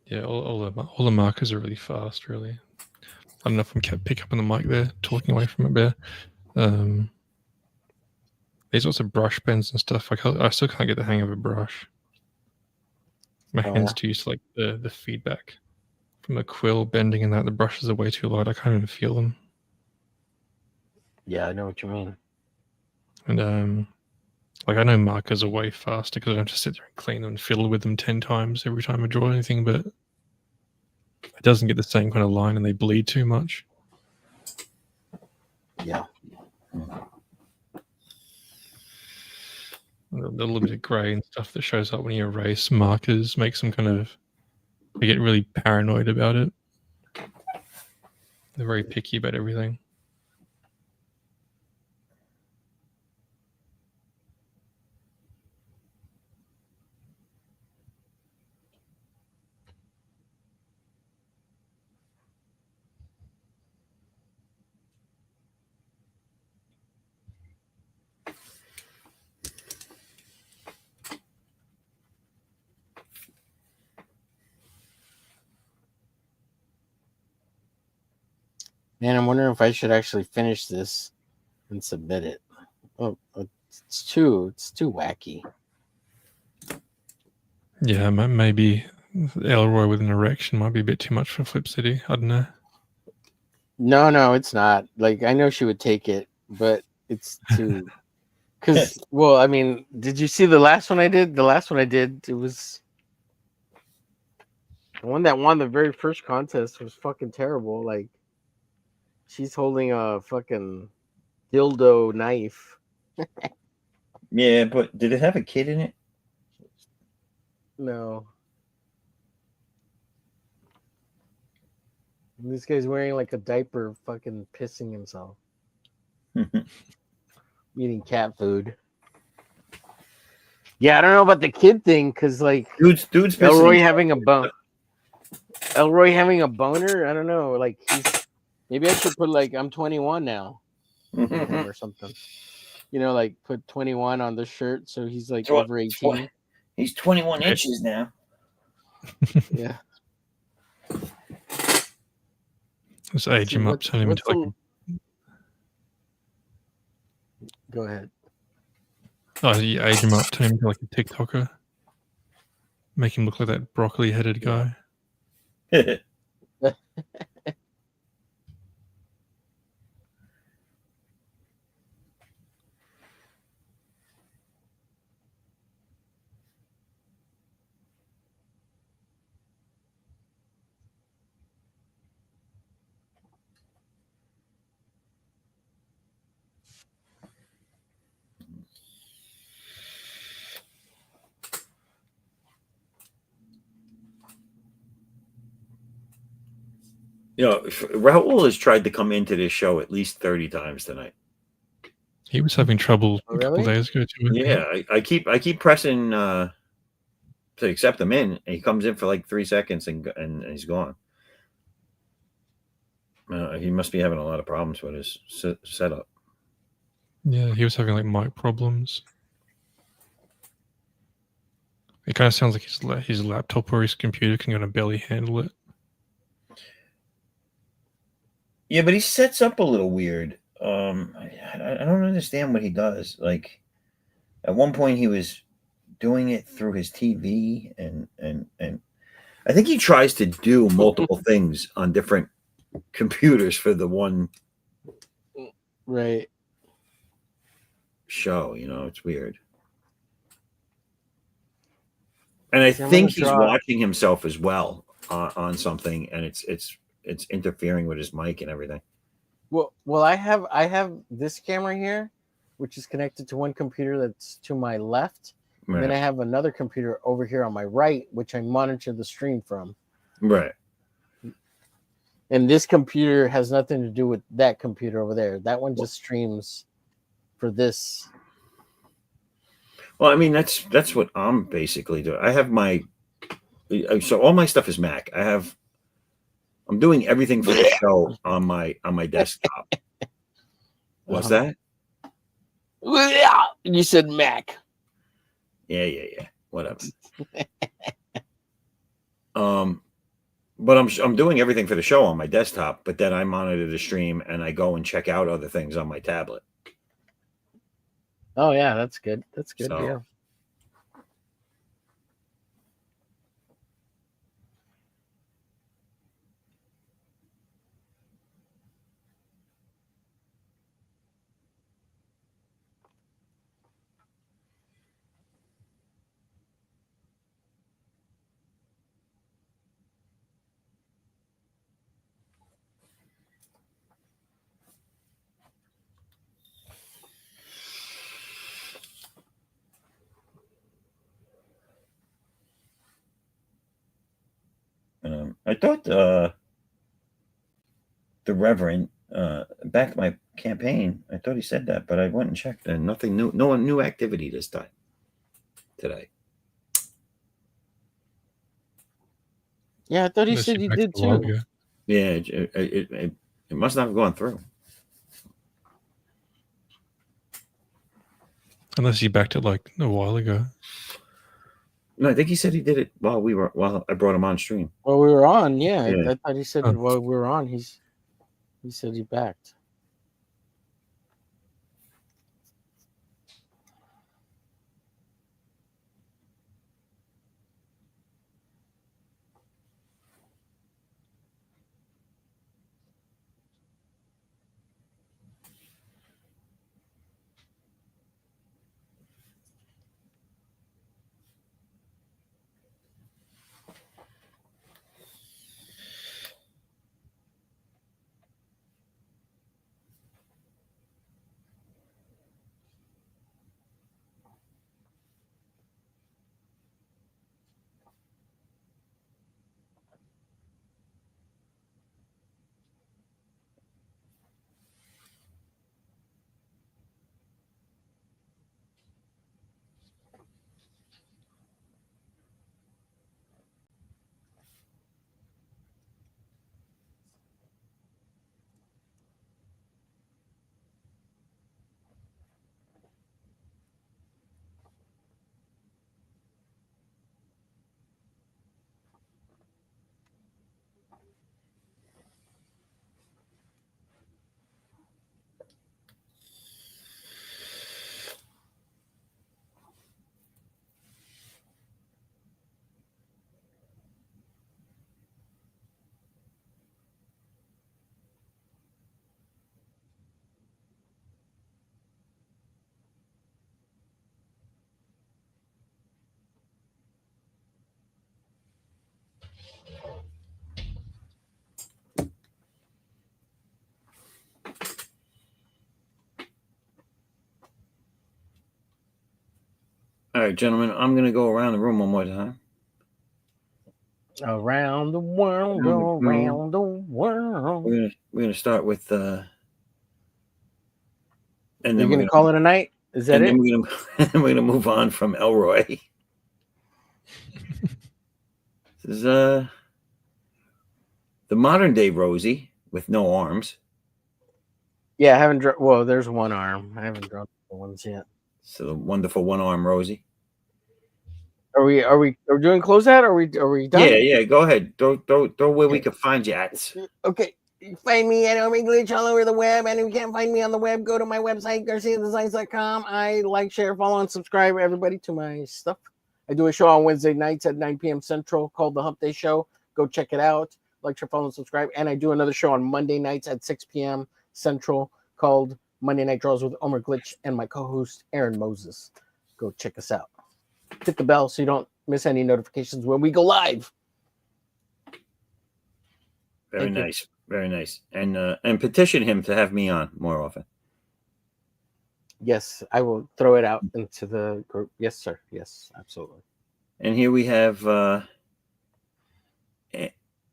Yeah, all the markers are really fast. Really, I don't know if I'm kept pick up on the mic there, talking away from it there. There's also brush pens and stuff. I still can't get the hang of a brush. My hands too used to like the feedback from the quill bending and that. The brushes are way too light. I can't even feel them. Yeah, I know what you mean. And like I know markers are way faster because I don't have to sit there and clean them and fiddle with them 10 times every time I draw anything, but it doesn't get the same kind of line and they bleed too much. Yeah. A little bit of grey and stuff that shows up when you erase markers makes them kind of, they get really paranoid about it. They're very picky about everything. Man, I'm wondering if I should actually finish this and submit it. Oh, it's too wacky. Yeah, maybe Elroy with an erection might be a bit too much for Flip City. I don't know. No, it's not. Like, I know she would take it, but it's too. Because, well, I mean, did you see the last one I did? The last one I did, it was the one that won the very first contest was fucking terrible. Like, she's holding a fucking dildo knife. Yeah, but did it have a kid in it? No. And this guy's wearing like a diaper, fucking pissing himself. Eating cat food. Yeah, I don't know about the kid thing, because like dude's Elroy having a bone. Elroy having a boner. I don't know. Like maybe I should put like I'm 21 now, or something. You know, like put 21 on the shirt so he's like over 18. He's 21 inches now. Yeah. Let's age him up, turn him into like. Go ahead. Oh, you age him up, turn him into like a TikToker. Make him look like that broccoli-headed guy. You know, Raul has tried to come into this show at least 30 times tonight. He was having trouble a couple days ago too. Yeah, I keep pressing to accept him in, and he comes in for like 3 seconds and he's gone. He must be having a lot of problems with his setup. Yeah, he was having like mic problems. It kind of sounds like his laptop or his computer can kind of barely handle it. Yeah, but he sets up a little weird. I don't understand what he does. Like, at one point he was doing it through his TV, and I think he tries to do multiple things on different computers for the one right show. You know, it's weird. And I See, I'm think gonna he's draw- watching himself as well on something, and it's interfering with his mic and everything. Well, I have this camera here, which is connected to one computer that's to my left. And then I Right. have another computer over here on my right, which I monitor the stream from. Right. And this computer has nothing to do with that computer over there. That one just streams for this. Well, I mean, that's what I'm basically doing. I have so all my stuff is Mac. I'm doing everything for the show on my desktop. What's that? You said Mac. Yeah. Whatever. But I'm doing everything for the show on my desktop, but then I monitor the stream and I go and check out other things on my tablet. Oh yeah, that's good. That's good. So- Yeah. I thought the Reverend backed my campaign. I thought he said that, but I went and checked, and nothing new. No new activity this time. Today. Yeah, I thought he Unless said you you backed did a while too. ago. Yeah, it must not have gone through. Unless you backed it like a while ago. No, I think he said he did it while I brought him on stream. Well, we were on. Yeah, Yeah. I thought he said Oh. while we were on, he said he backed. All right, gentlemen, I'm going to go around the room one more time. Around the world, around the world. We're gonna start with and You're then gonna call it a night? Is that and it? then we're gonna move on from Elroy. This is the modern day Rosie with no arms. Yeah, I haven't drawn. Well, there's one arm. I haven't drawn the ones yet. So the wonderful one arm Rosie. Are we doing closeout? Are we done? Yeah. Go ahead. Throw where we can find you at. Okay. You find me at Omega Glitch all over the web, and if you can't find me on the web, go to my website, GarciaDesigns.com. I like, share, follow, and subscribe everybody to my stuff. I do a show on Wednesday nights at 9 p.m. Central called The Hump Day Show. Go check it out. Like, share, follow, and subscribe. And I do another show on Monday nights at 6 p.m. Central called Monday Night Draws with Omega Glitch and my co-host Aaron Moses. Go check us out. Hit the bell so you don't miss any notifications when we go live. Very Thank you. nice. Very nice. And petition him to have me on more often. Yes, I will throw it out into the group. Yes, sir. Yes, absolutely. And here we have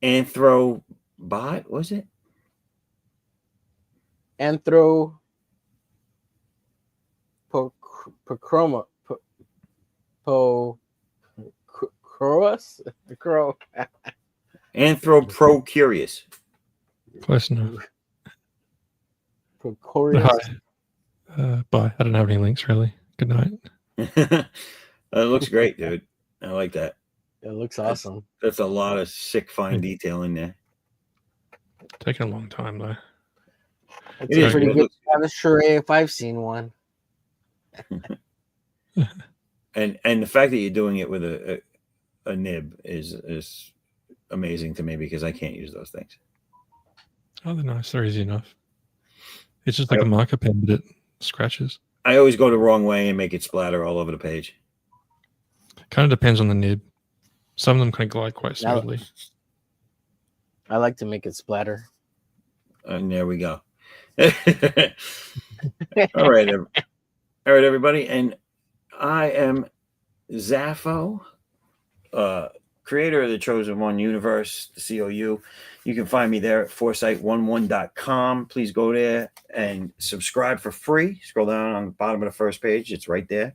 Anthrobot, was it? Pochroma. Croas? Crow. Anthropro-curious. Close enough. Procorious. Hi. Bye. I don't have any links really. Good night. It looks great, dude. I like that. It looks awesome. That's a lot of sick, fine detail in there. Taking a long time though. It's a pretty good charade if I've seen one. And the fact that you're doing it with a nib is amazing to me because I can't use those things. Oh, they're nice. They're easy enough. It's just like a marker pen, but it scratches. I always go the wrong way and make it splatter all over the page. Kind of depends on the nib. Some of them can glide quite smoothly. I like to make it splatter. And there we go. All right, everybody. And I am Zaffo, creator of the Chosen One universe, the C.O.U. You can find me there at foresight11.com. Please go there and subscribe for free. Scroll down on the bottom of the first page. It's right there.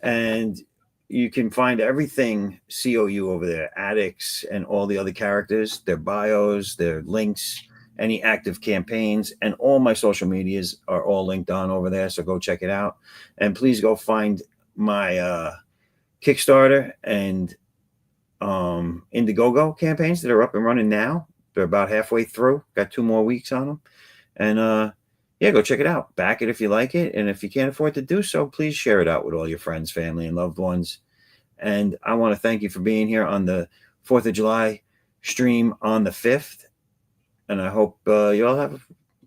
And you can find everything C.O.U. over there, ADDAX and all the other characters, their bios, their links, any active campaigns, and all my social medias are all linked on over there. So go check it out. And please go find my Kickstarter and Indiegogo campaigns that are up and running now. They're about halfway through. Got 2 more weeks on them. And yeah, go check it out. Back it if you like it. And if you can't afford to do so, please share it out with all your friends, family, and loved ones. And I want to thank you for being here on the 4th of July stream on the 5th. And I hope you all have the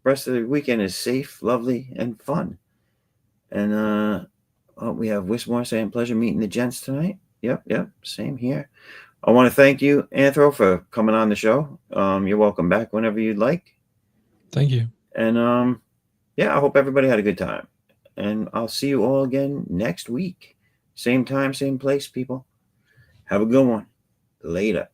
rest of the weekend is safe, lovely, and fun. And we have Wismore saying pleasure meeting the gents tonight. Yep. Same here. I want to thank you, Anthro, for coming on the show. You're welcome back whenever you'd like. Thank you. And yeah, I hope everybody had a good time. And I'll see you all again next week. Same time, same place, people. Have a good one. Later.